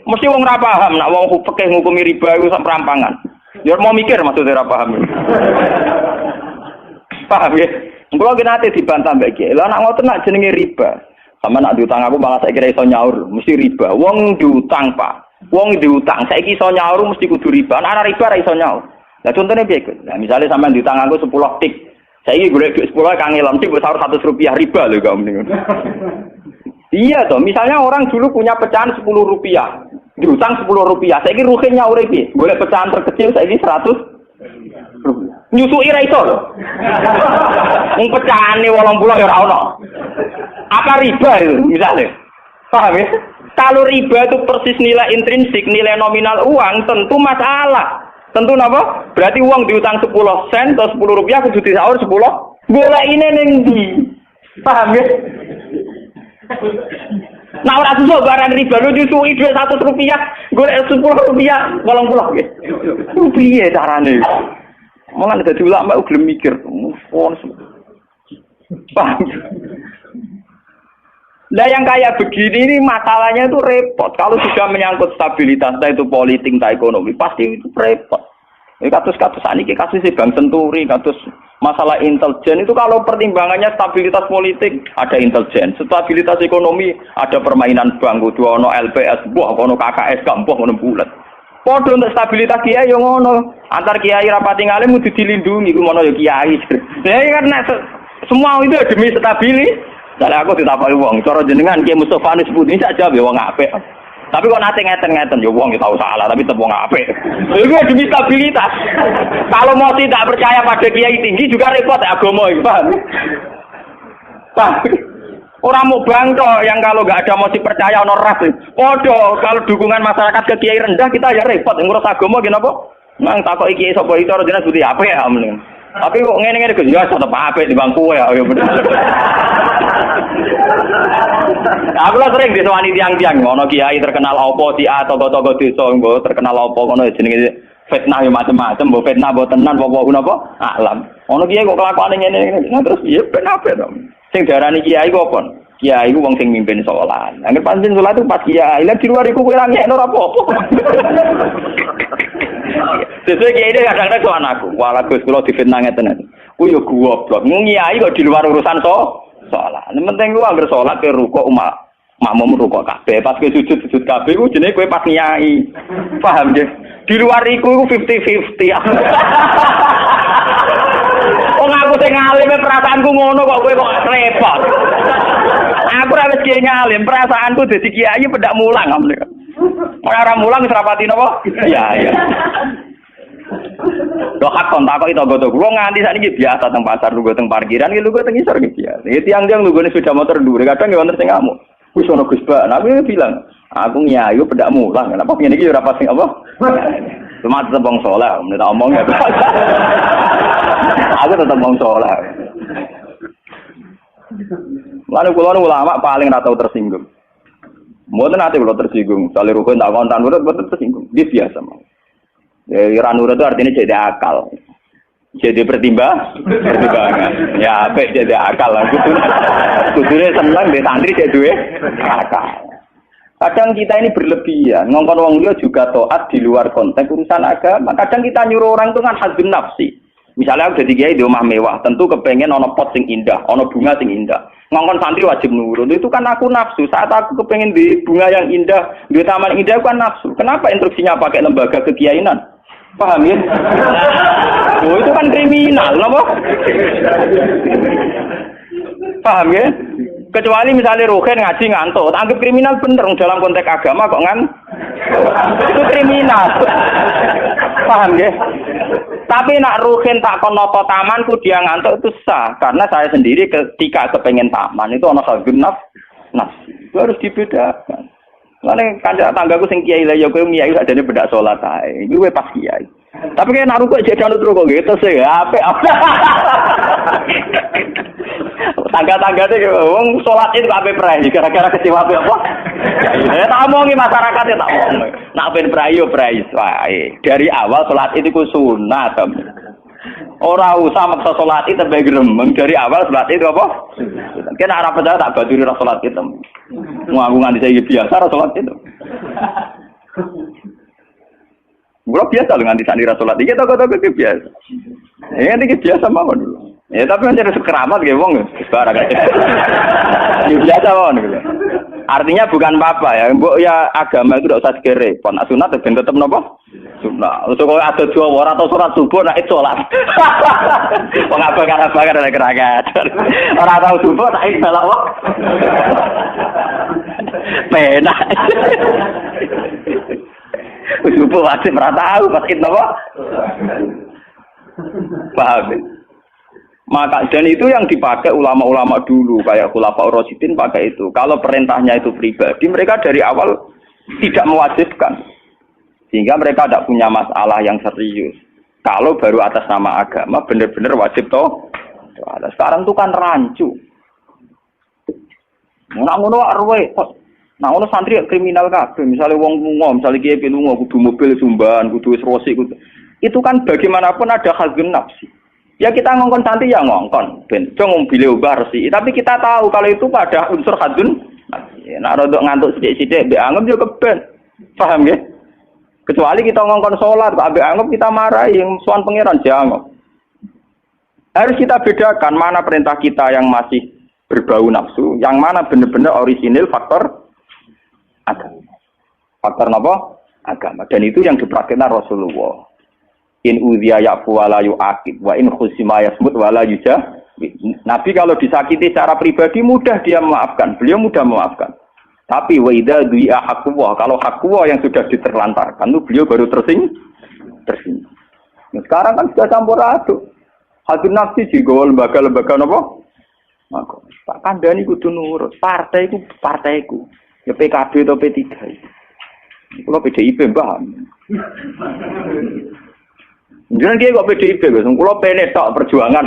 Speaker 2: Mesti wong ora paham, nak wong fikih ngukumi riba iku sak perampangan. Ya mau mikir maksudnya ora paham. Paham ya? Kulo ki nate dibantah mbek iki. Lah nak ngoten nak jenenge riba. Sama nak diutang aku malah saya kira iso nyaur, mesti riba. Wong diutang, Pak. Wong diutang, saiki iso nyaur mesti kudu riba. Ana riba ra iso nyaur. Lah contone piye, Gus? Lah misale sampean diutang aku 10 tik. Saiki golek duit 10 kangelan tik sahur 100 rupiah riba lho kok mending. Iya toh, misalnya orang dulu punya pecahan 10 rupiah, diutang 10 rupiah, saya kira ruginya urip iki, boleh pecahan terkecil saya ini 100 rupiah. Nyusui ra iso lho. Wong pecahane 80 ya ora ono. Apa riba itu misalnya? Paham ya? Kalau riba itu persis nilai intrinsik, nilai nominal uang, tentu masalah. Tentu napa? Berarti uang diutang 10 sen atau 10 rupiah kudu disaur 10. Golek ini ning ndi? Paham ya? Nah ora susah barang riba lu disuwi dhuwit 100 rupiah, golek 10 rupiah 80 nggih. Piye carane? Malah dadi ulama gelem mikir. Paham? Lah yang kayak begini ini masalahnya itu repot. Kalau sudah menyangkut stabilitas, entah itu politik, entah ekonomi, pasti itu repot. Ini kasus-kasus ini, kasus Bank Senturi, kasus masalah intelijen itu kalau pertimbangannya stabilitas politik ada intelijen, stabilitas ekonomi ada permainan bank, kudu ono LPS, buah ono KKS, gak buah ono bulat. Podo untuk stabilitas kiai yang ono antar kiai rapati ngalim kudu dilindungi, ku ono ya kiai. Ya karena semua itu demi stabilitas. Saya aku ditapai wong, cara jenengan Ki Mustofa nis putih saja be wong apik. Tapi kok nate ngeten-ngeten ya wong tahu salah tapi tetep wong apik. Iku demi stabilitas. Kalau mau tidak percaya pada kiai tinggi juga repot agama iki, paham? Paham? Orang mau bangko yang kalau enggak ada motif percaya ono ras. Podo kalau dukungan masyarakat ke kiai rendah kita ya repot ngurus agama ki napa? Nang takoki kiai sapa iki cara jenengan putih apik ya mending. Tapi kok ngene-ngene Gus ya tetep apik di bangku ya bener. Aku lah sering disewani tiang-tiang ngono kiai terkenal apa si A togo-togo desa nggo terkenal apa ngono jenenge fitnah ya macam-macam mbok fitnah mbok tenan apa napa alam. Ngono kiai kok kelakuane ngene-ngene. Nah terus ya ben apik to. Sing diarani kiai kok apa? Kiai iku wong sing mimpin sholat. Angger pancen sholat itu pas kiai, lah di luar iku kowe ora ngekno ora apa-apa. Sesuai kiai ini kadang-kadang soal aku. Wala Gus kula difitnah ngeten. Ku yo goblok. Kiai kok di luar urusan sholat. Penting ku angger sholat ke rukuk makmum rukuk kabeh. Pas ke sujud kabeh ku jenenge kowe pas kiai. Paham nggih? Di luar iku 50-50. Wong aku sing alim perasaanku ngono kok kowe kok repot. Aku ora wis kiai ngalim, perasaanku dadi kiai pendak mulang. Ora mulang wis rapati napa? Iya. Lho hak kontak kok tangga-tangga kula nganti sakniki biasa teng pasar lungguh teng parkiran iki lungguh teng isor iki biasa. Ya tiang-tiang lunggone sepeda motor dhuwur kadang ya wonten sing ngamuk. Wis ono Gus Bak, aku bilang, aku nyayu pendak mulang. Kenapa ngene iki ora pasti apa? Cuma tetep wong saleh, menurut omong ya. Aku tetep wong saleh. Lalu kula ulama paling ora tau tersinggung. Mboten ate kula tersinggung, sale rukun tak kontan urut mboten tersinggung. Dia biasa mah. Ya ora nurut itu artinya jadi akal. Jadi pertimbangan. Ya apik jadi akal lah. Kudune seneng mbek santri jadi duwe akal. Kadang kita ini berlebihan, ngongkon wong liya juga taat di luar konteks urusan agama. Kadang kita nyuruh orang itu kan hazun nafsi. Misalnya aku jadi kiai di rumah mewah, tentu kepengen ono pot sing indah, ono bunga sing indah. Ngongkon santri wajib nurut. Itu kan aku nafsu. Saat aku kepengen di bunga yang indah, di taman indah kan nafsu. Kenapa instruksinya pakai lembaga kekiainan? Paham ya? Oh, itu kan kriminal, apa? Paham ya? Kecuali misalnya Ruhin ngaji ngantuk, anggap kriminal bener dalam konteks agama kok itu kriminal. Paham ya? Tapi nak Ruhin tak konoto tamanku dia ngantuk itu sah, karena saya sendiri ketika kepengen taman itu ono hazun nafsi. Itu harus dibedakan. Lalu kanca tanggaku sing kiai lah ya kowe kiai sakjane bedak salat ae. Iki kowe pas kiai. Tapi kayak nak rukuk jadi anut rukuk gitu sih, apik. Tangga-tangga itu wong salat itu ape prai gara-gara kecewa apa? Ya tak omongi masyarakat ya tak omong. Nak ben prai yo prai wae. Dari awal salat itu ku sunat. Ora usah maksa salat itu tambah gremeng dari awal salat itu apa? Kena ora percaya tak baduri ra salat itu. Mau aku nganti saya biasa ra salat itu. Gua biasa dengan di sana salat iki toko-toko biasa. Ini biasa mawon dulu. Ya tapi kan jadi sekeramat gitu wong barang aja. Biasa mawon gitu. Artinya bukan apa-apa ya. Mbok ya agama itu tidak usah dikere. Pon sunat ben tetep napa? Sunat. Untuk kalau ada dua orang atau sholat subuh nak itu sholat. Wong apa ada gerakan. Orang tahu subuh tak itu salah wong. Penak. Subuh wajib ora tahu pas itu apa? Paham. Maka dan itu yang dipakai ulama-ulama dulu kayak Khulafaur Rasyidin pakai itu. Kalau perintahnya itu pribadi, mereka dari awal tidak mewajibkan. Sehingga mereka tidak punya masalah yang serius. Kalau baru atas nama agama benar-benar wajib toh. Sekarang itu kan rancu. Nak ngono arwe, nak ngono santri kriminal kabeh. Misalnya wong lunga, misalnya kiye lunga kudu mobil sumban, kudu wis rosi kudu. Itu kan bagaimanapun ada hazun nafsi. Ya kita ngongkon santri ya ngongkon, ben mobil ubah resi. Tapi kita tahu kalau itu pada unsur hazun nafsi. Nak rodok ngantuk sithik-sithik mbek anggap yo keben. Paham ya? Kecuali kita ngongkon sholat, mbek anggap kita marahi yang sowan pangeran jangan. Harus kita bedakan mana perintah kita yang masih berbau nafsu, yang mana benar-benar orisinil faktor agama. Faktor apa? Agama. Dan itu yang dipraktikkan Rasulullah. In udhiya ya'fu wa la yu'aqib wa in khusima yasmut wa la yujah. Nabi kalau disakiti secara pribadi mudah dia memaafkan. Beliau mudah memaafkan. Tapi wa idza du'a haqqullah, kalau haqqullah yang sudah diterlantarkan itu beliau baru tersinggung. Nah, sekarang kan sudah campur aduk. Hazun nafsi juga lembaga-lembaga apa? Maka Pak Kandani kudu nurut. Partaiku. Ya PKB atau P3. Kalau PDIP mbah. Jangan dia kok PDIP, Gus. Kalau PNS tok perjuangan.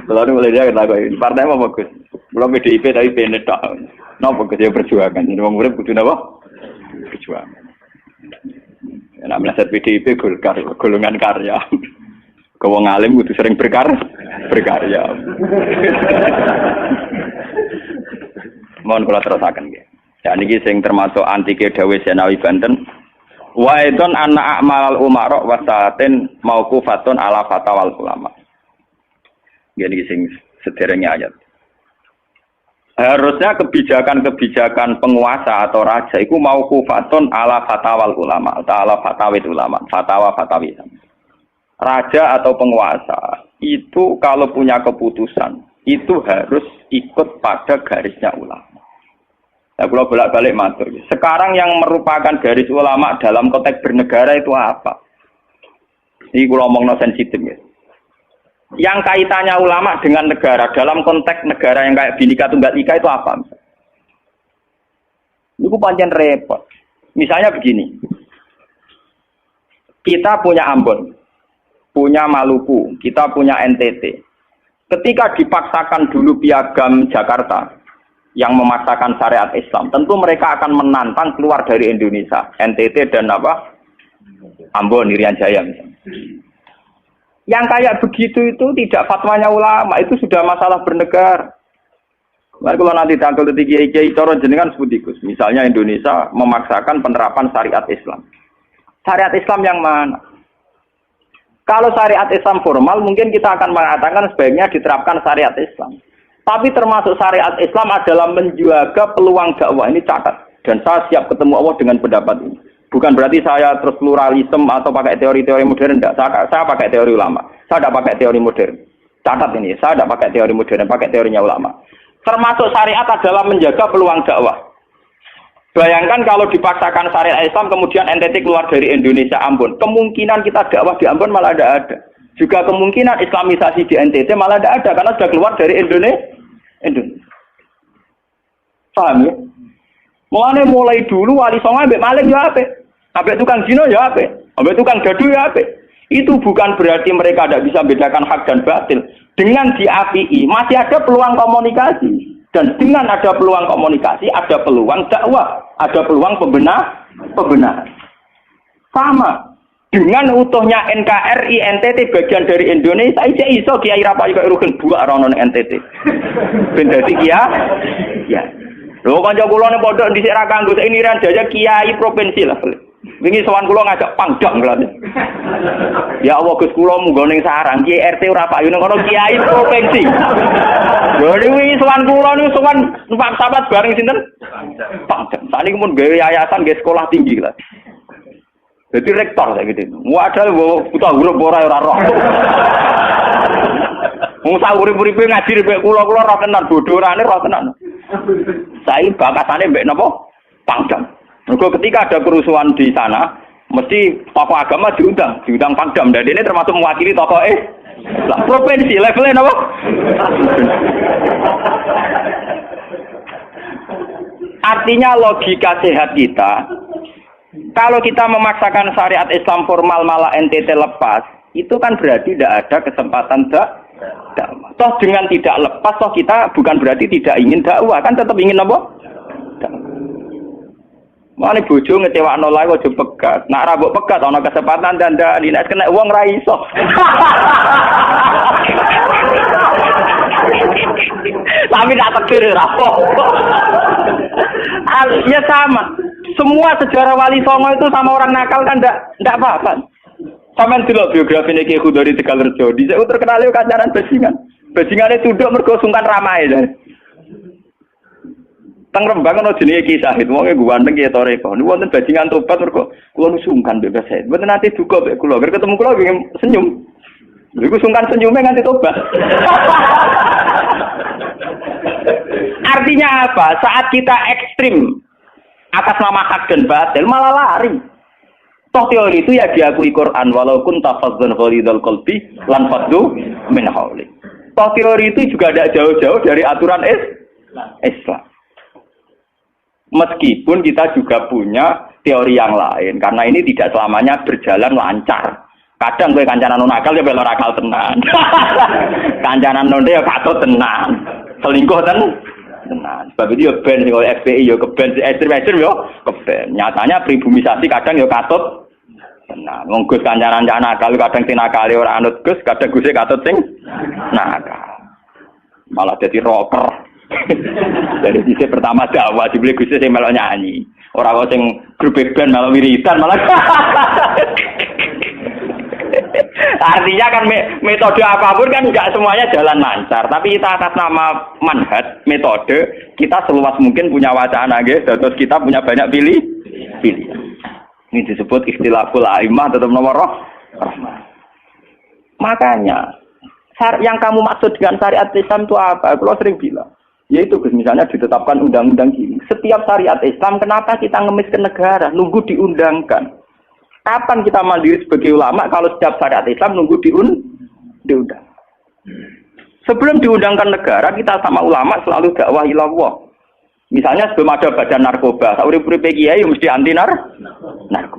Speaker 2: Lalu mulai dia kata gue, partai apa bagus? Kalau PDIP tapi PNS tok. Napa Gus ya perjuangan. Jadi wong urip kudu napa? Perjuangan. Nek meleset PDIP golongan karya. Kau wong alim kudu sering berkarya. berkarya. Mohon kula terusaken nggih. Ya niki sing termasuk antike dawuh Senawi Banten. Wa idon anna a'malal umara wa sa'atin mauqufatun ala fatawal ulama. Nggih sing sederenge ayat. Harusnya kebijakan-kebijakan penguasa atau raja itu mauqufatun ala fatawal ulama atau ala fatawid ulama, fatwa-fatawi. Raja atau penguasa itu kalau punya keputusan itu harus ikut pada garisnya ulama. Nah, kalau bolak-balik matur. Sekarang yang merupakan garis ulama dalam konteks bernegara itu apa? Ini kalau ngomong sensitif ya. Yang kaitannya ulama dengan negara dalam konteks negara yang kayak Bhinneka Tunggal Ika itu apa? Itu pancen repot. Misalnya begini, kita punya Ambon, punya Maluku, kita punya NTT. Ketika dipaksakan dulu piagam Jakarta yang memaksakan syariat Islam, tentu mereka akan menantang keluar dari Indonesia, NTT dan apa? Ambon, Irian Jaya misalnya. Yang kayak begitu itu tidak fatwanya ulama, itu sudah masalah bernegara. Mari kalau nanti tanggal kiai cara jenengan sebut ikus. Misalnya Indonesia memaksakan penerapan syariat Islam. Syariat Islam yang mana? Kalau syariat Islam formal mungkin kita akan mengatakan sebaiknya diterapkan syariat Islam. Tapi termasuk syariat Islam adalah menjaga peluang dakwah, ini catat. Dan saya siap ketemu Allah dengan pendapat ini. Bukan berarti saya terus pluralisme atau pakai teori-teori modern, enggak. Saya pakai teori ulama. Saya tidak pakai teori modern. Catat ini, saya tidak pakai teori modern, pakai teorinya ulama. Termasuk syariat adalah menjaga peluang dakwah. Bayangkan kalau dipaksakan syariat Islam kemudian NTT keluar dari Indonesia Ambon, kemungkinan kita dakwah di Ambon malah tidak ada. Juga kemungkinan Islamisasi di NTT malah tidak ada karena sudah keluar dari Indonesia. Paham ya? Mulai dulu wali songo ambek maling ya apik. Ambek tukang zina ya apik. Ambek tukang gaduh ya apik. Itu bukan berarti mereka tidak bisa membedakan hak dan batil. Dengan diapii masih ada peluang komunikasi. Dan dengan ada peluang komunikasi, ada peluang dakwah, ada peluang pembenahan. Sama dengan utuhnya NKRI NTT bagian dari Indonesia, iso Kiai Rapai kok rugen buak rono NTT. Ben dadi ya. Lho kanca kula ning pondok dhisik ra kanggo ini ran jaya kiai provinsi lah. Wingi sowan kula ngajak pangdam kelas. Ya Allah Gus kula munggo ning sarang kiai RT ora payu ning kono kiai provinsi. Lho wingi sowan kula niku sowan numpak sahabat bareng sinten? Pangdam. Saniki mun gawe yayasan nggih sekolah tinggi lah. Jadi rektor saya gitu. Wadah buta huruf ora roh. Wong sak urip-uripe ngaji mbek kula roh tenan bodorane roh tenan. Saya bakasane mbek napa? Pangdam. Mergo ketika ada kerusuhan di sana, mesti tokoh agama diundang Pangdam dan ini termasuk mewakili tokoh provinsi levelnya napa? Artinya logika sehat kita, kalau kita memaksakan syariat Islam formal malah NTT lepas, itu kan berarti tidak ada kesempatan dakwah. Toh dengan tidak lepas, toh kita bukan berarti tidak ingin dakwah, kan tetap ingin apa? Mane bojo ngecewakno lae aja pegat. Nak ra mbok pegat ana kesempatan dandani, nek kena wong ra iso. Tapi tak tekir ra apa. Ya sama. Semua sejarah Wali Songo itu sama orang nakal kan ndak apa-apa. Sampeyan delok biografi Ki Khudori Tegalrejo, dhisik terkenal yo kancanan bajingan. Bajingane tunduk mergo sungkan ramae. Teng Rembang ana jenenge Ki Sahid, wong e ganteng Ki Toreko. Niku wonten bajingan tobat mergo kula nu sungkan mbek Sahid. Mboten nate duka mbek kula, ger ketemu kula nggih senyum. Niku sungkan senyume nganti tobat. Artinya apa? Saat kita ekstrim atas nama hak dan batil malah lari. Toh teori itu ya diakui Quran walau kunta fazzan ghalidul qalbi lan faddu min hawli. Toh teori itu juga tidak jauh-jauh dari aturan Islam. Meskipun kita juga punya teori yang lain karena ini tidak selamanya berjalan lancar. Kadang kowe kancanan nakal ya bela nakal tenan. Kancanan nonde ya katut tenan. Selingkuh tenan. Sebab itu ya ben sing FPI ya keben ekstrem-ekstrem ya keben. Nyatanya pribumisasi kadang ya katut. tenan. Wong Gus kancanan nakal kadang sing nakale ora anut Gus, kadang Guse katut sing nakal. Malah jadi rocker. Dari sisi pertama dakwah dibeli Guse sing melok nyanyi. Ora kok sing grup band melok wiridan malah. Artinya kan metode apapun kan enggak semuanya jalan lancar, tapi kita atas nama manhaj, metode, kita seluas mungkin punya wacana nggih, terus kita punya banyak pilihan. Ini disebut ikhtilaful a'immah tetap nomor rahmah. Makanya yang kamu maksud dengan syariat Islam itu apa? Kalau sering bilang, yaitu misalnya ditetapkan undang-undang gini. Setiap syariat Islam, kenapa kita ngemis ke negara? Nunggu diundangkan. Kapan kita mandiri sebagai ulama kalau setiap syariat Islam nunggu diundang? Sebelum diundangkan negara, kita sama ulama selalu dakwah ilallah. Misalnya sebelum ada badan narkoba, urip-urip kiai mesti anti narkoba.